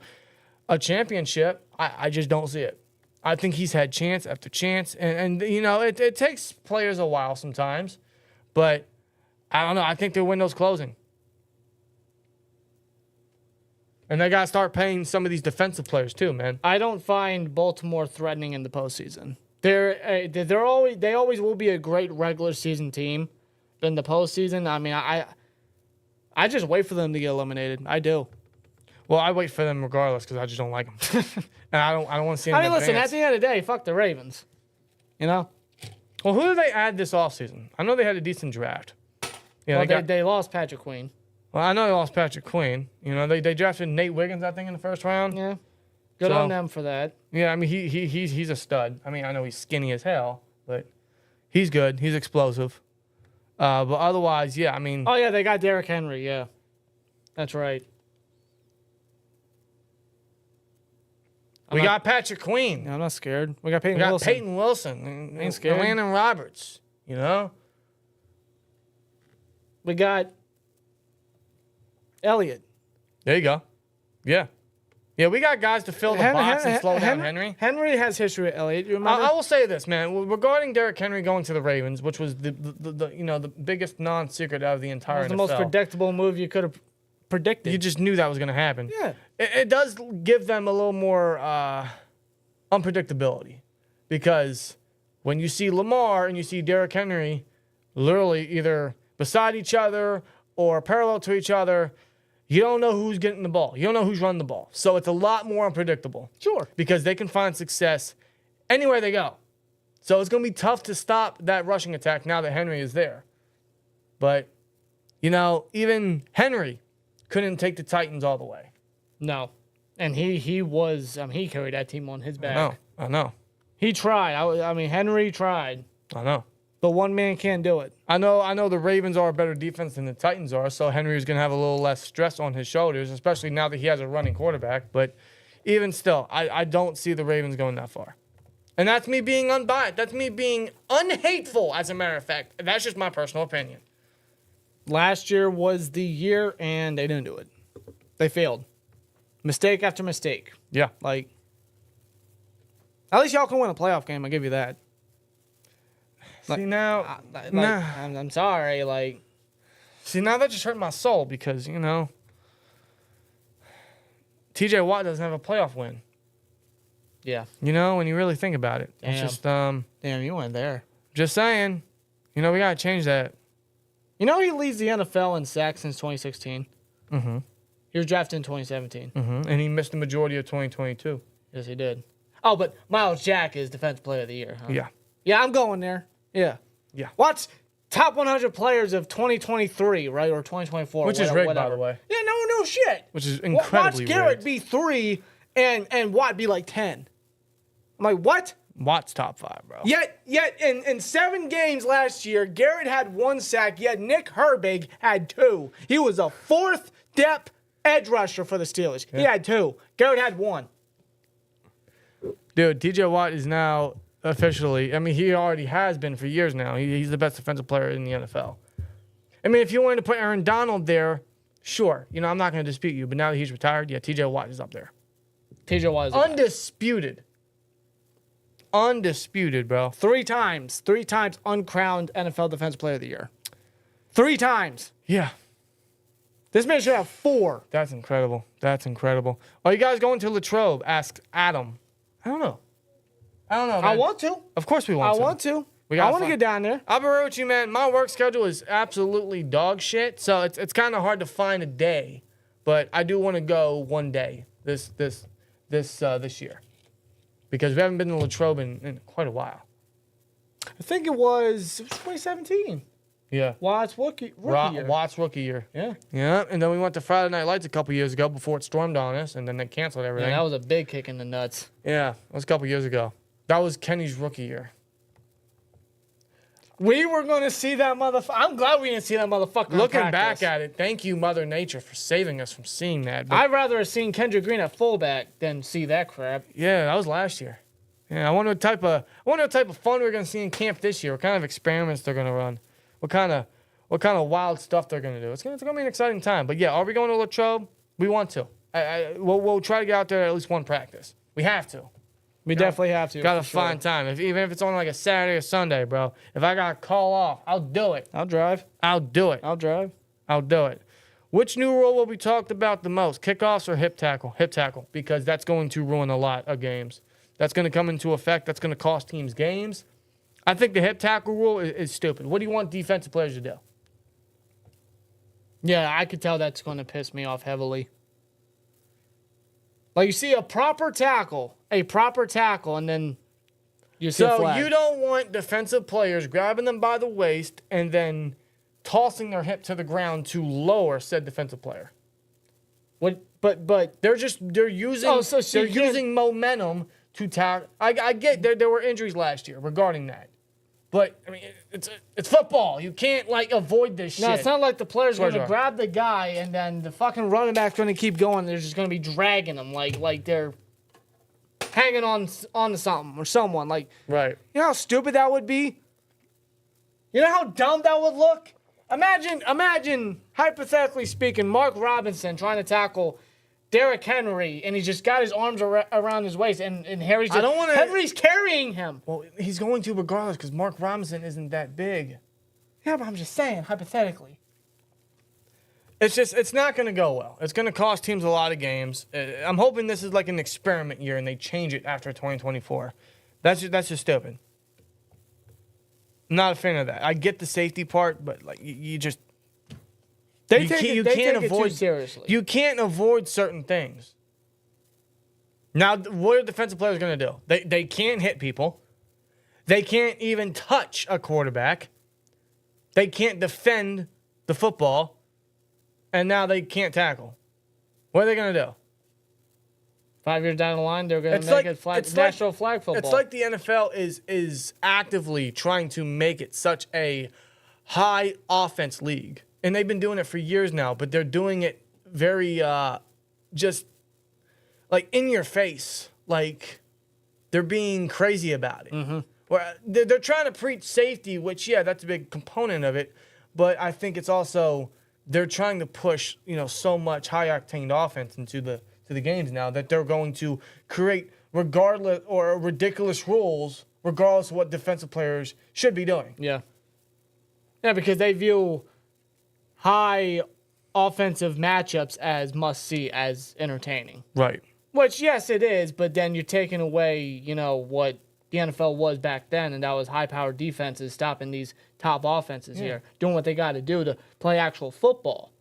[SPEAKER 3] a championship. I just don't see it. I think he's had chance after chance. And you know, it takes players a while sometimes. But I don't know. I think their window's closing. And they got to start paying some of these defensive players too, man.
[SPEAKER 2] I don't find Baltimore threatening in the postseason. They always will be a great regular season team. But in the postseason, I mean, I just wait for them to get eliminated. I do.
[SPEAKER 3] Well, I wait for them regardless because I just don't like them. And I don't want to see them
[SPEAKER 2] I mean, listen,
[SPEAKER 3] advance.
[SPEAKER 2] at the end of the day, fuck the Ravens. You know?
[SPEAKER 3] Well, who did they add this offseason? I know they had a decent draft. Yeah,
[SPEAKER 2] Well, they lost Patrick Queen.
[SPEAKER 3] Well, I know they lost Patrick Queen. You know, they drafted Nate Wiggins, I think, in the first round.
[SPEAKER 2] Yeah. Good on them for that.
[SPEAKER 3] Yeah, I mean, he's a stud. I mean, I know he's skinny as hell, but he's good. He's explosive. But otherwise, yeah, I mean.
[SPEAKER 2] Oh, yeah, they got Derrick Henry, yeah. That's right.
[SPEAKER 3] We got Patrick Queen.
[SPEAKER 2] I'm not scared. We got Peyton
[SPEAKER 3] We got
[SPEAKER 2] Wilson.
[SPEAKER 3] Peyton Wilson.
[SPEAKER 2] Ain't scared.
[SPEAKER 3] And Landon Roberts, you know?
[SPEAKER 2] We got Elliott.
[SPEAKER 3] There you go. Yeah. Yeah, we got guys to fill the box and slow down Henry.
[SPEAKER 2] Henry has history with Elliott. You remember?
[SPEAKER 3] I will say this, man. Regarding Derrick Henry going to the Ravens, which was the biggest non-secret out of the entire NFL.
[SPEAKER 2] The most predictable move you could have predicted.
[SPEAKER 3] You just knew that was going to happen.
[SPEAKER 2] Yeah.
[SPEAKER 3] It does give them a little more unpredictability because when you see Lamar and you see Derrick Henry literally either beside each other or parallel to each other, you don't know who's getting the ball. You don't know who's running the ball. So it's a lot more unpredictable.
[SPEAKER 2] Sure.
[SPEAKER 3] Because they can find success anywhere they go. So it's going to be tough to stop that rushing attack now that Henry is there. But, you know, even Henry couldn't take the Titans all the way.
[SPEAKER 2] No. And he was, he carried that team on his back.
[SPEAKER 3] I know.
[SPEAKER 2] He tried. I mean, Henry tried.
[SPEAKER 3] I know.
[SPEAKER 2] But one man can't do it.
[SPEAKER 3] I know the Ravens are a better defense than the Titans are, so Henry is going to have a little less stress on his shoulders, especially now that he has a running quarterback. But even still, I don't see the Ravens going that far. And that's me being unbiased. That's me being unhateful, as a matter of fact. That's just my personal opinion.
[SPEAKER 2] Last year was the year, and they didn't do it. They failed. Mistake after mistake.
[SPEAKER 3] Yeah.
[SPEAKER 2] Like, at least y'all can win a playoff game. I'll give you that.
[SPEAKER 3] See, now...
[SPEAKER 2] I'm sorry. Like,
[SPEAKER 3] See, now that just hurt my soul because, you know, TJ Watt doesn't have a playoff win.
[SPEAKER 2] yeah.
[SPEAKER 3] You know, when you really think about it. It's
[SPEAKER 2] Damn.
[SPEAKER 3] just,
[SPEAKER 2] Damn, you went there.
[SPEAKER 3] just saying, you know, we got to change that.
[SPEAKER 2] You know he leads the NFL in sacks since 2016?
[SPEAKER 3] Mm-hmm.
[SPEAKER 2] He was drafted in 2017.
[SPEAKER 3] Mm-hmm. And he missed the majority of 2022.
[SPEAKER 2] Yes, he did. Oh, but Miles Jack is Defensive Player of the Year. Huh?
[SPEAKER 3] Yeah.
[SPEAKER 2] Yeah, I'm going there. Yeah.
[SPEAKER 3] Yeah.
[SPEAKER 2] Watch top 100 players of 2023, right? Or 2024.
[SPEAKER 3] Which is rigged, by the way.
[SPEAKER 2] Yeah, no shit.
[SPEAKER 3] Which is incredibly
[SPEAKER 2] Watch Garrett
[SPEAKER 3] rigged.
[SPEAKER 2] be 3 and Watt be like 10. I'm like, what?
[SPEAKER 3] Watt's top 5, bro.
[SPEAKER 2] Yet in 7 games last year, Garrett had 1 sack, yet Nick Herbig had 2. He was a 4th depth edge rusher for the Steelers. Yeah. He had 2. Garrett had 1.
[SPEAKER 3] Dude, TJ Watt is now officially, I mean, he already has been for years now. He's the best defensive player in the NFL. I mean, if you wanted to put Aaron Donald there, sure. You know, I'm not going to dispute you, but now that he's retired, yeah, TJ Watt is up there.
[SPEAKER 2] TJ Watt is
[SPEAKER 3] Undisputed. Undisputed, bro.
[SPEAKER 2] 3 times uncrowned NFL Defensive Player of the Year. 3 times.
[SPEAKER 3] Yeah.
[SPEAKER 2] This man should have 4.
[SPEAKER 3] That's incredible. That's incredible. Are you guys going to Latrobe? Asked Adam. I don't know.
[SPEAKER 2] I
[SPEAKER 3] man.
[SPEAKER 2] want to.
[SPEAKER 3] Of course we want to.
[SPEAKER 2] I want to. I want to get down there.
[SPEAKER 3] I'll be real with you, man. My work schedule is absolutely dog shit, so it's kind of hard to find a day. But I do want to go one day this year because we haven't been to Latrobe in quite a while.
[SPEAKER 2] I think it was 2017.
[SPEAKER 3] Yeah.
[SPEAKER 2] Watt's rookie year.
[SPEAKER 3] Watt's rookie year.
[SPEAKER 2] Yeah.
[SPEAKER 3] Yeah, and then we went to Friday Night Lights a couple years ago before it stormed on us, and then they canceled everything.
[SPEAKER 2] Yeah, that was a big kick in the nuts.
[SPEAKER 3] Yeah, that was a couple years ago. That was Kenny's rookie year.
[SPEAKER 2] We were going to see that motherfucker. I'm glad we didn't see that motherfucker.
[SPEAKER 3] Looking back at it, thank you, Mother Nature, for saving us from seeing that. But
[SPEAKER 2] I'd rather have seen Kendrick Green at fullback than see that crap.
[SPEAKER 3] yeah, that was last year. Yeah, I wonder what type of fun we're gonna see in camp this year. What kind of experiments they're gonna run? What kind of wild stuff they're gonna do? It's gonna be an exciting time. But yeah, are we going to Latrobe? We want to. We'll try to get out there at least one practice. We have to.
[SPEAKER 2] We definitely have to.
[SPEAKER 3] Gotta find time. Even if it's on like a Saturday or Sunday, bro. If I gotta call off, I'll do it.
[SPEAKER 2] I'll drive.
[SPEAKER 3] I'll do it.
[SPEAKER 2] I'll drive.
[SPEAKER 3] I'll do it. Which new rule will be talked about the most? Kickoffs or hip tackle? Hip tackle, because that's going to ruin a lot of games. That's going to come into effect. That's going to cost teams games. I think the hip tackle rule is stupid. What do you want defensive players to do?
[SPEAKER 2] Yeah, I could tell that's going to piss me off heavily. Like, you see a proper tackle, and then you see a
[SPEAKER 3] So
[SPEAKER 2] flag.
[SPEAKER 3] you don't want defensive players grabbing them by the waist and then tossing their hip to the ground to lower said defensive player.
[SPEAKER 2] What? But
[SPEAKER 3] They're using
[SPEAKER 2] Oh, so
[SPEAKER 3] they're
[SPEAKER 2] you can't-
[SPEAKER 3] using momentum to tackle. I get there were injuries last year regarding that. But I mean it's football. You can't like avoid this shit.
[SPEAKER 2] no, it's not like the player's going to
[SPEAKER 3] Swear.
[SPEAKER 2] grab the guy and then the fucking running back's going to keep going. They're just going to be dragging him like they're hanging on to something or someone. Like,
[SPEAKER 3] Right.
[SPEAKER 2] you know how stupid that would be? You know how dumb that would look? Imagine, hypothetically speaking, Mark Robinson trying to tackle Derrick Henry, and he's just got his arms around his waist, and Henry's carrying him.
[SPEAKER 3] Well, he's going to regardless because Mark Robinson isn't that big.
[SPEAKER 2] Yeah, but I'm just saying, hypothetically.
[SPEAKER 3] It's not going to go well. It's going to cost teams a lot of games. I'm hoping this is like an experiment year and they change it after 2024. That's just stupid. I'm not a fan of that. I get the safety part, but like you just
[SPEAKER 2] They
[SPEAKER 3] you
[SPEAKER 2] take
[SPEAKER 3] can't,
[SPEAKER 2] it,
[SPEAKER 3] you
[SPEAKER 2] they
[SPEAKER 3] can't
[SPEAKER 2] take
[SPEAKER 3] avoid
[SPEAKER 2] it too seriously.
[SPEAKER 3] You can't avoid certain things. Now, what are defensive players going to do? They can't hit people. They can't even touch a quarterback. They can't defend the football. And now they can't tackle. What are they going to do?
[SPEAKER 2] 5 years down the line, they're going to make it national flag football.
[SPEAKER 3] It's like the NFL is actively trying to make it such a high offense league. And they've been doing it for years now, but they're doing it very just like in your face. Like they're being crazy about it. Mm-hmm. Where they're trying to preach safety, which, yeah, that's a big component of it. But I think it's also they're trying to push, so much high-octane offense into the games now that they're going to create regardless or ridiculous rules regardless of what defensive players should be doing.
[SPEAKER 2] Yeah. Yeah, because they view high offensive matchups as must-see, as entertaining.
[SPEAKER 3] Right.
[SPEAKER 2] Which, yes, it is, but then you're taking away, what the NFL was back then, and that was high-powered defenses stopping these top offenses here, doing what they got to do to play actual football.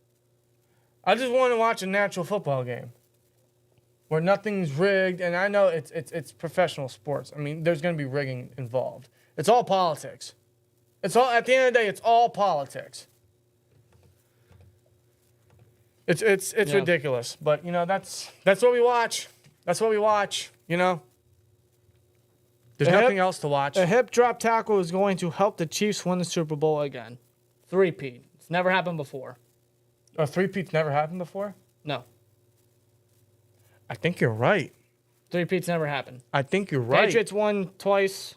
[SPEAKER 3] I just want to watch a natural football game where nothing's rigged, and I know it's professional sports. I mean, there's going to be rigging involved. It's all politics. It's all at the end of the day, it's all politics. It's ridiculous, but that's what we watch. That's what we watch. There's nothing else to watch.
[SPEAKER 2] A hip drop tackle is going to help the Chiefs win the Super Bowl again. Three-peat. It's never happened before.
[SPEAKER 3] A three-peat's never happened before?
[SPEAKER 2] No.
[SPEAKER 3] I think you're right.
[SPEAKER 2] Three-peat's never happened.
[SPEAKER 3] I think you're right.
[SPEAKER 2] Patriots won twice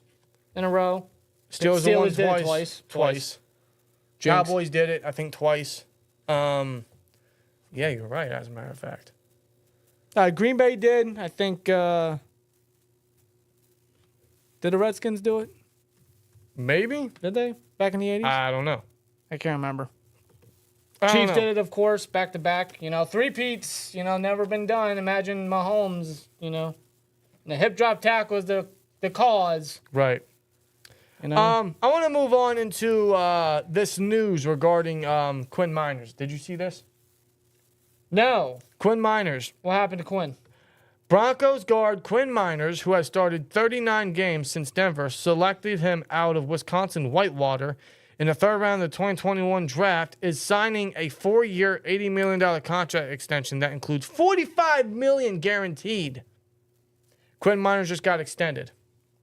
[SPEAKER 2] in a row.
[SPEAKER 3] Steelers
[SPEAKER 2] Steelers
[SPEAKER 3] won
[SPEAKER 2] did it twice. Jinx.
[SPEAKER 3] Cowboys did it, I think, twice. Yeah, you're right, as a matter of fact.
[SPEAKER 2] Green Bay did. I think... Did the Redskins do it?
[SPEAKER 3] Maybe?
[SPEAKER 2] Did they? Back in the 80s?
[SPEAKER 3] I don't know.
[SPEAKER 2] I can't remember.
[SPEAKER 3] I don't
[SPEAKER 2] Chiefs
[SPEAKER 3] know.
[SPEAKER 2] did it, of course, back to back. Three-peats, never been done. Imagine Mahomes, And the hip drop tackle was the cause.
[SPEAKER 3] Right.
[SPEAKER 2] You know?
[SPEAKER 3] I want to move on into this news regarding Quinn Miners. Did you see this?
[SPEAKER 2] No.
[SPEAKER 3] Quinn Miners.
[SPEAKER 2] What happened to Quinn?
[SPEAKER 3] Broncos guard Quinn Miners, who has started 39 games since Denver, selected him out of Wisconsin Whitewater in the third round of the 2021 draft, is signing a 4-year, $80 million contract extension that includes $45 million guaranteed. Quinn Miners just got extended.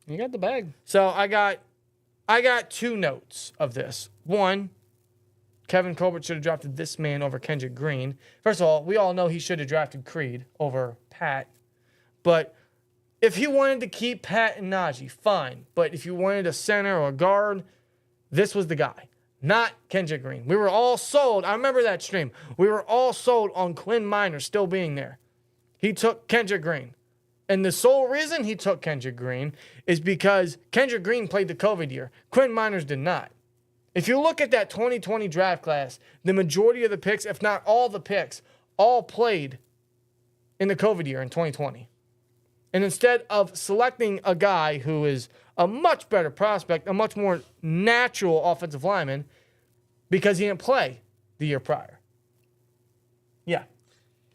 [SPEAKER 2] You got the bag.
[SPEAKER 3] So I got 2 notes of this. One, Kevin Colbert should have drafted this man over Kendrick Green. First of all, we all know he should have drafted Creed over Pat. But if he wanted to keep Pat and Najee, fine. But if you wanted a center or a guard, this was the guy, not Kendrick Green. We were all sold. I remember that stream. We were all sold on Quinn Miners still being there. He took Kendrick Green. And the sole reason he took Kendrick Green is because Kendrick Green played the COVID year. Quinn Miners did not. If you look at that 2020 draft class, the majority of the picks, if not all the picks, all played in the COVID year in 2020. And instead of selecting a guy who is a much better prospect, a much more natural offensive lineman, because he didn't play the year prior. Yeah.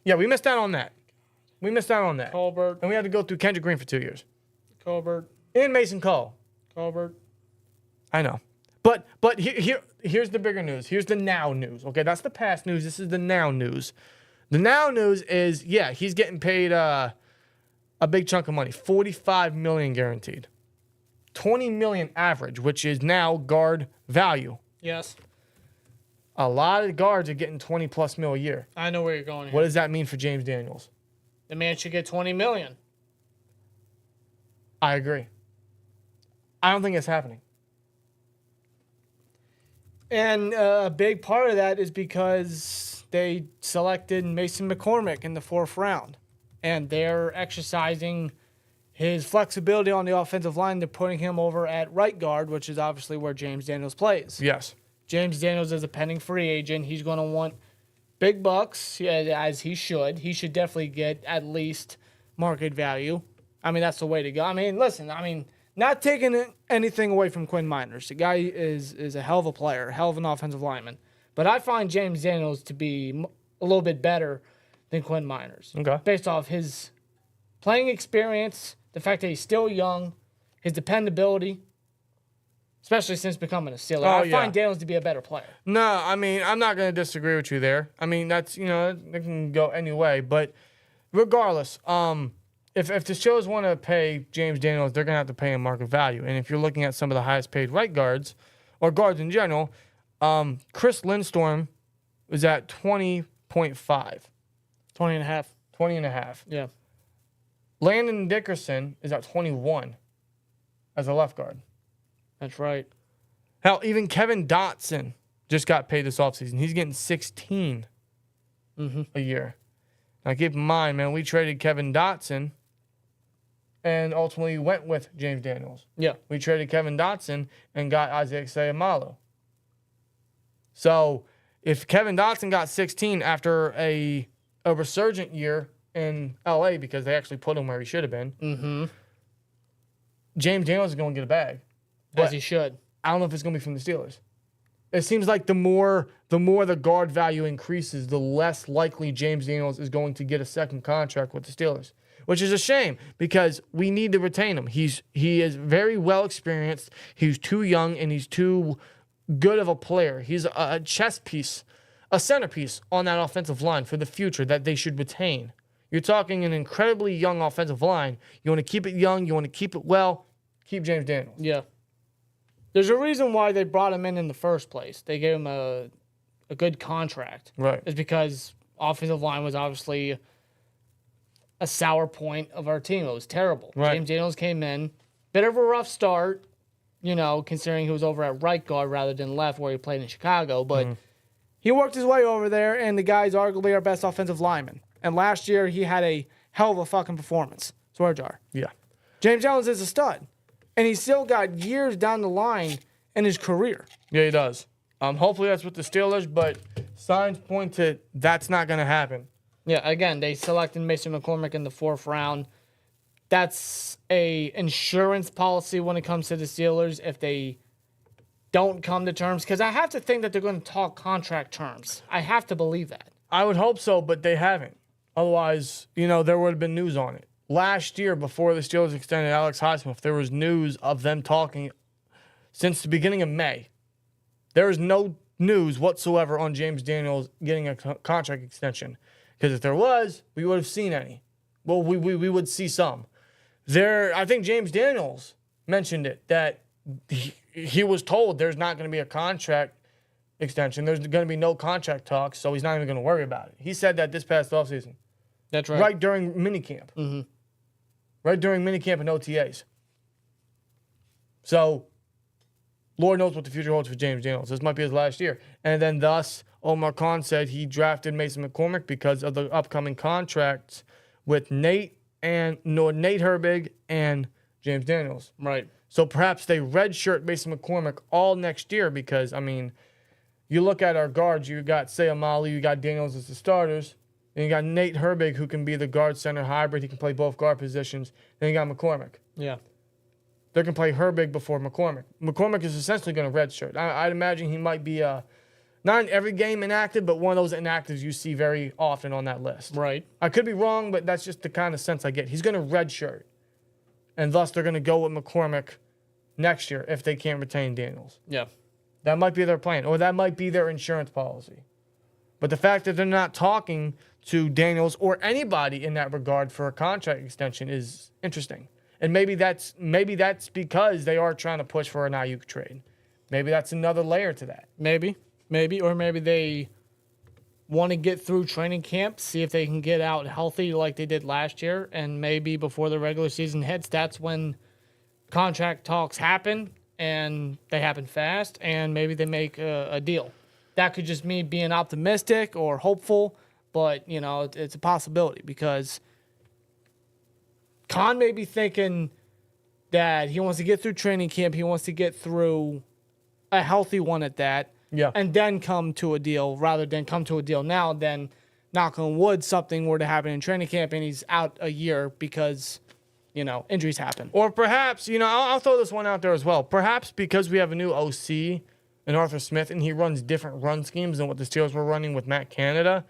[SPEAKER 3] Yeah, we missed out on that. We missed out on that.
[SPEAKER 2] Colbert.
[SPEAKER 3] And we had to go through Kendrick Green for 2 years.
[SPEAKER 2] Colbert.
[SPEAKER 3] And Mason Cole.
[SPEAKER 2] Colbert.
[SPEAKER 3] I know. But here's the bigger news. Here's the now news. Okay, that's the past news. This is the now news. The now news is, yeah, he's getting paid a big chunk of money, $45 million guaranteed, $20 million average, which is now guard value.
[SPEAKER 2] Yes.
[SPEAKER 3] A lot of guards are getting 20 plus mil a year.
[SPEAKER 2] I know where you're going here.
[SPEAKER 3] What does that mean for James Daniels?
[SPEAKER 2] The man should get $20 million.
[SPEAKER 3] I agree. I don't think it's happening.
[SPEAKER 2] And a big part of that is because they selected Mason McCormick in the 4th round. And they're exercising his flexibility on the offensive line. They're putting him over at right guard, which is obviously where James Daniels plays.
[SPEAKER 3] Yes.
[SPEAKER 2] James Daniels is a pending free agent. He's going to want big bucks, as he should. He should definitely get at least market value. I mean, that's the way to go. I mean, listen, not taking anything away from Quinn Miners. The guy is a hell of a player, a hell of an offensive lineman. But I find James Daniels to be a little bit better than Quinn Miners.
[SPEAKER 3] Okay.
[SPEAKER 2] Based off his playing experience, the fact that he's still young, his dependability, especially since becoming a Steeler. I find Daniels to be a better player.
[SPEAKER 3] No, I mean, I'm not going to disagree with you there. I mean, that's, it can go any way. But regardless, if the Steelers want to pay James Daniels, they're going to have to pay him market value. And if you're looking at some of the highest paid right guards, or guards in general, Chris Lindstorm is at 20.5.
[SPEAKER 2] 20 and a half.
[SPEAKER 3] 20 and a half.
[SPEAKER 2] Yeah.
[SPEAKER 3] Landon Dickerson is at 21 as a left guard.
[SPEAKER 2] That's right.
[SPEAKER 3] Hell, even Kevin Dotson just got paid this offseason. He's getting 16 a year. Now, keep in mind, man, we traded Kevin Dotson and ultimately went with James Daniels.
[SPEAKER 2] Yeah.
[SPEAKER 3] We traded Kevin Dotson and got Isaac Seumalo. So, if Kevin Dotson got 16 after a resurgent year in L.A. because they actually put him where he should have been, James Daniels is going to get a bag.
[SPEAKER 2] As he should.
[SPEAKER 3] I don't know if it's going to be from the Steelers. It seems like the more the guard value increases, the less likely James Daniels is going to get a second contract with the Steelers, which is a shame because we need to retain him. He is very well experienced. He's too young and he's too good of a player. He's a chess piece, a centerpiece on that offensive line for the future that they should retain. You're talking an incredibly young offensive line. You want to keep it young. You want to keep it well. Keep James Daniels.
[SPEAKER 2] Yeah. There's a reason why they brought him in the first place. They gave him a good contract.
[SPEAKER 3] Right.
[SPEAKER 2] It's because offensive line was obviously a sour point of our team. It was terrible.
[SPEAKER 3] Right.
[SPEAKER 2] James Daniels came in. Bit of a rough start, considering he was over at right guard rather than left where he played in Chicago. But he worked his way over there, and the guy's arguably our best offensive lineman. And last year, he had a hell of a fucking performance. Swear jar.
[SPEAKER 3] Yeah.
[SPEAKER 2] James Jones is a stud. And he's still got years down the line in his career.
[SPEAKER 3] Yeah, he does. Hopefully that's with the Steelers, but signs point to that's not going to happen.
[SPEAKER 2] Yeah, again, they selected Mason McCormick in the 4th round. that's a insurance policy when it comes to the Steelers if they don't come to terms? Because I have to think that they're going to talk contract terms. I have to believe that.
[SPEAKER 3] I would hope so, but they haven't. Otherwise, there would have been news on it. Last year, before the Steelers extended Alex Highsmith, there was news of them talking since the beginning of May. There is no news whatsoever on James Daniels getting a contract extension. Because if there was, we would have seen any. Well, we would see some. I think James Daniels mentioned it, that he was told there's not going to be a contract extension. There's going to be no contract talks, so he's not even going to worry about it. He said that this past offseason.
[SPEAKER 2] That's right.
[SPEAKER 3] Right during minicamp.
[SPEAKER 2] Mm-hmm.
[SPEAKER 3] Right during minicamp and OTAs. So, Lord knows what the future holds for James Daniels. This might be his last year. And then thus, Omar Khan said he drafted Mason McCormick because of the upcoming contracts with Nate Herbig and James Daniels.
[SPEAKER 2] Right.
[SPEAKER 3] So perhaps they redshirt Mason McCormick all next year because, you look at our guards, you got Sayamali, you got Daniels as the starters. Then you got Nate Herbig, who can be the guard center hybrid. He can play both guard positions. Then you got McCormick.
[SPEAKER 2] Yeah.
[SPEAKER 3] They're going to play Herbig before McCormick. McCormick is essentially going to redshirt. I'd imagine he might be not in every game inactive, but one of those inactives you see very often on that list.
[SPEAKER 2] Right.
[SPEAKER 3] I could be wrong, but that's just the kind of sense I get. He's going to redshirt. And thus they're going to go with McCormick next year if they can't retain Daniels.
[SPEAKER 2] Yeah.
[SPEAKER 3] That might be their plan, or that might be their insurance policy. But the fact that they're not talking to Daniels or anybody in that regard for a contract extension is interesting. And maybe that's because they are trying to push for an Aiyuk trade. Maybe that's another layer to that.
[SPEAKER 2] Maybe. Or maybe they want to get through training camp, see if they can get out healthy like they did last year, and maybe before the regular season hits, that's when contract talks happen, and they happen fast, and maybe they make a deal. That could just me being optimistic or hopeful, but, it's a possibility because Khan may be thinking that he wants to get through training camp, he wants to get through a healthy one at that,
[SPEAKER 3] Yeah.
[SPEAKER 2] and then come to a deal rather than come to a deal now, then knock on wood, something were to happen in training camp and he's out a year because, injuries happen.
[SPEAKER 3] Or perhaps, I'll throw this one out there as well. Perhaps because we have a new OC in Arthur Smith and he runs different run schemes than what the Steelers were running with Matt Canada,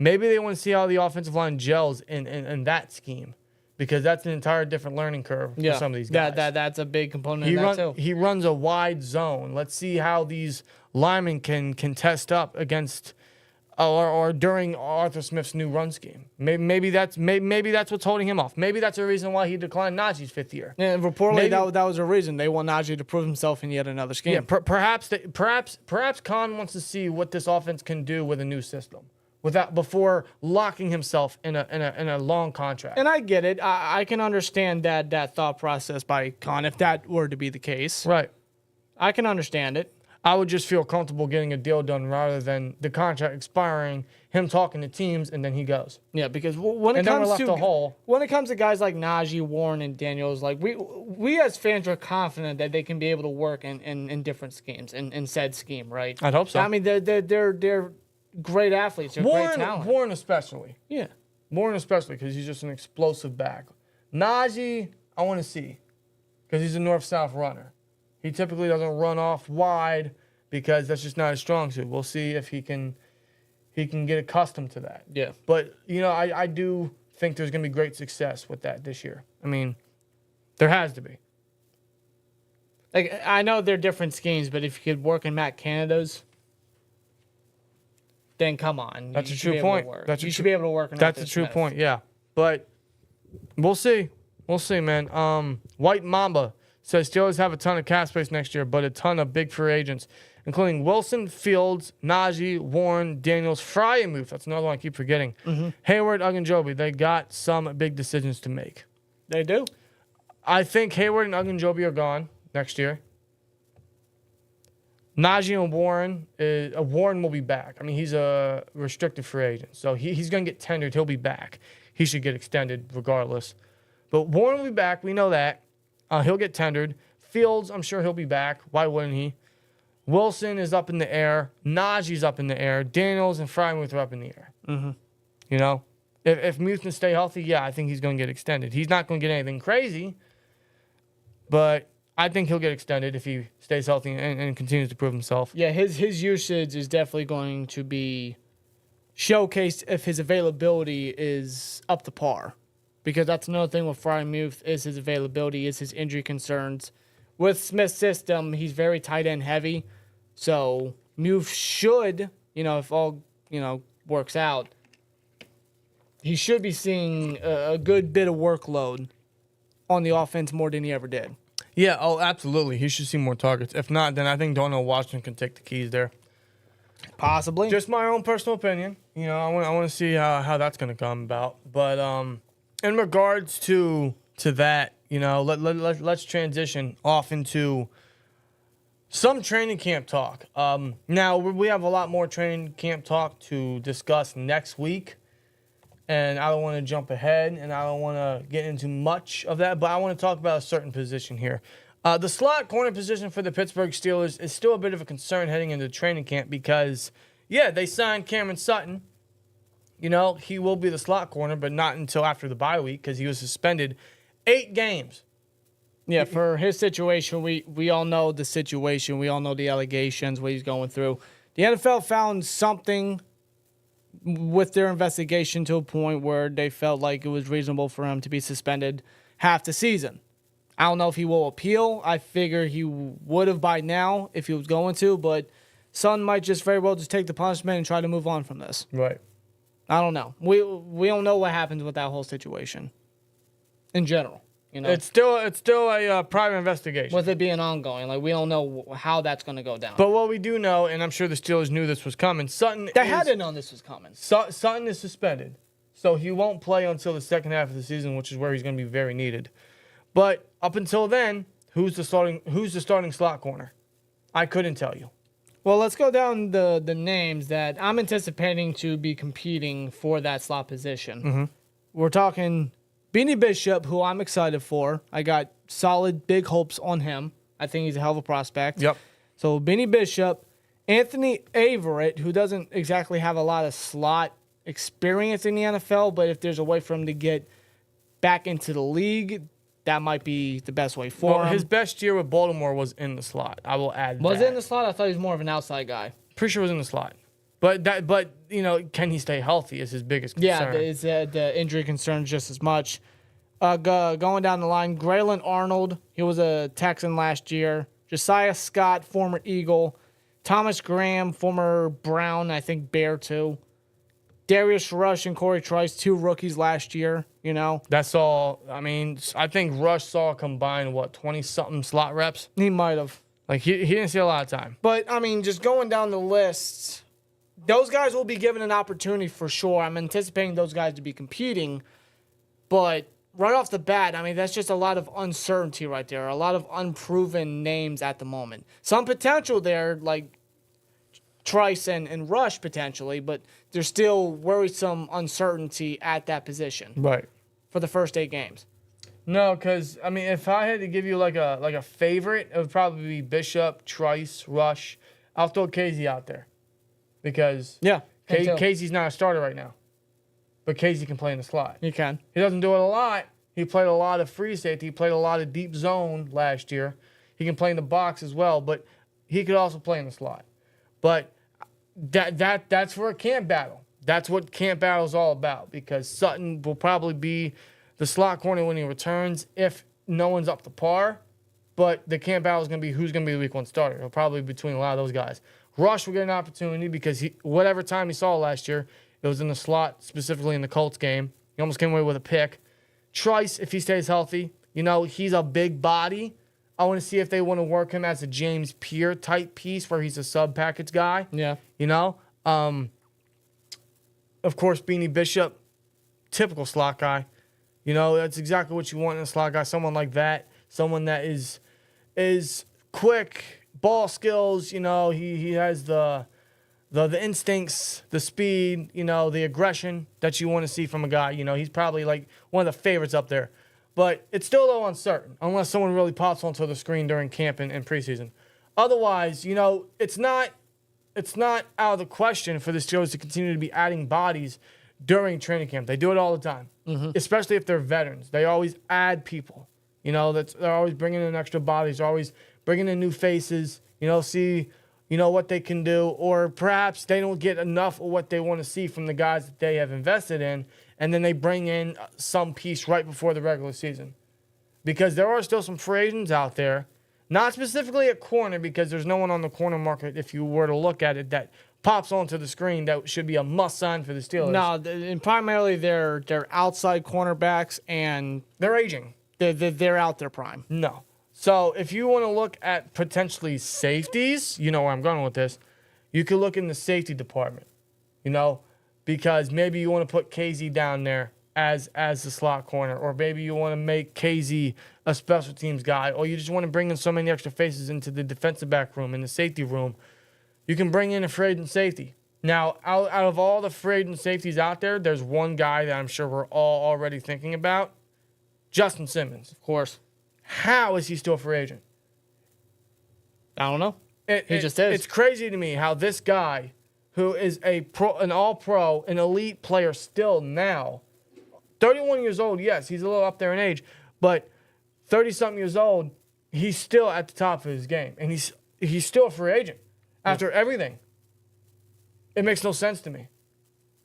[SPEAKER 3] maybe they want to see how the offensive line gels in that scheme because that's an entire different learning curve for some of these guys.
[SPEAKER 2] That's a big component of that too.
[SPEAKER 3] He runs a wide zone. Let's see how these linemen can test up against or during Arthur Smith's new run scheme. Maybe that's what's holding him off. Maybe that's the reason why he declined Najee's fifth year.
[SPEAKER 2] And reportedly that was a reason they want Najee to prove himself in yet another scheme.
[SPEAKER 3] Yeah, perhaps Khan wants to see what this offense can do with a new system before locking himself in a long contract.
[SPEAKER 2] And I get it. I can understand that thought process by Khan if that were to be the case.
[SPEAKER 3] Right.
[SPEAKER 2] I can understand it.
[SPEAKER 3] I would just feel comfortable getting a deal done rather than the contract expiring, him talking to teams, and then he goes.
[SPEAKER 2] Yeah, because when it comes to guys like Najee, Warren, and Daniels, like we as fans are confident that they can be able to work in different schemes, in said scheme, right?
[SPEAKER 3] I'd hope so.
[SPEAKER 2] I mean, they're great athletes. They're great talent.
[SPEAKER 3] Warren especially.
[SPEAKER 2] Yeah.
[SPEAKER 3] Warren especially because he's just an explosive back. Najee, I want to see because he's a north-south runner. He typically doesn't run off wide because that's just not his strong suit. We'll see if he can get accustomed to that.
[SPEAKER 2] Yeah.
[SPEAKER 3] But, I do think there's going to be great success with that this year. I mean, there has to be.
[SPEAKER 2] Like I know they're different schemes, but if you could work in Matt Canada's, then come on.
[SPEAKER 3] That's a true point.
[SPEAKER 2] You should be able to work in
[SPEAKER 3] That's a true point, yeah. But we'll see. We'll see, man. White Mamba says Steelers have a ton of cap space next year, but a ton of big free agents, including Wilson, Fields, Najee, Warren, Daniels, Fryermuth. That's another one I keep forgetting. Mm-hmm. Hayward, Ogunjobi. They got some big decisions to make.
[SPEAKER 2] They do.
[SPEAKER 3] I think Hayward and Ogunjobi are gone next year. Najee and Warren will be back. I mean, he's a restricted free agent, so he's going to get tendered. He'll be back. He should get extended regardless. But Warren will be back. We know that. He'll get tendered. Fields, I'm sure he'll be back. Why wouldn't he? Wilson is up in the air. Najee's up in the air. Daniels and Fryermuth are up in the air.
[SPEAKER 2] Mm-hmm.
[SPEAKER 3] You know? If Muth can stay healthy, yeah, I think he's going to get extended. He's not going to get anything crazy, but I think he'll get extended if he stays healthy and continues to prove himself.
[SPEAKER 2] Yeah, his usage is definitely going to be showcased if his availability is up to par. Because that's another thing with Freiermuth is his availability, is his injury concerns. With Smith's system, he's very tight end heavy. So Muth should, if all, works out, he should be seeing a good bit of workload on the offense more than he ever did.
[SPEAKER 3] Yeah, oh, absolutely. He should see more targets. If not, then I think Darnell Washington can take the keys there.
[SPEAKER 2] Possibly.
[SPEAKER 3] Just my own personal opinion. I want to see how that's going to come about. But in regards to that, let's transition off into some training camp talk. Now, we have a lot more training camp talk to discuss next week. And I don't want to jump ahead, and I don't want to get into much of that, but I want to talk about a certain position here. The slot corner position for the Pittsburgh Steelers is still a bit of a concern heading into training camp because, yeah, they signed Cameron Sutton. He will be the slot corner, but not until after the bye week because he was suspended 8 games.
[SPEAKER 2] Yeah, for his situation, we all know the situation. We all know the allegations, what he's going through. The NFL found something with their investigation to a point where they felt like it was reasonable for him to be suspended half the season. I don't know if he will appeal. I figure he would have by now if he was going to, but Sutton might just very well just take the punishment and try to move on from this.
[SPEAKER 3] Right.
[SPEAKER 2] I don't know. We don't know what happens with that whole situation in general.
[SPEAKER 3] It's still a private investigation.
[SPEAKER 2] With it being ongoing, we don't know how that's going to go down.
[SPEAKER 3] But what we do know, and I'm sure the Steelers knew this was coming,
[SPEAKER 2] They had to know this was coming.
[SPEAKER 3] Sutton is suspended, so he won't play until the second half of the season, which is where he's going to be very needed. But up until then, who's the starting slot corner? I couldn't tell you.
[SPEAKER 2] Well, let's go down the names that I'm anticipating to be competing for that slot position.
[SPEAKER 3] Mm-hmm.
[SPEAKER 2] We're talking Beanie Bishop, who I'm excited for. I got solid, big hopes on him. I think he's a hell of a prospect.
[SPEAKER 3] Yep.
[SPEAKER 2] So Beanie Bishop, Anthony Averett, who doesn't exactly have a lot of slot experience in the NFL, but if there's a way for him to get back into the league, that might be the best way for him.
[SPEAKER 3] His best year with Baltimore was in the slot. I will add
[SPEAKER 2] Was
[SPEAKER 3] that.
[SPEAKER 2] it in the slot? I thought he was more of an outside guy.
[SPEAKER 3] Pretty sure it was in the slot. But can he stay healthy is his biggest concern.
[SPEAKER 2] Yeah, it's the injury concerns just as much. Going down the line, Graylin Arnold, he was a Texan last year. Josiah Scott, former Eagle. Thomas Graham, former Brown, I think Bear too. Darius Rush and Corey Trice, 2 rookies last year,
[SPEAKER 3] That's all. I mean, I think Rush saw combined, 20-something slot reps?
[SPEAKER 2] He might have.
[SPEAKER 3] He didn't see a lot of time.
[SPEAKER 2] But, just going down the list, those guys will be given an opportunity for sure. I'm anticipating those guys to be competing. But right off the bat, that's just a lot of uncertainty right there. A lot of unproven names at the moment. Some potential there, like Trice and Rush potentially, but there's still worrisome uncertainty at that position.
[SPEAKER 3] Right.
[SPEAKER 2] For the first 8 games.
[SPEAKER 3] No, because, if I had to give you like a favorite, it would probably be Bishop, Trice, Rush. I'll throw Casey out there. Because Casey's not a starter right now. But Casey can play in the slot.
[SPEAKER 2] He can.
[SPEAKER 3] He doesn't do it a lot. He played a lot of free safety. He played a lot of deep zone last year. He can play in the box as well, but he could also play in the slot. But that's for a camp battle. That's what camp battle is all about because Sutton will probably be the slot corner when he returns if no one's up to par. But the camp battle is going to be who's going to be the week 1 starter. It'll probably be between a lot of those guys. Rush will get an opportunity because whatever time he saw last year, it was in the slot, specifically in the Colts game. He almost came away with a pick. Trice, if he stays healthy, he's a big body. I want to see if they want to work him as a James Pierre type piece where he's a sub package guy.
[SPEAKER 2] Yeah.
[SPEAKER 3] Of course, Beanie Bishop, typical slot guy. That's exactly what you want in a slot guy. Someone like that. Someone that is quick, ball skills. He has the instincts, the speed, the aggression that you want to see from a guy. He's probably like one of the favorites up there. But it's still a little uncertain unless someone really pops onto the screen during camp and preseason. Otherwise, it's not out of the question for the Steelers to continue to be adding bodies during training camp. They do it all the time, especially if they're veterans. They always add people. They're always bringing in extra bodies. They're always bringing in new faces. See, what they can do. Or perhaps they don't get enough of what they want to see from the guys that they have invested in, and then they bring in some piece right before the regular season. Because there are still some free agents out there, not specifically at corner, because there's no one on the corner market, if you were to look at it, that pops onto the screen that should be a must-sign for the Steelers.
[SPEAKER 2] No, and primarily they're outside cornerbacks, and
[SPEAKER 3] They're aging.
[SPEAKER 2] they're out their prime.
[SPEAKER 3] No. So if you want to look at potentially safeties, you know where I'm going with this, you could look in the safety department, because maybe you want to put KZ down there as the slot corner, or maybe you want to make KZ a special teams guy, or you just want to bring in so many extra faces into the defensive back room and the safety room. You can bring in a free agent safety. Now, out of all the free agent safeties out there, there's one guy that I'm sure we're all already thinking about, Justin Simmons.
[SPEAKER 2] Of course.
[SPEAKER 3] How is he still a free agent?
[SPEAKER 2] I don't know.
[SPEAKER 3] He
[SPEAKER 2] just is.
[SPEAKER 3] It's crazy to me how this guy, who is an all-pro, an elite player still now, 31 years old, yes, he's a little up there in age, but 30-something years old, he's still at the top of his game, and he's still a free agent after everything. It makes no sense to me.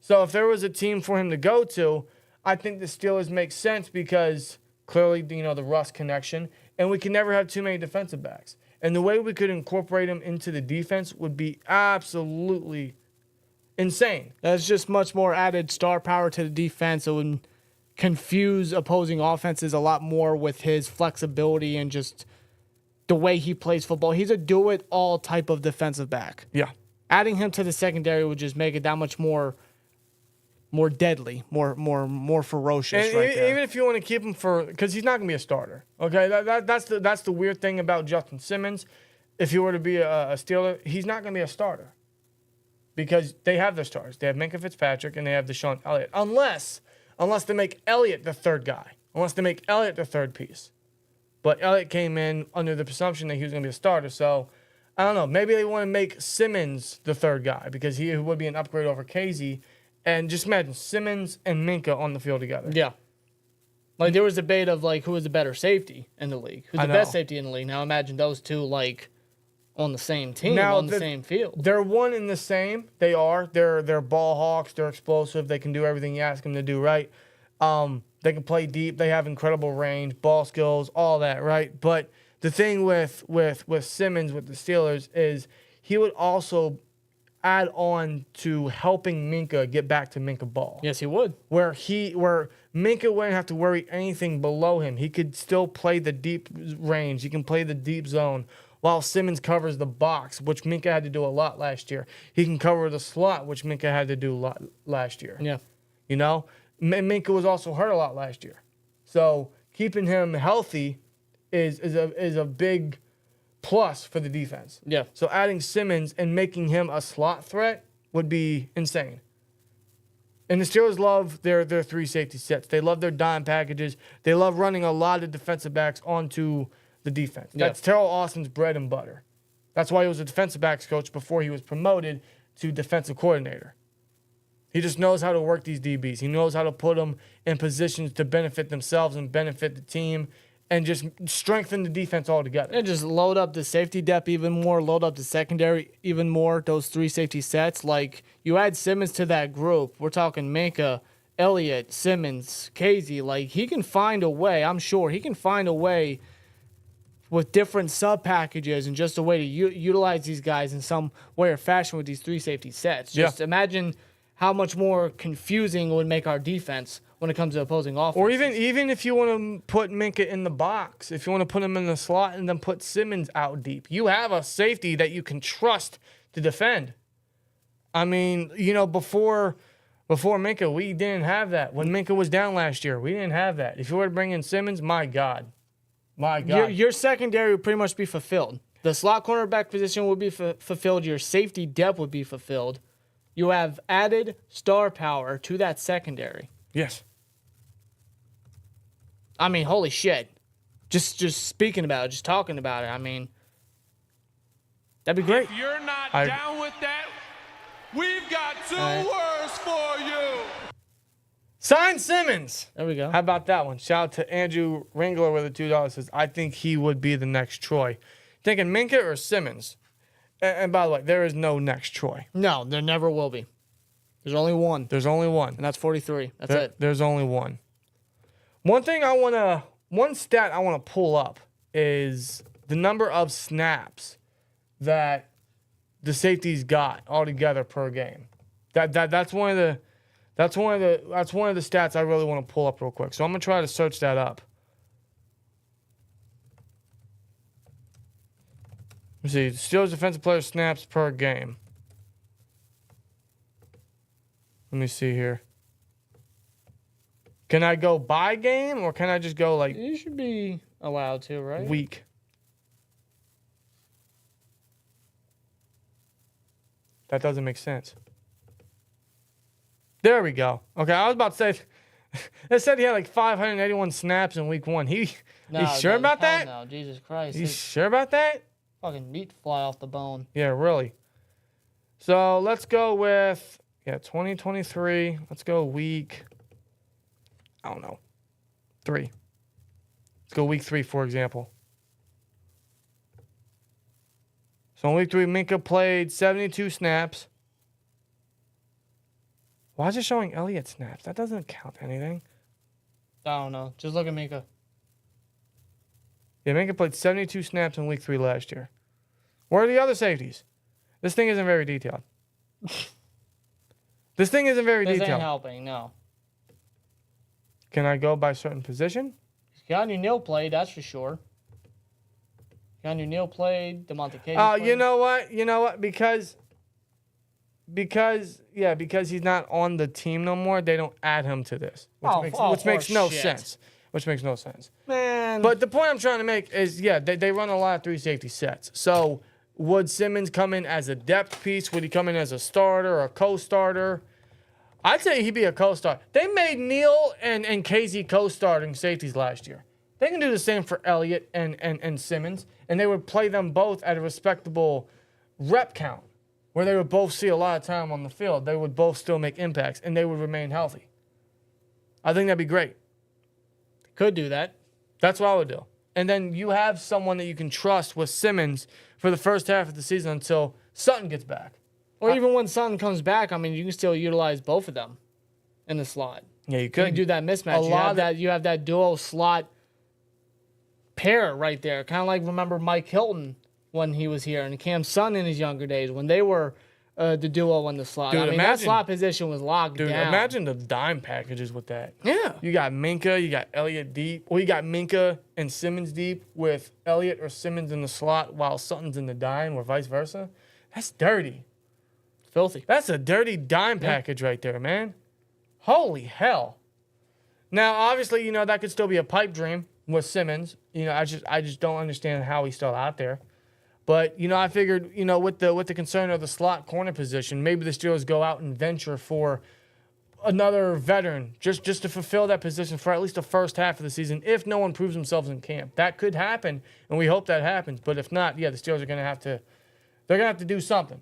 [SPEAKER 3] So if there was a team for him to go to, I think the Steelers make sense because clearly, the Russ connection, and we can never have too many defensive backs. And the way we could incorporate him into the defense would be absolutely insane.
[SPEAKER 2] That's just much more added star power to the defense. It would confuse opposing offenses a lot more with his flexibility and just the way he plays football. He's a do-it-all type of defensive back.
[SPEAKER 3] Yeah.
[SPEAKER 2] Adding him to the secondary would just make it that much more deadly, more ferocious.
[SPEAKER 3] And
[SPEAKER 2] right there.
[SPEAKER 3] even if you want to keep him because he's not going to be a starter. Okay, that's the weird thing about Justin Simmons. If he were to be a Steeler, he's not going to be a starter because they have their stars. They have Minkah Fitzpatrick and they have Deshaun Elliott. Unless they make Elliott the third guy. Unless they make Elliott the third piece. But Elliott came in under the presumption that he was going to be a starter. So I don't know. Maybe they want to make Simmons the third guy because he would be an upgrade over KZ. And just imagine Simmons and Minkah on the field together.
[SPEAKER 2] Yeah. Like, there was debate of, who was the better safety in the league? Who's the best safety in the league? Now, imagine those two, on the same team, on the same field.
[SPEAKER 3] They're one and the same. They are. They're ball hawks. They're explosive. They can do everything you ask them to do, right? They can play deep. They have incredible range, ball skills, all that, right? But the thing with Simmons with the Steelers is he would also add on to helping Minkah get back to Minkah ball.
[SPEAKER 2] Yes, he would.
[SPEAKER 3] Where Minkah wouldn't have to worry anything below him. He could still play the deep range. He can play the deep zone while Simmons covers the box, which Minkah had to do a lot last year. He can cover the slot, which Minkah had to do a lot last year.
[SPEAKER 2] Yeah.
[SPEAKER 3] Minkah was also hurt a lot last year. So keeping him healthy is a big plus for the defense.
[SPEAKER 2] Yeah.
[SPEAKER 3] So adding Simmons and making him a slot threat would be insane. And the Steelers love their three safety sets. They love their dime packages. They love running a lot of defensive backs onto the defense.
[SPEAKER 2] Yeah.
[SPEAKER 3] That's Terrell Austin's bread and butter. That's why he was a defensive backs coach before he was promoted to defensive coordinator. He just knows how to work these DBs. He knows how to put them in positions to benefit themselves and benefit the team and just strengthen the defense altogether.
[SPEAKER 2] And just load up the safety depth even more, load up the secondary even more, those three safety sets. You add Simmons to that group. We're talking Minkah, Elliott, Simmons, KZ. He can find a way, I'm sure. He can find a way with different sub-packages and just a way to utilize these guys in some way or fashion with these three safety sets. Just imagine how much more confusing it would make our defense when it comes to opposing offense.
[SPEAKER 3] Or even if you want to put Minkah in the box, if you want to put him in the slot and then put Simmons out deep, you have a safety that you can trust to defend. I mean, before Minkah, we didn't have that. When Minkah was down last year, we didn't have that. If you were to bring in Simmons, my God.
[SPEAKER 2] Your secondary would pretty much be fulfilled. The slot cornerback position would be fulfilled. Your safety depth would be fulfilled. You have added star power to that secondary.
[SPEAKER 3] Yes.
[SPEAKER 2] I mean, holy shit. Just speaking about it, just talking about it, I mean, that'd be great.
[SPEAKER 4] If you're not down with that, we've got two words for you.
[SPEAKER 3] Sign Simmons.
[SPEAKER 2] There we go.
[SPEAKER 3] How about that one? Shout out to Andrew Ringler with the $2. Says, I think he would be the next Troy. Thinking Minka or Simmons? And by the way, there is no next Troy.
[SPEAKER 2] No, there never will be. There's only one.
[SPEAKER 3] There's only one.
[SPEAKER 2] And that's 43. That's it.
[SPEAKER 3] There's only one. One stat I want to pull up is the number of snaps that the safeties got altogether per game. That's one of the stats I really want to pull up real quick. So I'm gonna try to search that up. Let's see, Steelers defensive player snaps per game. Let me see here. Can I go by game or can I just go like
[SPEAKER 2] You should be allowed to, right?
[SPEAKER 3] week? That doesn't make sense. There we go. Okay, I was about to say, they said he had like 581 snaps in week 1. You sure about that?
[SPEAKER 2] No, Jesus Christ.
[SPEAKER 3] You sure about that?
[SPEAKER 2] Fucking meat fly off the bone.
[SPEAKER 3] Yeah, really. So let's go with 2023. Let's go week, I don't know, 3. Let's go week 3, for example. So in week 3, Minka played 72 snaps. Why is it showing Elliott snaps? That doesn't count anything.
[SPEAKER 2] I don't know. Just look at Minka.
[SPEAKER 3] Yeah, Minka played 72 snaps in week 3 last year. Where are the other safeties? This thing isn't very detailed. This
[SPEAKER 2] This ain't helping, no.
[SPEAKER 3] Can I go by certain position?
[SPEAKER 2] Keanu Neal played, that's for sure. Keanu Neal played. DeMonte Casey played.
[SPEAKER 3] You know what? Because he's not on the team no more, they don't add him to this. Which makes no sense. Which makes no sense.
[SPEAKER 2] Man.
[SPEAKER 3] But the point I'm trying to make is, they run a lot of 3 safety sets. So would Simmons come in as a depth piece? Would he come in as a starter or a co-starter? I'd say he'd be a co-starter. They made Neal and Casey co-starting safeties last year. They can do the same for Elliott and Simmons, and they would play them both at a respectable rep count, where they would both see a lot of time on the field. They would both still make impacts, and they would remain healthy. I think that'd be great.
[SPEAKER 2] Could do that.
[SPEAKER 3] That's what I would do. And then you have someone that you can trust with Simmons for the first half of the season until Sutton gets back.
[SPEAKER 2] Or even when Sutton comes back, I mean, you can still utilize both of them in the slot.
[SPEAKER 3] Yeah, you
[SPEAKER 2] You
[SPEAKER 3] could
[SPEAKER 2] can do that mismatch. You have that duo slot pair right there. Kind of like, remember Mike Hilton when he was here, and Cam Sutton in his younger days when they were the duo in the slot.
[SPEAKER 3] Dude,
[SPEAKER 2] I mean, that slot position was locked down.
[SPEAKER 3] Imagine the dime packages with that.
[SPEAKER 2] Yeah.
[SPEAKER 3] You got Minka, you got Elliott deep, or you got Minka and Simmons deep with Elliott or Simmons in the slot while Sutton's in the dime, or vice versa. That's dirty.
[SPEAKER 2] Filthy.
[SPEAKER 3] That's a dirty dime package right there, man. Holy hell. Now, obviously, that could still be a pipe dream with Simmons. I just don't understand how he's still out there. But, I figured, with the concern of the slot corner position, maybe the Steelers go out and venture for another veteran just to fulfill that position for at least the first half of the season if no one proves themselves in camp. That could happen, and we hope that happens. But if not, the Steelers are going to have to do something,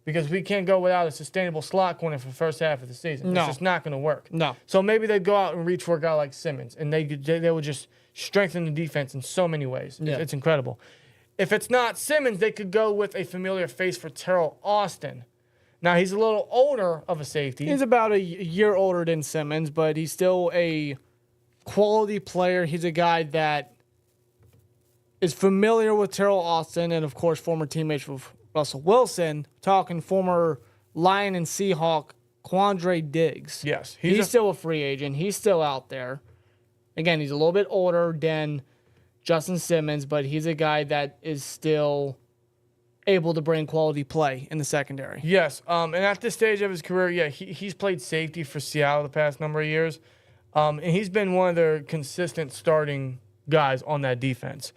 [SPEAKER 3] because we can't go without a sustainable slot corner for the first half of the season.
[SPEAKER 2] No.
[SPEAKER 3] It's just not going to work.
[SPEAKER 2] No.
[SPEAKER 3] So maybe they'd go out and reach for a guy like Simmons, and they would just strengthen the defense in so many ways.
[SPEAKER 2] Yeah.
[SPEAKER 3] It's incredible. If it's not Simmons, they could go with a familiar face for Terrell Austin. Now, he's a little older of a safety.
[SPEAKER 2] He's about a year older than Simmons, but he's still a quality player. He's a guy that is familiar with Terrell Austin and, of course, former teammates with Russell Wilson. Talking former Lion and Seahawk Quandre Diggs.
[SPEAKER 3] Yes.
[SPEAKER 2] He's still a free agent. He's still out there. Again, he's a little bit older than Justin Simmons, but he's a guy that is still able to bring quality play in the secondary.
[SPEAKER 3] Yes, and at this stage of his career, he's played safety for Seattle the past number of years, and he's been one of their consistent starting guys on that defense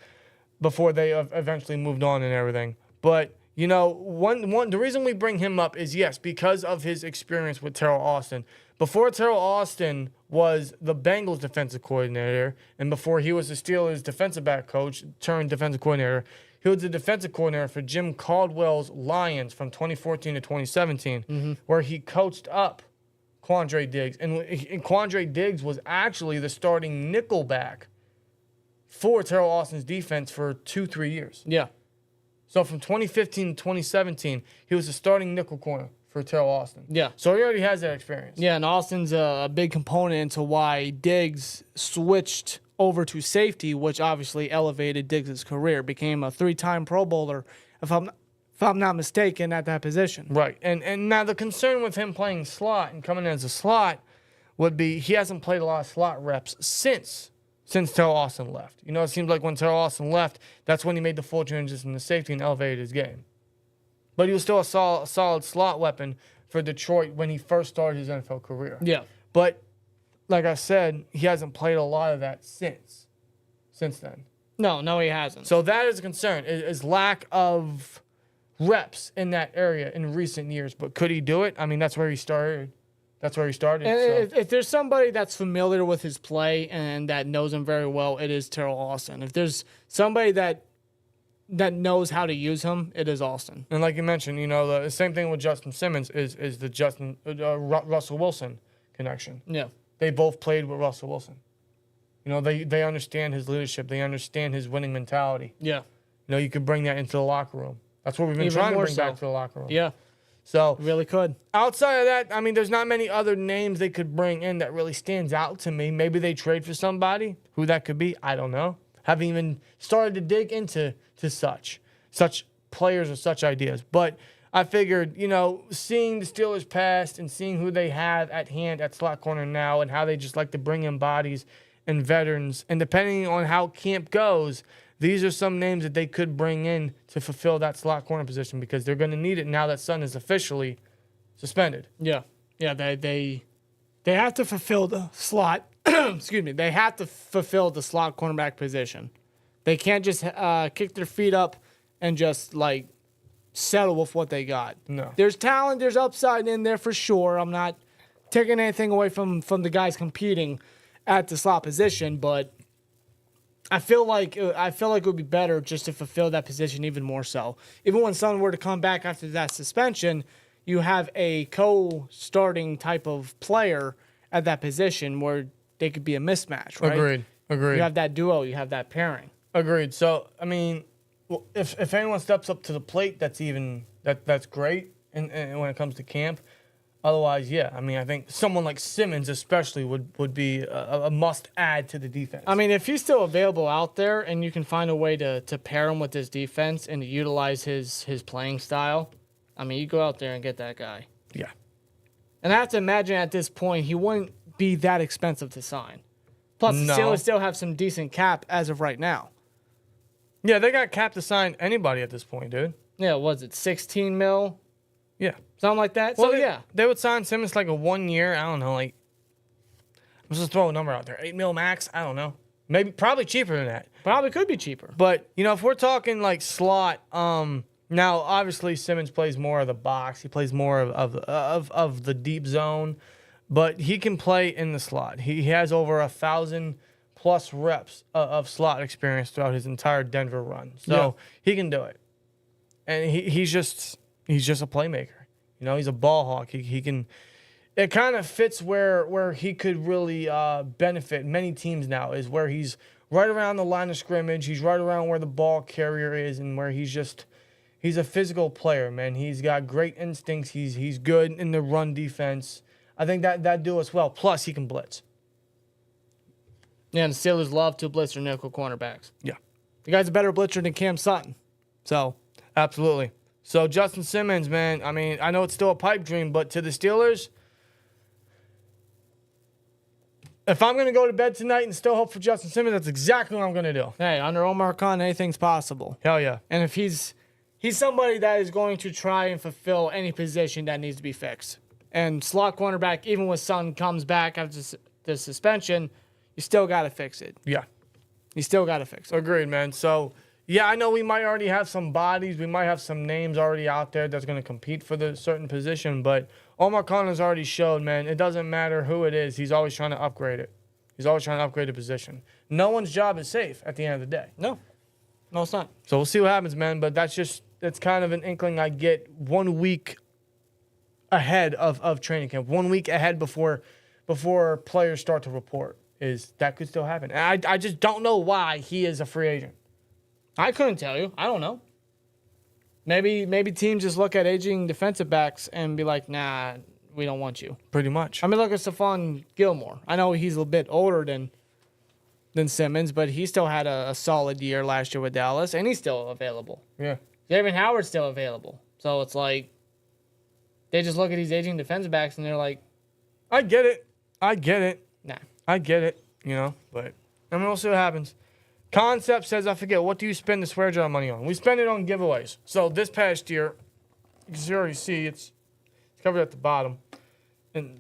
[SPEAKER 3] before they eventually moved on and everything. But the reason we bring him up is, yes, because of his experience with Terrell Austin. Before Terrell Austin was the Bengals defensive coordinator, and before he was the Steelers defensive back coach turned defensive coordinator, he was the defensive coordinator for Jim Caldwell's Lions from 2014 to 2017, where he coached up Quandre Diggs. And Quandre Diggs was actually the starting nickelback for Terrell Austin's defense for 2-3 years.
[SPEAKER 2] Yeah.
[SPEAKER 3] So from 2015 to 2017, he was the starting nickel corner for Terrell Austin.
[SPEAKER 2] Yeah.
[SPEAKER 3] So he already has that experience.
[SPEAKER 2] Yeah, and Austin's a big component into why Diggs switched over to safety, which obviously elevated Diggs' career. Became a 3-time Pro Bowler, if I'm not mistaken, at that position.
[SPEAKER 3] Right. And now the concern with him playing slot and coming in as a slot would be he hasn't played a lot of slot reps since Terrell Austin left. You know, it seems like when Terrell Austin left, that's when he made the full transition to safety and elevated his game. But he was still a solid slot weapon for Detroit when he first started his NFL career.
[SPEAKER 2] Yeah.
[SPEAKER 3] But like I said, he hasn't played a lot of that since then.
[SPEAKER 2] No, he hasn't.
[SPEAKER 3] So that is a concern, is lack of reps in that area in recent years. But could he do it? I mean, that's where he started. And
[SPEAKER 2] so. If there's somebody that's familiar with his play and that knows him very well, it is Terrell Austin. If there's somebody that knows how to use him, it is Austin.
[SPEAKER 3] And like you mentioned, you know, the same thing with Justin Simmons is the Russell Wilson connection.
[SPEAKER 2] Yeah.
[SPEAKER 3] They both played with Russell Wilson. You know, they understand his leadership. They understand his winning mentality.
[SPEAKER 2] Yeah.
[SPEAKER 3] You know, you could bring that into the locker room. That's what we've been trying to bring back to the locker room.
[SPEAKER 2] Yeah.
[SPEAKER 3] So
[SPEAKER 2] Really could.
[SPEAKER 3] outside of that, I mean, there's not many other names they could bring in that really stands out to me. Maybe they trade for somebody. Who that could be, I don't know. Haven't even started to dig into such players or such ideas. But I figured, you know, seeing the Steelers past and seeing who they have at hand at slot corner now and how they just like to bring in bodies and veterans, and depending on how camp goes, these are some names that they could bring in to fulfill that slot corner position because they're going to need it now that Sun is officially suspended.
[SPEAKER 2] Yeah. Yeah, they have to fulfill the slot. Excuse me. They have to fulfill the slot cornerback position. They can't just kick their feet up and just like settle with what they got.
[SPEAKER 3] No.
[SPEAKER 2] There's talent, there's upside in there for sure. I'm not taking anything away from the guys competing at the slot position, but I feel like it would be better just to fulfill that position even more so. Even when someone were to come back after that suspension, you have a co-starting type of player at that position where they could be a mismatch, right?
[SPEAKER 3] Agreed.
[SPEAKER 2] You have that duo, you have that pairing.
[SPEAKER 3] Agreed. So, I mean, if anyone steps up to the plate, that's great and when it comes to camp. Otherwise, yeah. I mean, I think someone like Simmons especially would be a must-add to the defense.
[SPEAKER 2] I mean, if he's still available out there and you can find a way to pair him with this defense and to utilize his playing style, I mean, you go out there and get that guy.
[SPEAKER 3] Yeah.
[SPEAKER 2] And I have to imagine at this point he wouldn't be that expensive to sign. Plus, the Steelers still have some decent cap as of right now.
[SPEAKER 3] Yeah, they got cap to sign anybody at this point, dude.
[SPEAKER 2] Yeah, was it 16 mil?
[SPEAKER 3] Yeah.
[SPEAKER 2] Something like that?
[SPEAKER 3] Well,
[SPEAKER 2] So, yeah.
[SPEAKER 3] They would sign Simmons like a 1 year, I don't know, like, let's just throw a number out there. 8 mil max, I don't know. Probably cheaper than that.
[SPEAKER 2] Probably could be cheaper.
[SPEAKER 3] But, you know, if we're talking like slot, now obviously Simmons plays more of the box. He plays more of the deep zone, but he can play in the slot. He has over 1,000+ reps of slot experience throughout his entire Denver run. So he can do it. And he's just a playmaker. You know, he's a ball hawk. He can. It kind of fits where he could really benefit many teams now is where he's right around the line of scrimmage. He's right around where the ball carrier is and where he's a physical player, man. He's got great instincts. He's good in the run defense. I think that do us well. Plus, he can blitz.
[SPEAKER 2] Yeah, and the Steelers love to blitz their nickel cornerbacks.
[SPEAKER 3] Yeah.
[SPEAKER 2] The guy's a better blitzer than Cam Sutton. So,
[SPEAKER 3] absolutely. So, Justin Simmons, man, I mean, I know it's still a pipe dream, but to the Steelers, if I'm going to go to bed tonight and still hope for Justin Simmons, that's exactly what I'm going to do.
[SPEAKER 2] Hey, under Omar Khan, anything's possible.
[SPEAKER 3] Hell yeah.
[SPEAKER 2] And if he's somebody that is going to try and fulfill any position that needs to be fixed. And slot cornerback, even when Sutton comes back after the suspension, you still got to fix it.
[SPEAKER 3] Yeah.
[SPEAKER 2] You still got to fix it.
[SPEAKER 3] Agreed, man. So, yeah, I know we might already have some bodies. We might have some names already out there that's going to compete for the certain position. But Omar Khan has already showed, man, it doesn't matter who it is. He's always trying to upgrade it. He's always trying to upgrade the position. No one's job is safe at the end of the day.
[SPEAKER 2] No, it's not.
[SPEAKER 3] So we'll see what happens, man. But that's kind of an inkling I get 1 week ahead of training camp, 1 week ahead before players start to report. That could still happen. And I just don't know why he is a free agent.
[SPEAKER 2] I couldn't tell you. I don't know. Maybe teams just look at aging defensive backs and be like, nah, we don't want you.
[SPEAKER 3] Pretty much.
[SPEAKER 2] I mean, look at Stephon Gilmore. I know he's a little bit older than Simmons, but he still had a solid year last year with Dallas, and he's still available.
[SPEAKER 3] Yeah.
[SPEAKER 2] Javen Howard's still available. So it's like they just look at these aging defensive backs and they're like,
[SPEAKER 3] I get it.
[SPEAKER 2] nah.
[SPEAKER 3] I get it, but I mean, we'll see what happens. Concept says, I forget, what do you spend the swear jar money on? We spend it on giveaways. So this past year, you can already see it's covered at the bottom. And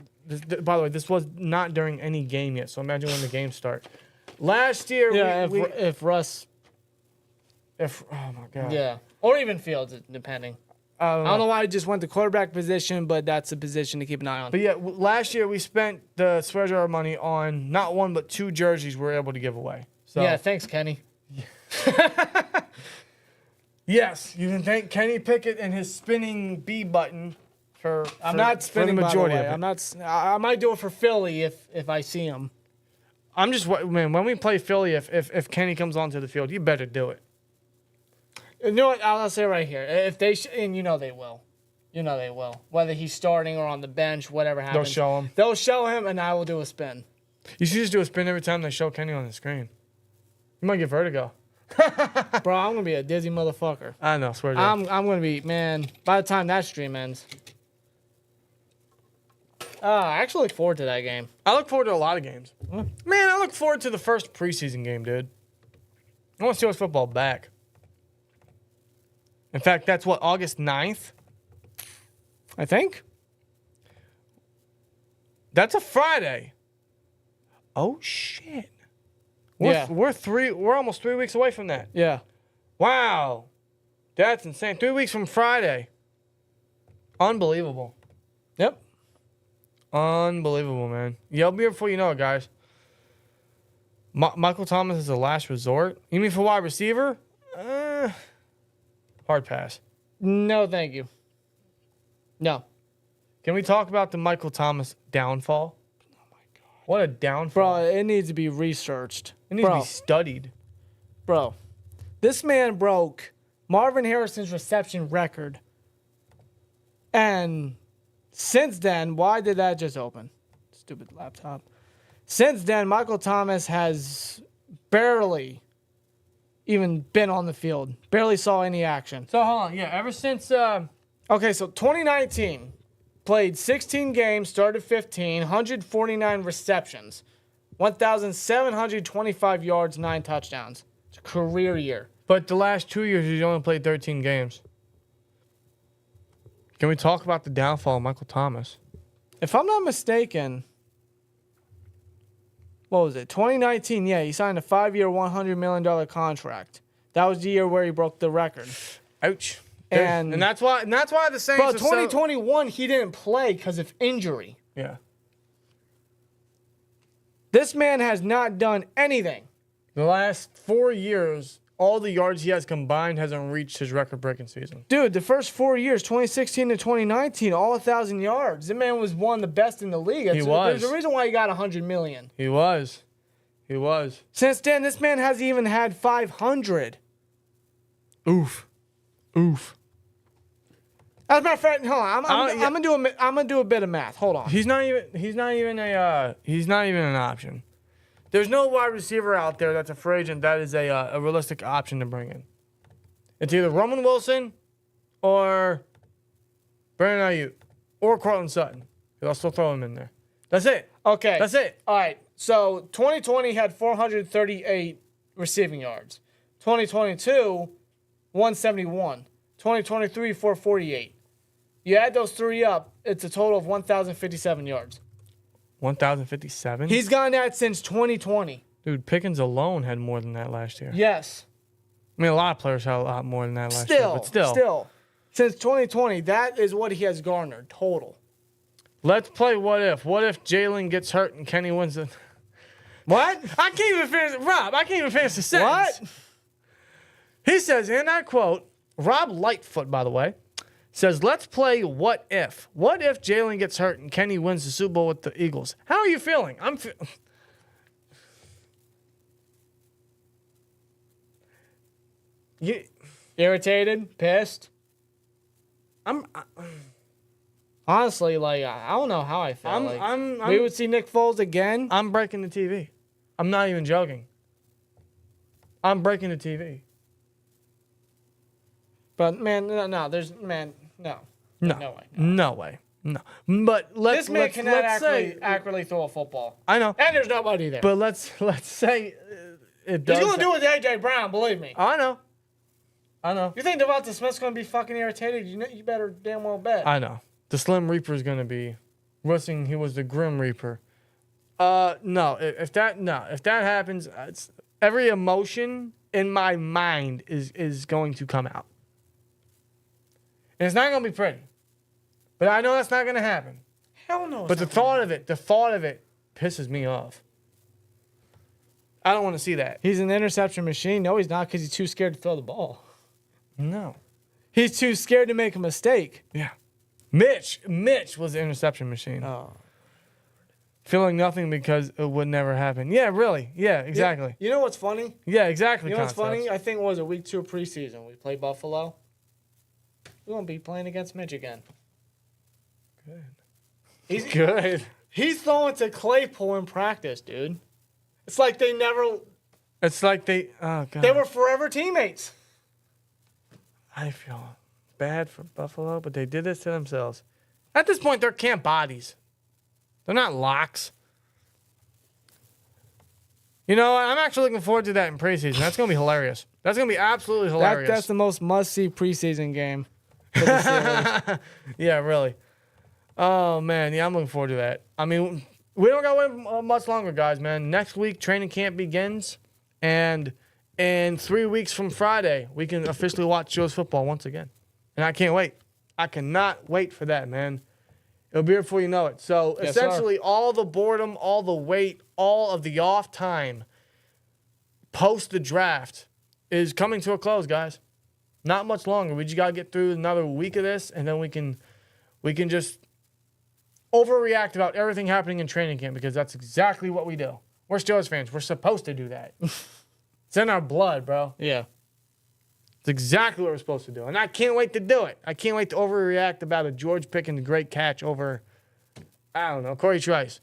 [SPEAKER 3] by the way, this was not during any game yet, so imagine when the games start. Last year,
[SPEAKER 2] if Russ,
[SPEAKER 3] oh my God.
[SPEAKER 2] yeah, or even Fields, depending. I don't know why I just went to quarterback position, but that's a position to keep an eye on.
[SPEAKER 3] But yeah, last year we spent the swear jar money on not one but 2 jerseys we were able to give away. So
[SPEAKER 2] Yeah, thanks, Kenny.
[SPEAKER 3] yes, you can thank Kenny Pickett and his spinning B button for.
[SPEAKER 2] I'm not spinning
[SPEAKER 3] for the majority
[SPEAKER 2] by the way.
[SPEAKER 3] of it.
[SPEAKER 2] I'm not. I might do it for Philly if I see him.
[SPEAKER 3] I'm just man. When we play Philly, if Kenny comes onto the field, you better do it.
[SPEAKER 2] You know what? I'll say right here. If they and they will. They will. Whether he's starting or on the bench, whatever happens. They'll show him, and I will do a spin.
[SPEAKER 3] You should just do a spin every time they show Kenny on the screen. You might get vertigo.
[SPEAKER 2] Bro, I'm gonna be a dizzy motherfucker.
[SPEAKER 3] I know, swear to
[SPEAKER 2] I'm gonna be, man. By the time that stream ends, I actually look forward to that game.
[SPEAKER 3] I look forward to a lot of games. Man, I look forward to the first preseason game, dude. I want Steelers football back. In fact, that's what, August 9th?
[SPEAKER 2] I think.
[SPEAKER 3] That's a Friday. Oh shit. We're almost 3 weeks away from that.
[SPEAKER 2] Yeah.
[SPEAKER 3] Wow. That's insane. 3 weeks from Friday. Unbelievable.
[SPEAKER 2] Yep.
[SPEAKER 3] Unbelievable, man. Yeah, I'll be here before you know it, guys. Michael Thomas is a last resort. You mean for wide receiver? Hard pass.
[SPEAKER 2] No, thank you. No.
[SPEAKER 3] Can we talk about the Michael Thomas downfall? Oh my God. What a downfall.
[SPEAKER 2] Bro, it needs to be researched.
[SPEAKER 3] It needs to be studied.
[SPEAKER 2] Bro, this man broke Marvin Harrison's reception record. And since then, why did that just open? Stupid laptop. Since then, Michael Thomas has barely even been on the field. Barely saw any action.
[SPEAKER 3] So, hold on. Yeah, ever since...
[SPEAKER 2] Okay, so 2019, played 16 games, started 15, 149 receptions, 1,725 yards, 9 touchdowns. It's a career year.
[SPEAKER 3] But the last 2 years, he's only played 13 games. Can we talk about the downfall of Michael Thomas?
[SPEAKER 2] If I'm not mistaken, what was it? 2019, yeah, he signed a 5-year, $100 million contract. That was the year where he broke the record.
[SPEAKER 3] Ouch.
[SPEAKER 2] And
[SPEAKER 3] that's why the Saints.
[SPEAKER 2] Bro, 2021, he didn't play because of injury.
[SPEAKER 3] Yeah.
[SPEAKER 2] This man has not done anything.
[SPEAKER 3] The last 4 years, all the yards he has combined hasn't reached his record-breaking season.
[SPEAKER 2] Dude, the first 4 years, 2016 to 2019, all 1,000 yards. That man was one of the best in the league.
[SPEAKER 3] He was.
[SPEAKER 2] There's a reason why he got $100 million.
[SPEAKER 3] He was.
[SPEAKER 2] Since then, this man hasn't even had 500.
[SPEAKER 3] Oof.
[SPEAKER 2] As a matter of fact, hold on. I'm gonna do a bit of math. Hold on.
[SPEAKER 3] He's not even an option. There's no wide receiver out there that's a free agent that is a realistic option to bring in. It's either Roman Wilson or Brandon Aiyuk or Cortland Sutton. I'll still throw him in there. That's it.
[SPEAKER 2] Okay.
[SPEAKER 3] That's it.
[SPEAKER 2] All right. So 2020 had 438 receiving yards. 2022, 171. 2023, 448. You add those three up, it's a total of 1,057 yards.
[SPEAKER 3] 1,057?
[SPEAKER 2] He's gotten that since 2020.
[SPEAKER 3] Dude, Pickens alone had more than that last year.
[SPEAKER 2] Yes.
[SPEAKER 3] I mean, a lot of players had a lot more than that last year. But still.
[SPEAKER 2] Since 2020, that is what he has garnered total.
[SPEAKER 3] Let's play what if. What if Jalen gets hurt and Kenny wins it?
[SPEAKER 2] What?
[SPEAKER 3] I can't even finish the sentence.
[SPEAKER 2] What?
[SPEAKER 3] He says, and I quote, Rob Lightfoot, by the way, says, let's play what if. What if Jalen gets hurt and Kenny wins the Super Bowl with the Eagles? How are you feeling?
[SPEAKER 2] Irritated, pissed. Honestly, like, I don't know how I feel. We would see Nick Foles again.
[SPEAKER 3] I'm breaking the TV. I'm not even joking. I'm breaking the TV.
[SPEAKER 2] But man, no. No
[SPEAKER 3] way. No. But
[SPEAKER 2] this man cannot accurately throw a football.
[SPEAKER 3] I know.
[SPEAKER 2] And there's nobody there.
[SPEAKER 3] But let's say it does.
[SPEAKER 2] He's going to do it with A.J. Brown, believe me.
[SPEAKER 3] I know.
[SPEAKER 2] You think Devonta Smith's going to be fucking irritated? You better damn well bet.
[SPEAKER 3] I know. The Slim Reaper is going to be wishing he was the Grim Reaper. No. If that happens, every emotion in my mind is going to come out. And it's not going to be pretty. But I know that's not going to happen.
[SPEAKER 2] Hell no.
[SPEAKER 3] But the thought of it pisses me off. I don't want to see that.
[SPEAKER 2] He's an interception machine. No, he's not, because he's too scared to throw the ball.
[SPEAKER 3] No.
[SPEAKER 2] He's too scared to make a mistake.
[SPEAKER 3] Yeah. Mitch was the interception machine.
[SPEAKER 2] Oh.
[SPEAKER 3] Feeling nothing because it would never happen. Yeah, really. Yeah, exactly.
[SPEAKER 2] You know what's funny?
[SPEAKER 3] Yeah, exactly.
[SPEAKER 2] You know what's funny? I think it was week 2 of preseason. We played Buffalo. We're going to be playing against Mitch again.
[SPEAKER 3] Good.
[SPEAKER 2] He's good. He's throwing to Claypool in practice, dude. It's like they never...
[SPEAKER 3] It's like they... Oh, God.
[SPEAKER 2] They were forever teammates.
[SPEAKER 3] I feel bad for Buffalo, but they did this to themselves. At this point, they're camp bodies. They're not locks. You know, I'm actually looking forward to that in preseason. That's going to be hilarious. That's going to be absolutely hilarious.
[SPEAKER 2] That's the most must-see preseason game for the Steelers.
[SPEAKER 3] Yeah, really. Oh, man. Yeah, I'm looking forward to that. I mean, we don't got to wait much longer, guys, man. Next week, training camp begins, and in 3 weeks from Friday, we can officially watch Joe's football once again. And I can't wait. I cannot wait for that, man. It'll be here before you know it. So,
[SPEAKER 2] yes,
[SPEAKER 3] essentially,
[SPEAKER 2] sir.
[SPEAKER 3] all the boredom, all the wait, all of the off time post the draft is coming to a close, guys. Not much longer. We just got to get through another week of this, and then we can just overreact about everything happening in training camp, because that's exactly what we do. We're Steelers fans. We're supposed to do that. It's in our blood, bro.
[SPEAKER 2] Yeah.
[SPEAKER 3] It's exactly what we're supposed to do. And I can't wait to do it. I can't wait to overreact about a George Pickens great catch over, I don't know, Corey Trice.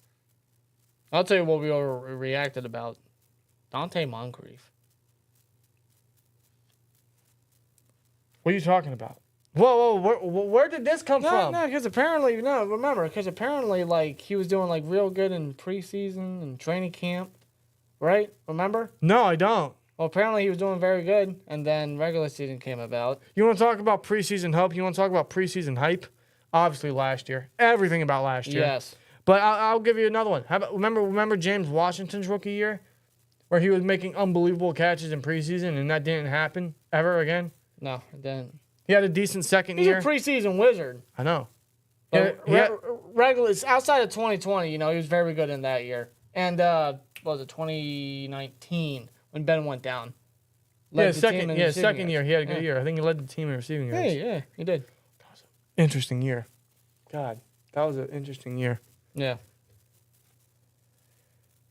[SPEAKER 2] I'll tell you what we overreacted about. Dante Moncrief.
[SPEAKER 3] What are you talking about? Whoa, where did this come from?
[SPEAKER 2] No, because apparently, like, he was doing, like, real good in preseason and training camp, right? Remember?
[SPEAKER 3] No, I don't.
[SPEAKER 2] Well, apparently he was doing very good, and then regular season came about.
[SPEAKER 3] You want to talk about preseason hope? You want to talk about preseason hype? Obviously last year. Everything about last year.
[SPEAKER 2] Yes.
[SPEAKER 3] But I'll give you another one. How about, remember James Washington's rookie year? Where he was making unbelievable catches in preseason, and that didn't happen ever again?
[SPEAKER 2] No, it didn't.
[SPEAKER 3] He had a decent second year.
[SPEAKER 2] He's a preseason wizard.
[SPEAKER 3] I know.
[SPEAKER 2] But regular, outside of 2020, you know, he was very good in that year. And, what was it, 2019, when Ben went down.
[SPEAKER 3] Second year. He had a good year. I think he led the team in receiving yards.
[SPEAKER 2] Yeah, he did.
[SPEAKER 3] That was an interesting year. God, that was an interesting year.
[SPEAKER 2] Yeah.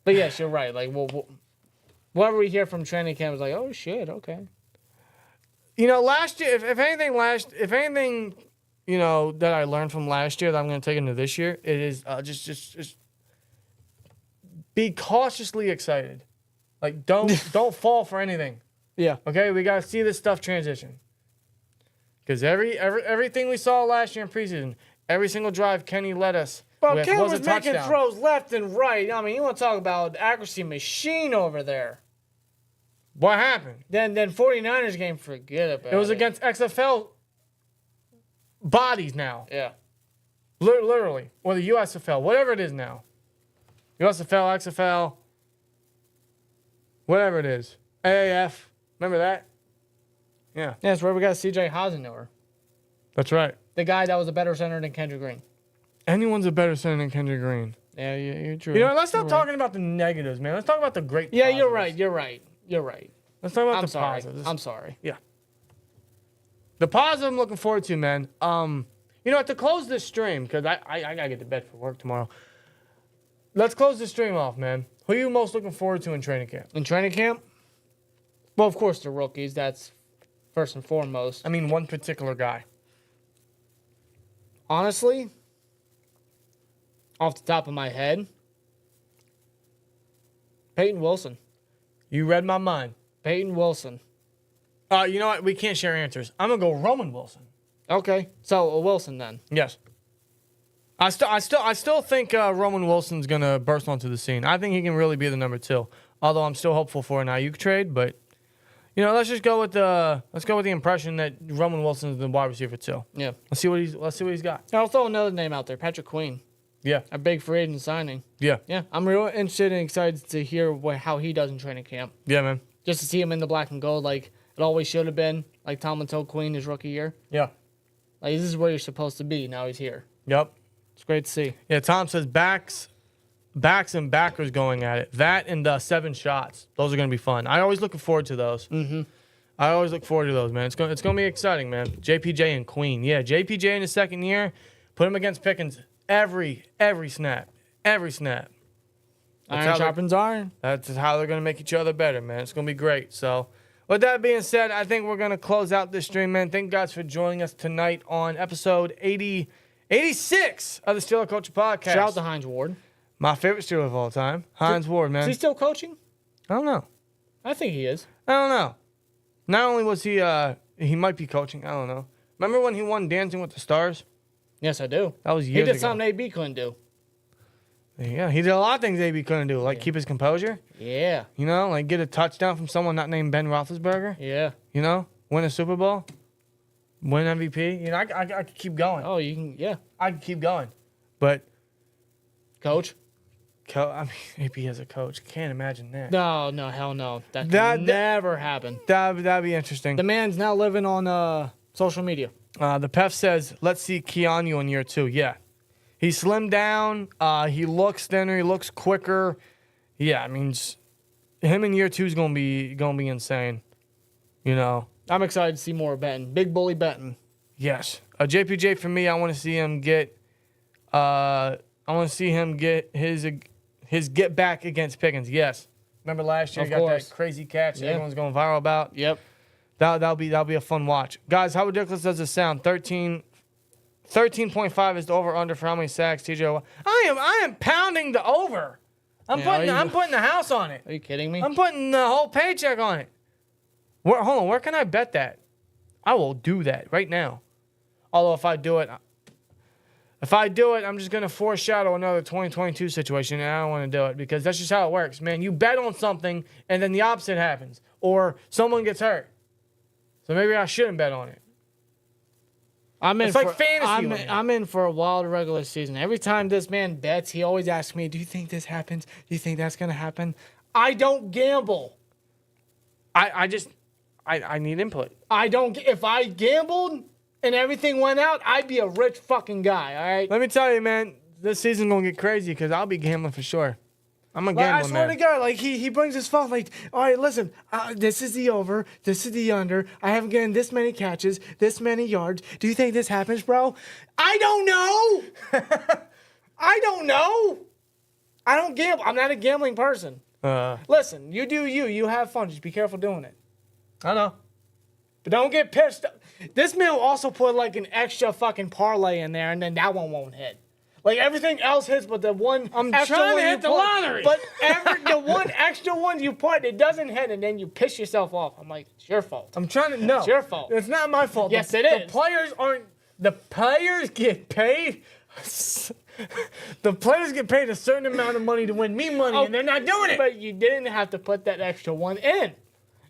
[SPEAKER 2] But yes, you're right. Like, whatever we hear from training camp is like, oh shit, okay.
[SPEAKER 3] You know, last year, if anything, you know, that I learned from last year that I'm going to take into this year, it is just be cautiously excited. Like, don't fall for anything.
[SPEAKER 2] Yeah.
[SPEAKER 3] Okay, we got to see this stuff transition. Because everything we saw last year in preseason, every single drive Kenny led us with
[SPEAKER 2] Ken
[SPEAKER 3] was a
[SPEAKER 2] was making
[SPEAKER 3] touchdown.
[SPEAKER 2] throws left and right. I mean, you want to talk about accuracy machine over there.
[SPEAKER 3] What happened?
[SPEAKER 2] Then 49ers game, forget about it.
[SPEAKER 3] It was against XFL bodies now.
[SPEAKER 2] Yeah.
[SPEAKER 3] Literally. Or the USFL, whatever it is now. USFL, XFL, whatever it is. AAF. Remember that? Yeah.
[SPEAKER 2] Yeah, that's where we got C.J. Hasenauer.
[SPEAKER 3] That's right.
[SPEAKER 2] The guy that was a better center than Kendrick Green.
[SPEAKER 3] Anyone's a better center than Kendrick Green.
[SPEAKER 2] Yeah, you're true.
[SPEAKER 3] You know, let's stop talking about the negatives, man. Let's talk about the great positives.
[SPEAKER 2] Yeah, you're right. You're right.
[SPEAKER 3] Let's talk about
[SPEAKER 2] I'm
[SPEAKER 3] the
[SPEAKER 2] sorry.
[SPEAKER 3] positives.
[SPEAKER 2] I'm sorry.
[SPEAKER 3] Yeah. The positive I'm looking forward to, man. To close this stream, because I gotta get to bed for work tomorrow. Let's close this stream off, man. Who are you most looking forward to in training camp?
[SPEAKER 2] In training camp? Well, of course, the rookies. That's first and foremost.
[SPEAKER 3] I mean, one particular guy.
[SPEAKER 2] Honestly, off the top of my head, Peyton Wilson.
[SPEAKER 3] You read my mind.
[SPEAKER 2] Peyton Wilson.
[SPEAKER 3] You know what? We can't share answers. I'm gonna go Roman Wilson.
[SPEAKER 2] Okay, so Wilson then.
[SPEAKER 3] Yes. I still think Roman Wilson's gonna burst onto the scene. I think he can really be the number 2. Although I'm still hopeful for an Aiyuk trade, but let's just go with the impression that Roman Wilson is the wide receiver 2.
[SPEAKER 2] Yeah.
[SPEAKER 3] Let's see what he's got.
[SPEAKER 2] I'll throw another name out there, Patrick Queen.
[SPEAKER 3] Yeah.
[SPEAKER 2] A big free agent signing.
[SPEAKER 3] Yeah.
[SPEAKER 2] Yeah, I'm real interested and excited to hear how he does in training camp.
[SPEAKER 3] Yeah, man.
[SPEAKER 2] Just to see him in the black and gold like it always should have been, like Tomlin told Queen his rookie year.
[SPEAKER 3] Yeah.
[SPEAKER 2] Like, this is where you're supposed to be. Now he's here.
[SPEAKER 3] Yep.
[SPEAKER 2] It's great to see.
[SPEAKER 3] Yeah, Tom says backs and backers going at it. That and 7 shots. Those are going to be fun. I always looking forward to those. Mm-hmm. I always look forward to those, man. It's going to be exciting, man. JPJ and Queen. Yeah, JPJ in his second year, put him against Pickens every snap. Every snap.
[SPEAKER 2] Iron sharpens iron.
[SPEAKER 3] That's how they're going to make each other better, man. It's going to be great. So, with that being said, I think we're going to close out this stream, man. Thank you guys for joining us tonight on episode 86 of the Steeler Culture Podcast.
[SPEAKER 2] Shout out to Hines Ward.
[SPEAKER 3] My favorite Steeler of all time, Hines Ward, man.
[SPEAKER 2] Is he still coaching?
[SPEAKER 3] I don't know.
[SPEAKER 2] I think he is.
[SPEAKER 3] I don't know. Not only was he might be coaching. I don't know. Remember when he won Dancing with the Stars?
[SPEAKER 2] Yes, I do.
[SPEAKER 3] That was
[SPEAKER 2] He
[SPEAKER 3] years
[SPEAKER 2] did
[SPEAKER 3] ago.
[SPEAKER 2] something AB couldn't do.
[SPEAKER 3] Yeah, he did a lot of things AB couldn't do, like keep his composure.
[SPEAKER 2] Yeah.
[SPEAKER 3] Like get a touchdown from someone not named Ben Roethlisberger.
[SPEAKER 2] Yeah.
[SPEAKER 3] Win a Super Bowl, win MVP. I could keep going.
[SPEAKER 2] Oh, you can. Yeah.
[SPEAKER 3] I could keep going, but
[SPEAKER 2] Coach.
[SPEAKER 3] I mean, AP as a coach, can't imagine that.
[SPEAKER 2] No, hell no. That
[SPEAKER 3] That-
[SPEAKER 2] could never happen.
[SPEAKER 3] That'd be interesting.
[SPEAKER 2] The man's now living on social media.
[SPEAKER 3] The PEF says, let's see Keanu in year 2. Yeah. He slimmed down. He looks thinner. He looks quicker. Yeah, I mean, him in year 2 is gonna be insane.
[SPEAKER 2] I'm excited to see more of Benton. Big bully Benton.
[SPEAKER 3] Yes. JPJ for me, I want to see him get. His get back against Pickens. Yes. Remember last year
[SPEAKER 2] Of
[SPEAKER 3] he got
[SPEAKER 2] course.
[SPEAKER 3] that crazy catch that
[SPEAKER 2] Yeah.
[SPEAKER 3] everyone's going viral about.
[SPEAKER 2] Yep.
[SPEAKER 3] That'll be a fun watch. Guys, how ridiculous does this sound? 13.5 is the over under for how many sacks TJ Watt. I am pounding the over. I'm putting the house on it.
[SPEAKER 2] Are you kidding me?
[SPEAKER 3] I'm putting the whole paycheck on it. Hold on, where can I bet that? I will do that right now. Although if I do it, I'm just gonna foreshadow another 2022 situation, and I don't want to do it because that's just how it works, man. You bet on something, and then the opposite happens, or someone gets hurt. So maybe I shouldn't bet on it. It's like fantasy land.
[SPEAKER 2] I'm in for a wild regular season. Every time this man bets, he always asks me, "Do you think this happens? Do you think that's gonna happen?" I don't gamble.
[SPEAKER 3] I need input.
[SPEAKER 2] I don't. If I gambled and everything went out, I'd be a rich fucking guy. All right.
[SPEAKER 3] Let me tell you, man, this season's gonna get crazy because I'll be gambling for sure. I'm a
[SPEAKER 2] Like, I
[SPEAKER 3] gambling
[SPEAKER 2] swear
[SPEAKER 3] man.
[SPEAKER 2] to God, like he brings his phone, like, all right, listen, this is the over, this is the under. I haven't gotten this many catches, this many yards. Do you think this happens, bro? I don't know. I don't know. I don't gamble. I'm not a gambling person. Listen, you do you. You have fun. Just be careful doing it.
[SPEAKER 3] I know.
[SPEAKER 2] But don't get pissed. This man will also put like an extra fucking parlay in there, and then that one won't hit. Like everything else hits, but the one
[SPEAKER 3] I'm
[SPEAKER 2] extra
[SPEAKER 3] trying to
[SPEAKER 2] one
[SPEAKER 3] hit
[SPEAKER 2] you
[SPEAKER 3] the
[SPEAKER 2] put-
[SPEAKER 3] lottery.
[SPEAKER 2] But the one extra one you put, it doesn't hit, and then you piss yourself off. I'm like, it's your fault.
[SPEAKER 3] I'm trying to. No,
[SPEAKER 2] It's your fault.
[SPEAKER 3] It's not my fault.
[SPEAKER 2] Yes, it
[SPEAKER 3] The
[SPEAKER 2] is.
[SPEAKER 3] players aren't. The players get paid. The players get paid a certain amount of money to win me money, and they're not doing it.
[SPEAKER 2] But you didn't have to put that extra one in.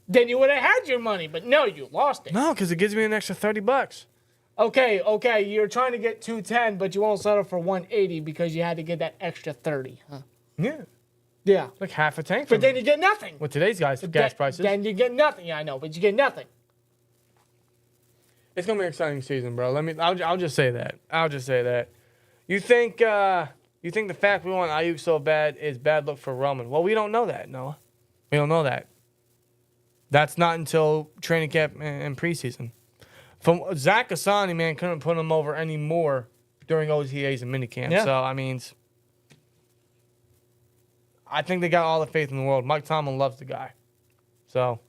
[SPEAKER 2] Then you would have had your money, but no, you lost it.
[SPEAKER 3] No, because it gives me an extra $30.
[SPEAKER 2] Okay, you're trying to get 210, but you won't settle for 180 because you had to get that extra 30, huh?
[SPEAKER 3] Yeah,
[SPEAKER 2] Yeah.
[SPEAKER 3] like half a tank.
[SPEAKER 2] But then you get nothing.
[SPEAKER 3] with today's gas prices,
[SPEAKER 2] Then you get nothing. Yeah, I know, but you get nothing.
[SPEAKER 3] it's gonna be an exciting season, bro. I'll just say that. I'll just say that. You think the fact we want Aiyuk so bad is bad luck for Roman? Well, we don't know that, Noah. We don't know that. That's not until training camp and preseason. From Zach Asani, man, couldn't put him over anymore during OTAs and minicamp.
[SPEAKER 2] Yeah.
[SPEAKER 3] So, I mean, I think they got all the faith in the world. Mike Tomlin loves the guy. So,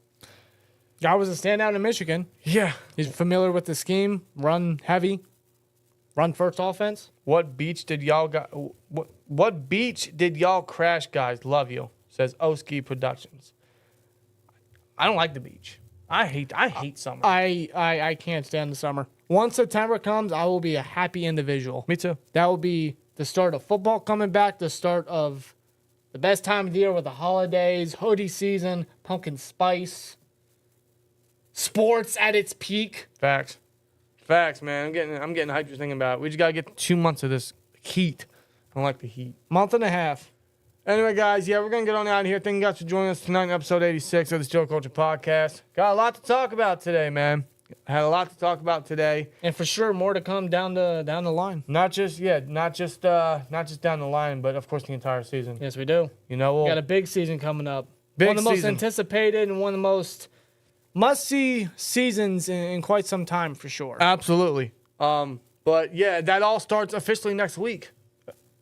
[SPEAKER 2] Guy was a standout in Michigan.
[SPEAKER 3] yeah.
[SPEAKER 2] He's familiar with the scheme, run heavy, run first offense.
[SPEAKER 3] What beach did y'all what beach did y'all crash, guys? Love you, says Oski Productions. I don't like the beach. I hate summer.
[SPEAKER 2] I can't stand the summer. Once September comes, I will be a happy individual.
[SPEAKER 3] Me too.
[SPEAKER 2] That will be the start of football coming back, the start of the best time of the year with the holidays, hoodie season, pumpkin spice, sports at its peak.
[SPEAKER 3] Facts, man. I'm getting hyped just thinking about it. We just gotta get 2 months of this heat. I don't like the heat.
[SPEAKER 2] Month and a half.
[SPEAKER 3] Anyway, guys, we're gonna get on out of here. Thank you guys for joining us tonight in episode 86 of the Steel Culture Podcast. Got a lot to talk about today, man. Had a lot to talk about today.
[SPEAKER 2] And for sure, more to come down the line.
[SPEAKER 3] Not just down the line, but of course the entire season.
[SPEAKER 2] Yes, we do.
[SPEAKER 3] You know,
[SPEAKER 2] We got a big season coming up.
[SPEAKER 3] Big
[SPEAKER 2] one of the most
[SPEAKER 3] season.
[SPEAKER 2] anticipated and one of the most must-see seasons in quite some time, for sure.
[SPEAKER 3] absolutely. But yeah, that all starts officially next week.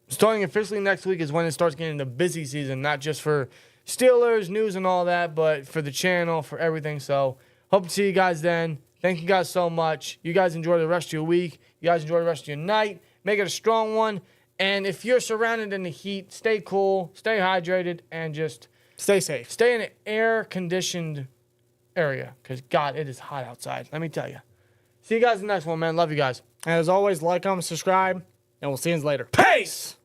[SPEAKER 3] Starting officially next week is when it starts getting the busy season, not just for Steelers news and all that, but for the channel, for everything. So hope to see you guys then. Thank you guys so much. You guys enjoy the rest of your week. You guys enjoy the rest of your night. Make it a strong one. And if you're surrounded in the heat, stay cool, stay hydrated, and just
[SPEAKER 2] Stay safe.
[SPEAKER 3] stay in an air-conditioned area. Because, God, it is hot outside. Let me tell you. See you guys in the next one, man. Love you guys.
[SPEAKER 2] And as always, like, comment, subscribe, and we'll see you later.
[SPEAKER 3] Peace!